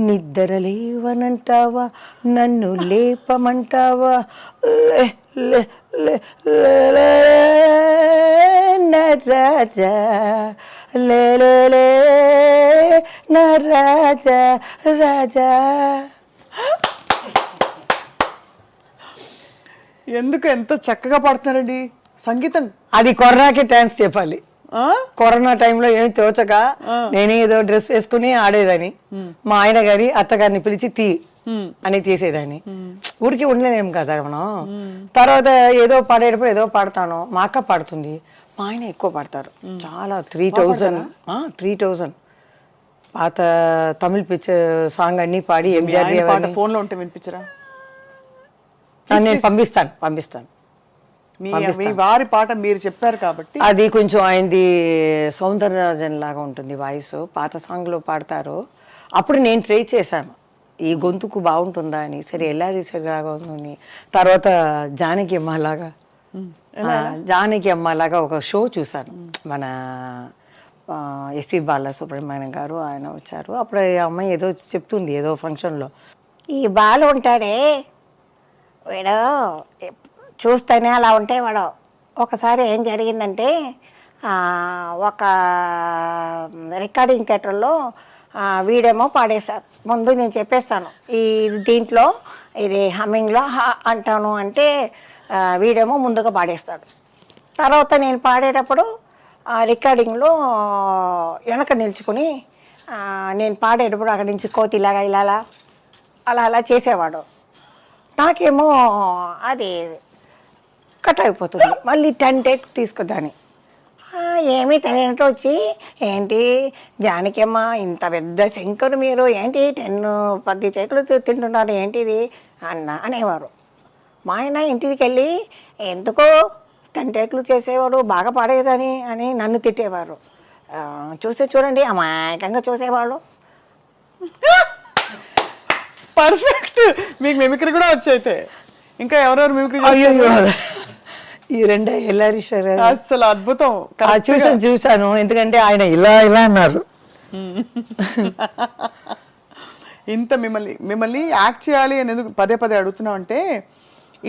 నిద్ర లేవనంటావా నన్ను లేపమంటావా, లే లే లే లే నరాజా, లే లే లే నరాజా రాజా. ఎందుకు ఎంత చక్కగా పాడుతున్నారండి సంగీతం? అది కరోనాకి డాన్స్ చెప్పాలి. కరోనా టైంలో ఏమి తోచక నేనే ఏదో డ్రెస్ వేసుకుని ఆడేదాన్ని, మా ఆయన గారి అత్తగారిని పిలిచి అని తీసేదాన్ని. ఊరికి ఉండలేము కదా మనం. తర్వాత ఏదో పాడేటప్పుడు ఏదో పాడతాను, మా అక్క పాడుతుంది, మా ఆయన ఎక్కువ పాడతారు చాలా. 3000 పాత తమిళ పిక్చర్ సాంగ్ అన్ని పాడి మీ ఎంజిఆర్ ఆయన పాట ఫోన్లో ఉంటే వినిపించరా? నేను పంపిస్తాను. మీ వారి పాట మీరు చెప్పారు కాబట్టి అది కొంచెం ఆయనది సౌందరరాజన్ లాగా ఉంటుంది వాయిస్, పాత సాంగ్లో పాడతారు. అప్పుడు నేను ట్రై చేశాను ఈ గొంతుకు బాగుంటుందా అని, సరే ఎల్ఆర్ లాగా ఉందని. తర్వాత జానకి అమ్మ లాగా ఒక షో చూశాను, మన ఎస్పి బాలసుబ్రహ్మణ్యం గారు ఆయన వచ్చారు. అప్పుడు ఈ అమ్మాయి ఏదో చెప్తుంది ఏదో ఫంక్షన్లో, ఈ బాలు ఉంటాడే వీడు చూస్తేనే అలా ఉంటే వాడు. ఒకసారి ఏం జరిగిందంటే ఒక రికార్డింగ్ థియేటర్లో వీడేమో పాడేశారు. ముందు నేను చెప్పేస్తాను, ఈ దీంట్లో ఇది హమ్మింగ్లో అంటాను అంటే వీడేమో ముందుగా పాడేస్తాడు. తర్వాత నేను పాడేటప్పుడు రికార్డింగ్లో వెనక నిల్చుకొని నేను పాడేటప్పుడు అక్కడి నుంచి కోతిలాగా ఇలా అలా చేసేవాడు. నాకేమో అది కట్ అయిపోతుంది. మళ్ళీ 10 టేక్ తీసుకుందాన్ని. ఏమీ తెలియనట్టు వచ్చి, ఏంటి జానకమ్మ ఇంత పెద్ద శంకరు మీరు ఏంటి 10 టేకులు తింటున్నారు ఏంటిది అనేవారు. మా ఆయన ఇంటికి వెళ్ళి ఎందుకో 10 టేకులు చేసేవారు బాగా పాడేదని అని నన్ను తిట్టేవారు. చూడండి అమాయకంగా చూసేవాళ్ళు. పర్ఫెక్ట్. మీకు మిమిక్రీ కూడా వచ్చైతే ఇంకా ఎవరెవరు మిమిక్రీ? ఈ రెండే ఎల్లారీశ్వర్ అసలు అద్భుతం. చూసాను ఎందుకంటే ఆయన ఇలా అన్నారు. ఇంత మిమ్మల్ని యాక్ట్ చేయాలి అని ఎందుకు పదే అడుగుతున్నాం అంటే,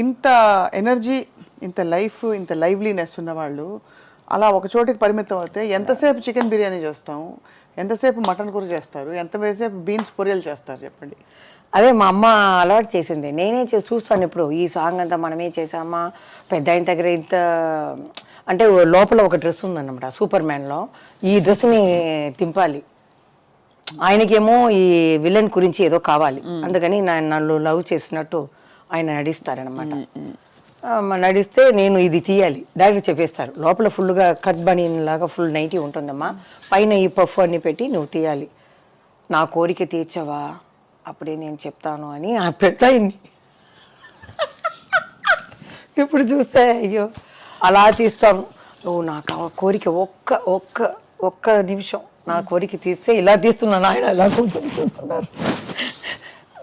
ఇంత ఎనర్జీ, ఇంత లైఫ్, ఇంత లైవ్లీనెస్ ఉన్న వాళ్ళు అలా ఒక చోటికి పరిమితం అవుతే ఎంతసేపు చికెన్ బిర్యానీ చేస్తాం, ఎంతసేపు మటన్ కూర చేస్తారు, ఎంతసేపు బీన్స్ పొరియలు చేస్తారు చెప్పండి. అదే మా అమ్మ అలవాటు చేసింది. నేనే చూస్తాను ఇప్పుడు ఈ సాంగ్ అంతా మనమే చేసామా, పెద్ద ఆయన దగ్గర ఇంత అంటే లోపల ఒక డ్రెస్ ఉందన్నమాట సూపర్ మ్యాన్లో, ఈ డ్రెస్ని తింపాలి. ఆయనకేమో ఈ విలన్ గురించి ఏదో కావాలి, అందుకని నన్ను లవ్ చేసినట్టు ఆయన నడిస్తారనమాట. నడిస్తే నేను ఇది తీయాలి, డైరెక్ట్ చెప్పేస్తారు. లోపల ఫుల్గా కట్ బనీన్ లాగా ఫుల్ నైటీ ఉంటుందమ్మా, పైన ఈ పఫ్ అన్ని పెట్టి నువ్వు తీయాలి, నా కోరిక తీర్చవా అప్పుడే నేను చెప్తాను అని ఆ పెద్దాయింది. ఇప్పుడు చూస్తే అయ్యో అలా తీస్తాను, నువ్వు నాకు ఆ కోరిక ఒక్క నిమిషం నా కోరిక తీస్తే ఇలా తీస్తున్నాను, ఆయన అలా కొంచెం చూస్తున్నారు.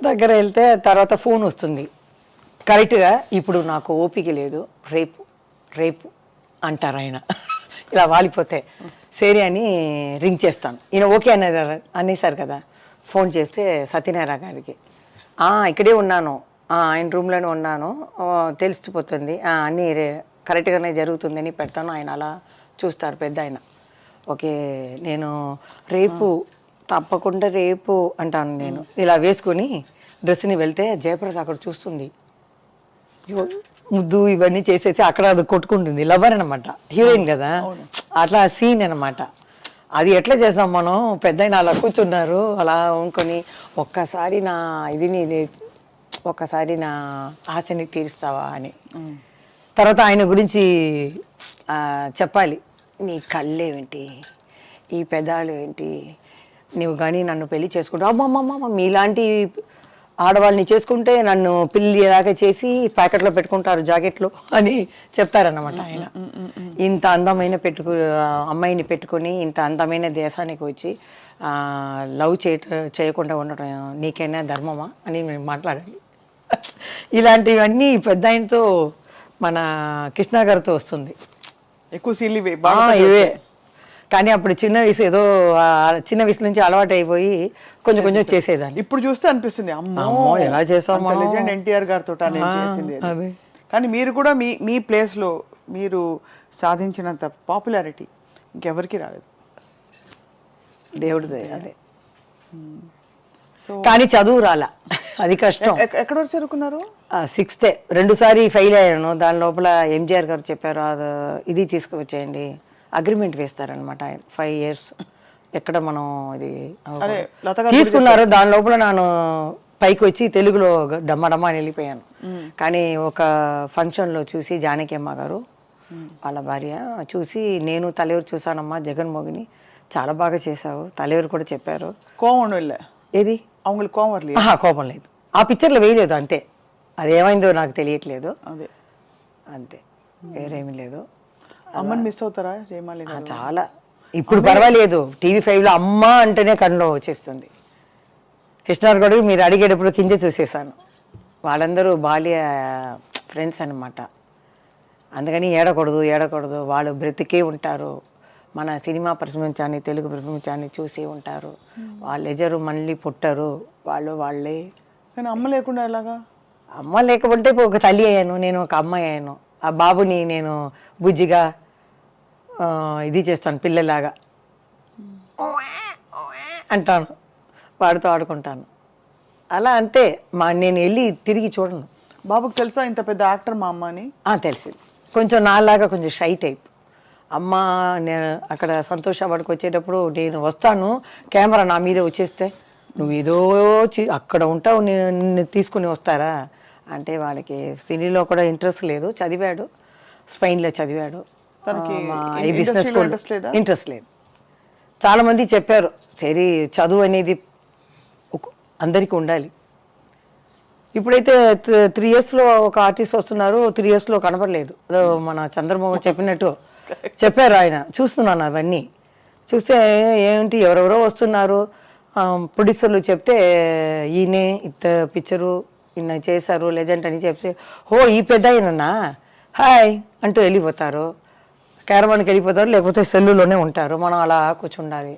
దగ్గర వెళ్తే తర్వాత ఫోన్ వస్తుంది కరెక్ట్గా, ఇప్పుడు నాకు ఓపిక లేదు, రేపు అంటారు ఆయన. ఇలా వాలిపోతే సరే అని రింగ్ చేస్తాను. ఈయన ఓకే అనేసారు కదా. ఫోన్ చేస్తే సత్యనారాయణ గారికి, ఇక్కడే ఉన్నాను, ఆయన రూమ్లోనే ఉన్నాను, తెలిసిపోతుంది, అన్నీ కరెక్ట్గానే జరుగుతుందని పెడతాను. ఆయన అలా చూస్తారు పెద్ద ఆయన. ఓకే నేను తప్పకుండా రేపు అంటాను. నేను ఇలా వేసుకొని డ్రెస్ని వెళ్తే జయప్రద అక్కడ చూస్తుంది, ముద్దు ఇవన్నీ చేసేసి అక్కడ అది కొట్టుకుంటుంది. లవర్ అనమాట, హీరోయిన్ కదా, అట్లా సీన్ అనమాట. అది ఎట్లా చేసాం మనం, పెద్ద అలా కూర్చున్నారు అలా వంకొని, ఒక్కసారి నా ఆశని తీరుస్తావా అని. తర్వాత ఆయన గురించి చెప్పాలి, నీ కళ్ళేంటి, ఈ పెదాలు ఏంటి, నువ్వు కానీ నన్ను పెళ్లి చేసుకుంటావు, అమ్మమ్మమ్మ మీలాంటి ఆడవాళ్ళని చేసుకుంటే నన్ను పిల్లి ఎలాగ చేసి ప్యాకెట్లో పెట్టుకుంటారు జాకెట్లో అని చెప్తారన్నమాట ఆయన. ఇంత అందమైన అమ్మాయిని పెట్టుకుని ఇంత అందమైన దేశానికి వచ్చి లవ్ చేయకుండా ఉండటం నీకైనా ధర్మమా అని మేము మాట్లాడాలి. ఇలాంటివన్నీ పెద్ద ఆయనతో మన కృష్ణ గారితో వస్తుంది ఎక్కువ సీన్లు ఇవే. కానీ అప్పుడు చిన్న వయసు నుంచి అలవాటు అయిపోయి కొంచెం చేసేదాన్ని. ఇప్పుడు చూస్తే అనిపిస్తుంది అమ్మో ఎలా చేసాము, లెజెండ్ ఎన్టీఆర్ గారితో చేసింది. కానీ మీరు కూడా మీ ప్లేస్లో మీరు సాధించినంత పాపులారిటీ ఇంకెవరికి రాలేదు, దేవుడిదే. అదే కానీ చదువు రాలా, అది కష్టం. ఎక్కడ వరకు చదువుకున్నారు? 6th 2సారి ఫెయిల్ అయ్యాను. దాని లోపల ఎంజిఆర్ గారు చెప్పారు, ఇది తీసుకువచ్చేయండి, అగ్రిమెంట్ వేస్తారనమాట 5 years. ఎక్కడ మనం ఇది తీసుకున్నారు. దాని లోపల నేను పైకి వచ్చి తెలుగులో డమ్మడమ్మ అని వెళ్ళిపోయాను. కానీ ఒక ఫంక్షన్లో చూసి జానకి అమ్మ గారు వాళ్ళ భార్య చూసి, నేను తలెవరు చూసానమ్మా జగన్మోహిని, చాలా బాగా చేసావు, தலைவர் కూడా చెప్పారు. కోవం ఒன்றும் இல்லை, ఏది அவங்களுக்கு கோவம் வரலையா? కోపం లేదు, ఆ పిక్చర్లో వేయలేదు అంతే. అది ఏమైందో నాకు తెలియట్లేదు అదే అంతే, వేరేమీ లేదు. అమ్మని మిస్ అవుతారా జయమాలి గారు? చాలా. ఇప్పుడు పర్వాలేదు, టీవీ5లో అమ్మ అంటేనే కన్నులో వచ్చేస్తుంది. కృష్ణార్ కూడా మీరు అడిగేటప్పుడు కింద చూసేసాను, వాళ్ళందరూ బాల్య ఫ్రెండ్స్ అన్నమాట. అందుకని ఏడకూడదు, వాళ్ళు బ్రతికే ఉంటారు, మన సినిమా ప్రపంచాన్ని తెలుగు ప్రపంచాన్ని చూసి ఉంటారు, వాళ్ళు ఎజరు మళ్ళీ పుట్టరు, వాళ్ళే. కానీ అమ్మ లేకుండా ఎలాగా? అమ్మ లేకపోతే ఒక తల్లి అయ్యాను, నేను ఒక అమ్మాయి అయ్యాను. ఆ బాబుని నేను బుజ్జిగా ఇది చేస్తాను, పిల్లలాగా అంటాను, వాడితో ఆడుకుంటాను. అలా అంతే. నేను వెళ్ళి తిరిగి చూడను. బాబుకి తెలుసా ఇంత పెద్ద యాక్టర్ మా అమ్మ అని? తెలిసింది. కొంచెం నాలాగా కొంచెం షై టైప్. అమ్మ నేను అక్కడ సంతోష వాడికి వచ్చేటప్పుడు నేను వస్తాను, కెమెరా నా మీద వచ్చేస్తే నువ్వు ఏదో అక్కడ ఉంటావు, నిన్ను తీసుకుని వస్తారా అంటే వాళ్ళకి సినీలో కూడా ఇంట్రెస్ట్ లేదు. చదివాడు, స్పెయిన్లో చదివాడు, ఈ బిజినెస్ ఇంట్రెస్ట్ లేదు. చాలామంది చెప్పారు సరే చదువు అనేది అందరికీ ఉండాలి. ఇప్పుడైతే 3 yearsలో ఒక ఆర్టిస్ట్ వస్తున్నారు, 3 yearsలో కనపడలేదు. మన చంద్రబాబు చెప్పినట్టు చెప్పారు ఆయన. చూస్తున్నాను అవన్నీ చూస్తే ఏంటి ఎవరెవరో వస్తున్నారు, ప్రొడ్యూసర్లు చెప్తే ఈయనే ఇంత పిక్చరు ఈయన చేశారు లెజెండ్ అని చెప్తే ఈ పెద్ద ఆయనన్నా హాయ్ అంటూ వెళ్ళిపోతారు, క్యారవాన్కి వెళ్ళిపోతారు, లేకపోతే సెల్లులోనే ఉంటారు. మనం అలా కూర్చుండాలి.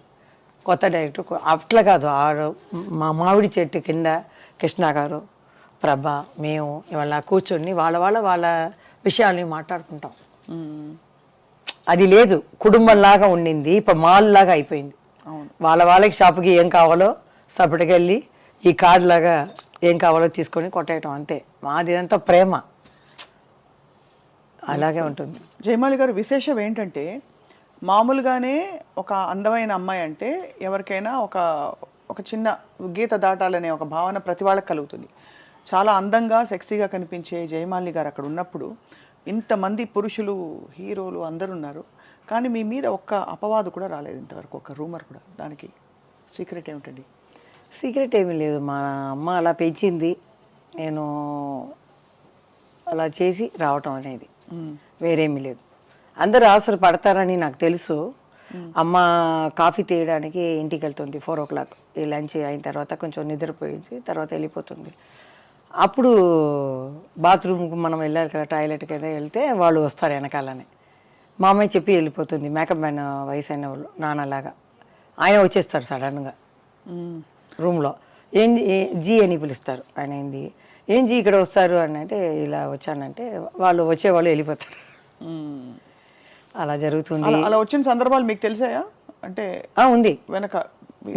కొత్త డైరెక్టర్ అట్లా కాదు, మా మామిడి చెట్టు కింద కృష్ణ గారు, ప్రభ, మేము ఇవాళ కూర్చొని వాళ్ళ విషయాల్ని మాట్లాడుకుంటాం. అది లేదు, కుటుంబంలాగా ఉండింది, ఇప్పుడు మాల్ లాగా అయిపోయింది. వాళ్ళకి షాపుకి ఏం కావాలో సపటికి వెళ్ళి ఈ కార్డు లాగా ఏం కావాలో తీసుకొని కొట్టేయటం అంతే. మాది అంతా ప్రేమ, అలాగే ఉంటుంది. జయమాలి గారు విశేషం ఏంటంటే మామూలుగానే ఒక అందమైన అమ్మాయి అంటే ఎవరికైనా ఒక చిన్న గీత దాటాలనే ఒక భావన ప్రతి వాళ్ళకి కలుగుతుంది. చాలా అందంగా సెక్సీగా కనిపించే జయమాలి గారు అక్కడ ఉన్నప్పుడు ఇంతమంది పురుషులు హీరోలు అందరు ఉన్నారు, కానీ మీ మీద ఒక్క అపవాదు కూడా రాలేదు ఇంతవరకు, ఒక రూమర్ కూడా. దానికి సీక్రెట్ ఏమిటండి? సీక్రెట్ ఏమీ లేదు, మా అమ్మ అలా పెంచింది, నేను అలా చేసి రావటం అనేది, వేరేమీ లేదు. అందరూ అవసరం పడతారని నాకు తెలుసు. అమ్మ కాఫీ తీయడానికి ఇంటికి వెళ్తుంది 4 o'clock, ఈ లంచ్ అయిన తర్వాత కొంచెం నిద్రపోయింది, తర్వాత వెళ్ళిపోతుంది. అప్పుడు బాత్రూమ్కి మనం వెళ్ళాలి కదా, టాయిలెట్కి అయితే వెళ్తే వాళ్ళు వస్తారు వెనకాలనే. మా అమ్మాయి చెప్పి వెళ్ళిపోతుంది, మేకప్ మ్యాన్ వయసు అయిన వాళ్ళు నాన్నలాగా. ఆయన వచ్చేస్తారు సడన్గా రూమ్లో, జీ అని పిలుస్తారు. ఆయన ఏం జీ ఇక్కడ వస్తారు అని అంటే ఇలా వచ్చానంటే వాళ్ళు వచ్చేవాళ్ళు వెళ్ళిపోతారు. అలా జరుగుతుంది. అలా వచ్చిన సందర్భాలు మీకు తెలిసాయా? అంటే ఉంది వెనక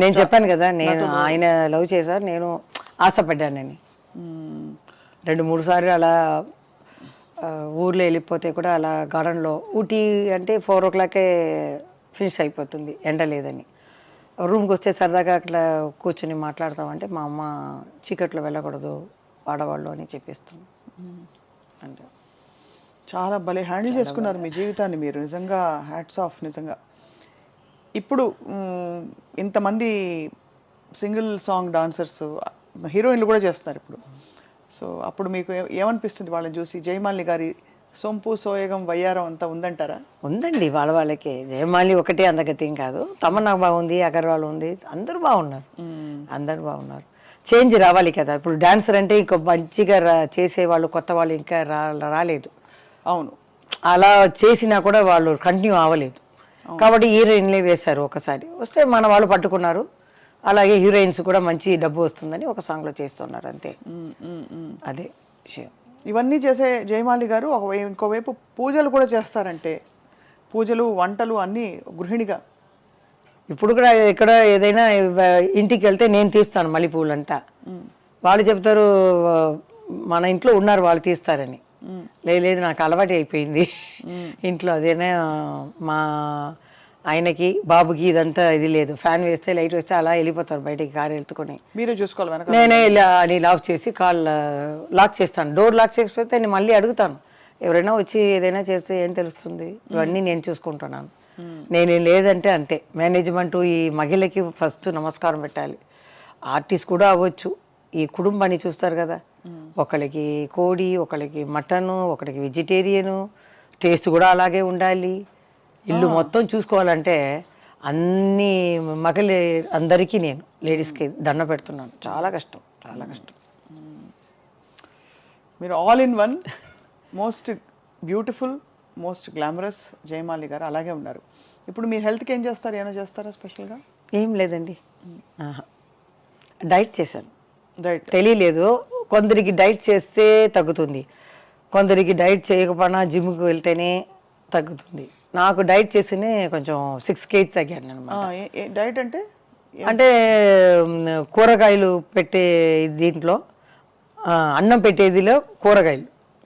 నేను చెప్పాను కదా, నేను ఆయన లవ్ చేశారు, నేను ఆశపడ్డానని. 2-3 సార్లు అలా ఊర్లో వెళ్ళిపోతే కూడా అలా గార్డెన్లో, ఊటీ అంటే 4 o'clock ఫినిష్ అయిపోతుంది, ఎండ లేదని. రూమ్కి వస్తే సరదాగా అట్లా కూర్చొని మాట్లాడతామంటే మా అమ్మ చీకట్లో వెళ్ళకూడదు ఆడవాళ్ళు అని చెప్పేస్తుంది. అంటే చాలా భలే హ్యాండిల్ చేసుకున్నారు మీ జీవితాన్ని మీరు, నిజంగా హ్యాట్స్ ఆఫ్. నిజంగా ఇప్పుడు ఇంతమంది సింగిల్ సాంగ్ డాన్సర్స్ హీరోయిన్లు కూడా చేస్తున్నారు ఇప్పుడు. సో అప్పుడు మీకు ఏమనిపిస్తుంది వాళ్ళని చూసి? జయమాలిని గారి సొంపు సోయగం వయ్యారం అంతా ఉందంటారా? ఉందండి, వాళ్ళకే. జయమాలి ఒకటే అందగత్యం కాదు, తమన్నా బాగుంది, అగర్వాల్ ఉంది, అందరూ బాగున్నారు. చేంజ్ రావాలి కదా. ఇప్పుడు డాన్సర్ అంటే ఇంకో మంచిగా చేసేవాళ్ళు కొత్త వాళ్ళు ఇంకా రాలేదు. అవును, అలా చేసినా కూడా వాళ్ళు కంటిన్యూ అవ్వలేదు. కాబట్టి హీరోయిన్లే వేశారు, ఒకసారి వస్తే మన వాళ్ళు పట్టుకున్నారు. అలాగే హీరోయిన్స్ కూడా మంచి డబ్బు వస్తుందని ఒక సాంగ్లో చేస్తున్నారు అంతే. అదే విషయం. ఇవన్నీ చేసే జయమాలి గారు ఇంకోవైపు పూజలు కూడా చేస్తారంటే, పూజలు వంటలు అన్నీ గృహిణిగా. ఇప్పుడు కూడా ఎక్కడ ఏదైనా ఇంటికి వెళ్తే నేను తీస్తాను మల్లెపూలంతా. వాళ్ళు చెప్తారు మన ఇంట్లో ఉన్నారు వాళ్ళు తీస్తారని. లేదు నాకు అలవాటు అయిపోయింది ఇంట్లో. అదేనా మా ఆయనకి బాబుకి ఇదంతా ఇది లేదు, ఫ్యాన్ వేస్తే లైట్ వేస్తే అలా వెళ్ళిపోతారు బయటికి, కారు వెళ్తుకొని. మీరే చూసుకోవాలి. నేనే ఇలా అని లాక్ చేసి కాల్ లాక్ చేస్తాను. డోర్ లాక్ చేసిపోతే నేను మళ్ళీ అడుగుతాను ఎవరైనా వచ్చి ఏదైనా చేస్తే ఏం తెలుస్తుంది, ఇవన్నీ నేను చూసుకుంటున్నాను. నేను లేదంటే అంతే. మేనేజ్మెంట్ ఈ మహిళకి ఫస్ట్ నమస్కారం పెట్టాలి. ఆర్టిస్ట్ కూడా అవ్వచ్చు, ఈ కుటుంబాన్ని చూస్తారు కదా, ఒకరికి కోడి, ఒకరికి మటను, ఒకరికి వెజిటేరియను, టేస్ట్ కూడా అలాగే ఉండాలి. ఇల్లు మొత్తం చూసుకోవాలంటే అన్ని మహిళ అందరికీ నేను లేడీస్కి దండ పెడుతున్నాను. చాలా కష్టం, చాలా కష్టం. మీరు all in one, most beautiful, most glamorous Jayamali గారు అలాగే ఉన్నారు. ఇప్పుడు మీరు హెల్త్కి ఏం చేస్తారు, ఏమైనా చేస్తారా స్పెషల్గా? ఏం లేదండి, డైట్ చేశాను. డైట్ తెలియలేదు, కొందరికి డైట్ చేస్తే తగ్గుతుంది, కొందరికి డైట్ చేయకపోయినా జిమ్కి వెళ్తేనే తగ్గుతుంది. నాకు డైట్ చేస్తేనే కొంచెం 6 kg తగ్గాను అనమాట. డైట్ అంటే అంటే కూరగాయలు పెట్టే దీంట్లో అన్నం పెట్టేదిలో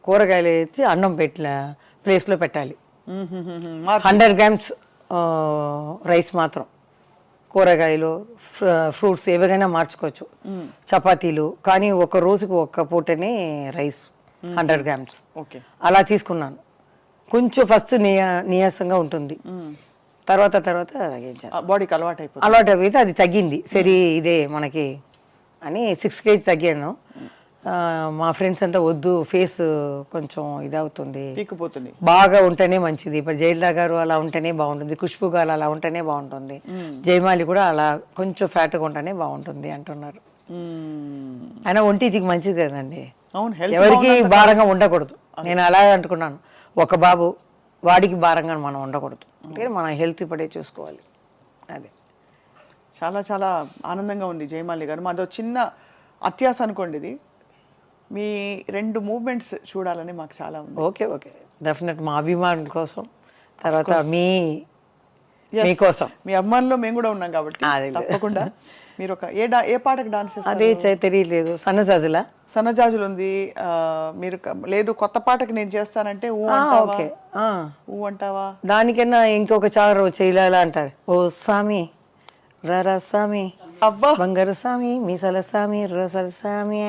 కూరగాయలు వేసి అన్నం పెట్టిన ప్లేస్లో పెట్టాలి. 100 grams రైస్ మాత్రం, కూరగాయలు ఫ్రూట్స్ ఏవైనా మార్చుకోవచ్చు, చపాతీలు, కానీ ఒక రోజుకు ఒక్క పూటనే రైస్ 100 grams ఓకే అలా తీసుకున్నాను. కొంచెం ఫస్ట్ నీరసంగా ఉంటుంది, తర్వాత బాడీకి అలవాటు అయిపోతుంది. అలవాటు అయిపోతే అది తగ్గింది. సరే ఇదే మనకి అని 6 kg తగ్గాను. మా ఫ్రెండ్స్ అంతా వద్దు, ఫేస్ కొంచెం ఇదవుతుంది, పీక్కుపోతుంది, బాగా ఉంటేనే మంచిది. ఇప్పుడు జయలలిత గారు అలా ఉంటేనే బాగుంటుంది, ఖుష్బు గారు అలా ఉంటేనే బాగుంటుంది, జయమాలి కూడా అలా కొంచెం ఫ్యాట్గా ఉంటేనే బాగుంటుంది అంటున్నారు. అయినా ఒంటికి మంచిది కదండి, ఎవరికి భారంగా ఉండకూడదు. నేను అలా అనుకున్నాను, ఒక బాబు వాడికి భారంగా మనం ఉండకూడదు, అంటే మన హెల్త్ ఇప్పుడే చూసుకోవాలి. అదే చాలా చాలా ఆనందంగా ఉంది జయమాలి గారు. మాదో చిన్న అత్యాస అనుకోండి ఇది, మీ 2 మూవ్మెంట్స్ చూడాలని మాకు చాలా ఉంది. ఓకే డెఫినెట్, మా అభిమానుల కోసం, తర్వాత మీకోసం, మీ అభిమానుల్లో మేము కూడా ఉన్నాం కాబట్టి తప్పకుండా. మీరు ఒక ఏ పాటకు డాన్స్ చేస్తారు? అదే తెలియలేదు, సన్నజాజులు ఉంది. మీరు లేదు కొత్త పాటకి నేను చేస్తానంటే ఊ అంటావా? దానికన్నా ఇంకొక చారు చేయాలా అంటారు. ఓ సామి రారా సామి, అబ్బా బంగారు సామి, మీసాల సామి, రోసాల సామి.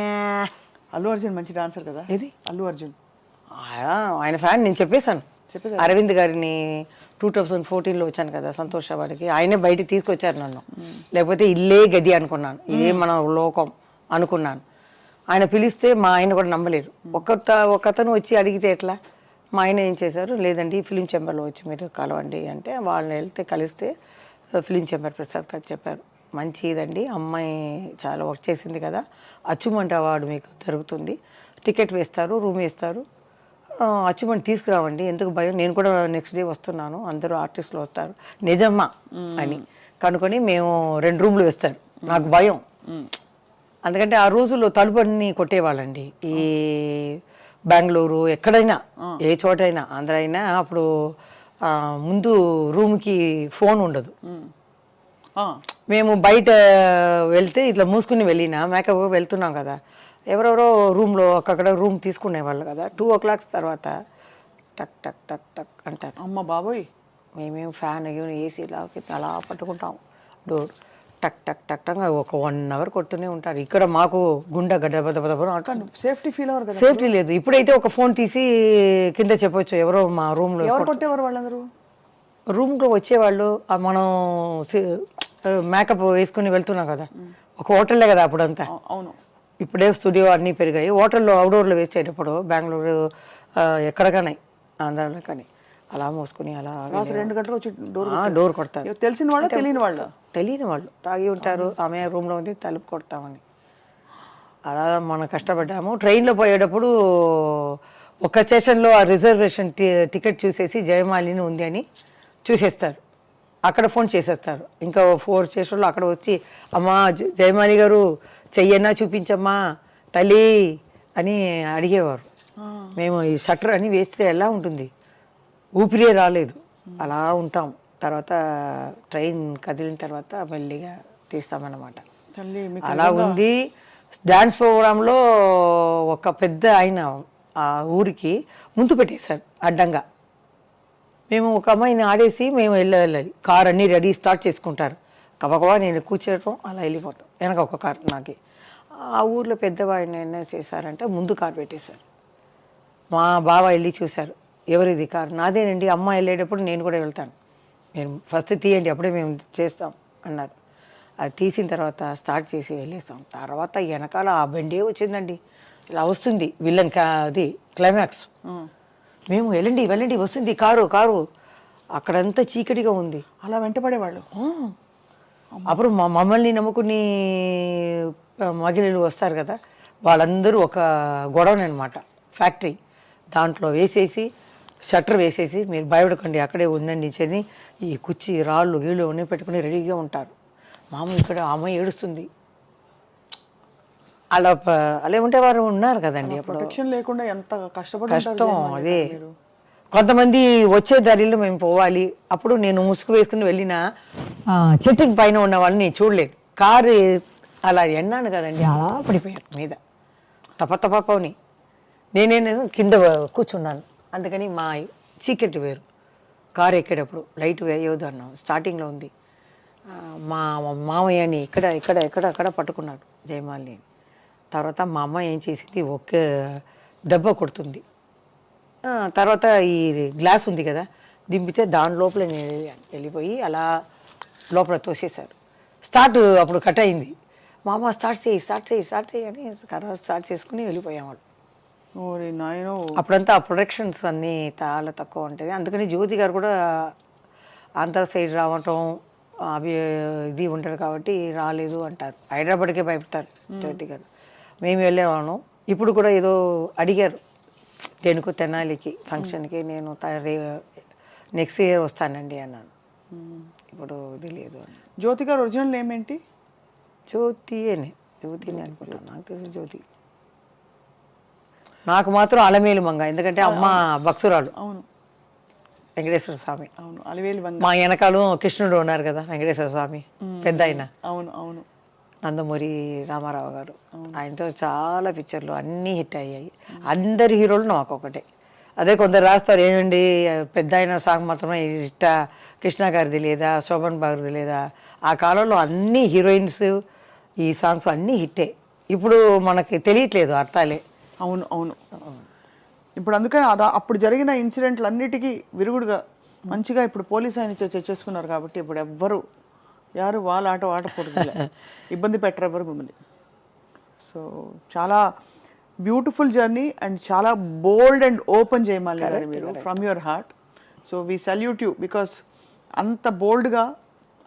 అల్లు అర్జున్ మంచి డాన్సర్ కదా. ఇది అల్లు అర్జున్ ఆయన ఫ్యాన్. నేను చెప్పేశాను అరవింద్ గారిని 2014లో వచ్చాను కదా సంతోష్ వాడికి, ఆయనే బయటికి తీసుకొచ్చారు నన్ను. లేకపోతే ఇల్లే గది అనుకున్నాను, ఇదే మన లోకం అనుకున్నాను. ఆయన పిలిస్తే మా ఆయన కూడా నమ్మలేరు. ఒకతను వచ్చి అడిగితే ఎట్లా? మా ఆయన ఏం చేశారు, లేదండి ఫిలిం ఛాంబర్లో వచ్చి మీరు కలవండి అంటే, వాళ్ళని వెళ్తే కలిస్తే ఫిలిం ఛాంబర్ ప్రసాద్ గారు చెప్పారు, మంచిదండి అమ్మాయి చాలా వర్క్ చేసింది కదా, అచీవ్మెంట్ అవార్డు మీకు జరుగుతుంది, టికెట్ వేస్తారు, రూమ్ వేస్తారు, అచీవ్మెంట్ తీసుకురావండి, ఎందుకు భయం, నేను కూడా నెక్స్ట్ డే వస్తున్నాను, అందరూ ఆర్టిస్టులు వస్తారు. నిజమ్మా అని కనుకొని మేము 2 రూమ్లు వేస్తారు. నాకు భయం, ఎందుకంటే ఆ రోజుల్లో తలుపుని కొట్టేవాళ్ళండి. ఈ బెంగళూరు ఎక్కడైనా, ఏ చోటైనా, ఆంధ్ర అయినా, అప్పుడు ముందు రూమ్కి ఫోన్ ఉండదు. మేము బయట వెళ్తే ఇట్లా మూసుకుని వెళ్ళినా, మేకప్ వెళ్తున్నాం కదా, ఎవరెవరో రూమ్లో అక్కడ రూమ్ తీసుకునేవాళ్ళు కదా. 2 o'clock తర్వాత టక్ టక్ టక్ టక్ అంటారు. అమ్మ బాబోయ్, మేమేం ఫ్యాన్ ఏసీలాకి అలా పట్టుకుంటాం డోర్, టక్ టక్ టక్ టక్ ఒక 1 hour కొడుతూనే ఉంటారు. ఇక్కడ మాకు గుండె గడ్డ అంటాను. సేఫ్టీ ఫీల్ అవ్వరు కదా? సేఫ్టీ లేదు. ఇప్పుడైతే ఒక ఫోన్ తీసి కింద చెప్పొచ్చు, ఎవరో మా రూమ్లో. ఎవరు కొట్టేవారు వాళ్ళందరూ? రూమ్లో వచ్చేవాళ్ళు. మనం మేకప్ వేసుకుని వెళ్తున్నాం కదా, ఒక హోటల్లే కదా అప్పుడంతా. అవును, ఇప్పుడే స్టూడియో అన్నీ పెరిగాయి. హోటల్లో అవుట్డోర్లో వేసేటప్పుడు బెంగళూరు ఎక్కడికనే, ఆంధ్రాలో కానీ అలా మోసుకుని అలా 2 గంటలకు వచ్చి డోర్ కొడతారు. తెలిసిన వాళ్ళు తెలియని వాళ్ళు తాగి ఉంటారు, ఆమె రూమ్లో ఉంది, తలుపు కొడతామని. అలా మనం కష్టపడ్డాము. ట్రైన్లో పోయేటప్పుడు ఒక స్టేషన్లో ఆ రిజర్వేషన్ టికెట్ చూసేసి జయమాలిని ఉంది అని చూసేస్తారు, అక్కడ ఫోన్ చేసేస్తారు. ఇంకా 4 స్టేషన్లో అక్కడ వచ్చి, అమ్మా జయమాలి గారు చెయ్యన్నా చూపించమ్మా తల్లి అని అడిగేవారు. మేము ఈ షట్టర్ అని వేస్తే ఎలా ఉంటుంది, ఊపిరే రాలేదు, అలా ఉంటాం. తర్వాత ట్రైన్ కదిలిన తర్వాత మెల్లిగా తీస్తామన్నమాట. అలా ఉంది. డ్యాన్స్ ప్రోగ్రాంలో ఒక పెద్ద ఆయన ఆ ఊరికి ముందు పెట్టేశారు అడ్డంగా. మేము ఒక అమ్మాయిని ఆడేసి మేము వెళ్ళాలి, కార్ అన్నీ రెడీ స్టార్ట్ చేసుకుంటారు, కబకబా నేను కూర్చోవటం అలా వెళ్ళిపోతాం. వెనక ఒక కార్ నాకి. ఆ ఊర్లో పెద్దవాడిని ఏం చేశారంటే ముందు కార్ పెట్టేశారు. మా బావ వెళ్ళి చూశారు, ఎవరిది కారు? నాదేనండి, అమ్మ వెళ్ళేటప్పుడు నేను కూడా వెళ్తాను, నేను ఫస్ట్ తీయండి అప్పుడే మేము చేస్తాం అన్నారు. అది తీసిన తర్వాత స్టార్ట్ చేసి వెళ్ళేస్తాం. తర్వాత వెనకాల ఆ బండే వచ్చిందండి, ఇలా వస్తుంది విలన్ అది క్లైమాక్స్. మేము వెళ్ళండి వెళ్ళండి వస్తుంది కారు కారు, అక్కడంతా చీకటిగా ఉంది. అలా వెంటపడేవాళ్ళు. అప్పుడు మమ్మల్ని నమ్ముకుని మహిళలు వస్తారు కదా, వాళ్ళందరూ ఒక గొడవని అనమాట, ఫ్యాక్టరీ దాంట్లో వేసేసి షట్టర్ వేసేసి మీరు భయపడకండి అక్కడే ఉందండి అని ఈ కుర్చీ రాళ్ళు గీళ్ళు అన్నీ పెట్టుకుని రెడీగా ఉంటారు. మామ ఇక్కడ అమ్మాయి ఏడుస్తుంది. అలా అలా ఉంటే వారు ఉన్నారు కదండి అప్పుడు. ప్రొటెక్షన్ లేకుండా ఎంత కష్టం అదే. కొంతమంది వచ్చే దారిలో మేము పోవాలి, అప్పుడు నేను ముసుగు వేసుకుని వెళ్ళిన చెట్టుకి పైన ఉన్న వాళ్ళని చూడలేదు. కారు అలా ఎన్నాను కదండి, అలా పడిపోయారు మీద తపని. నేను కింద కూర్చున్నాను. అందుకని మా చీకటి వేరు. కారు ఎక్కేటప్పుడు లైట్ వేయవద్దు అన్నాం. స్టార్టింగ్లో ఉంది. మా మామయ్యని అక్కడ పట్టుకున్నాడు జయమాలిని. తర్వాత మా అమ్మ ఏం చేసింది, ఒక్క దెబ్బ కొడుతుంది. తర్వాత ఈ గ్లాస్ ఉంది కదా, దింపితే దాని లోపల నేను వెళ్ళిపోయి అలా లోపల తోసేశారు. అప్పుడు కట్ అయింది. మా అమ్మ స్టార్ట్ చేయి అని తర్వాత స్టార్ట్ చేసుకుని వెళ్ళిపోయాం. అప్పుడంతా ప్రొడక్షన్స్ అన్నీ చాలా తక్కువ ఉంటుంది. అందుకని జ్యోతి గారు కూడా ఆంధ్ర సైడ్ రావటం అవి ఇది ఉంటారు కాబట్టి రాలేదు అంటారు. హైదరాబాద్కే భయపడతారు జ్యోతి గారు. మేము వెళ్ళేవాళ్ళం. ఇప్పుడు కూడా ఏదో అడిగారు దేనికో తెనాలికి ఫంక్షన్కి, నేను నెక్స్ట్ ఇయర్ వస్తానండి అన్నాను. ఇప్పుడు తెలియదు అని. జ్యోతి గారు ఒరిజినల్ నేమ్ ఏంటి? జ్యోతిని అనుకుంటాను, నాకు తెలిసి జ్యోతి. నాకు మాత్రం అలమేలు మంగ, ఎందుకంటే అమ్మ భక్తురాలు. అవును, వెంకటేశ్వర స్వామి. అవును, అలవేలు మంగ. మా వెనకాల కృష్ణుడు ఉన్నారు కదా, వెంకటేశ్వర స్వామి పెద్ద ఆయన. అవును అవును. నందమూరి రామారావు గారు, ఆయనతో చాలా పిక్చర్లు అన్నీ హిట్ అయ్యాయి. అందరి హీరోలు నాకు ఒకటే. అదే కొందరు రాస్తారు, ఏమండి పెద్ద ఆయన సాంగ్ మాత్రమే హిట్టా, కృష్ణ గారిది లేదా, శోభన్ బాబుది లేదా. ఆ కాలంలో అన్ని హీరోయిన్స్ ఈ సాంగ్స్ అన్నీ హిట్టే. ఇప్పుడు మనకి తెలియట్లేదు అర్థాలే. అవును అవును. ఇప్పుడు అందుకని అప్పుడు జరిగిన ఇన్సిడెంట్లు అన్నిటికీ విరుగుడుగా మంచిగా ఇప్పుడు పోలీస్ ఆయన చేసుకున్నారు కాబట్టి ఇప్పుడు ఎవ్వరు యారు వాళ్ళ ఆట ఆడకూడదు, ఇబ్బంది పెట్టరు ఎవరు మిమ్మల్ని. సో చాలా బ్యూటిఫుల్ జర్నీ అండ్ చాలా బోల్డ్ అండ్ ఓపెన్ జయమాలిని గారు మీరు, from your heart. So we salute you because అంత బోల్డ్గా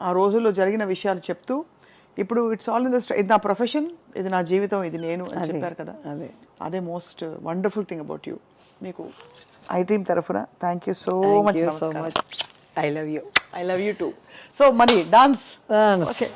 ఆ రోజుల్లో జరిగిన విషయాలు చెప్తూ ఇప్పుడు ఇట్స్ ఆల్ ఇన్ ద ఇది నా ప్రొఫెషన్, ఇది నా జీవితం, ఇది నేను అని చెప్పారు కదా. అదే most wonderful thing about you. మీకు ఐ టీమ్ తరఫున thank you so much. I love you. I love you two. So మరి డాన్స్. ఓకే.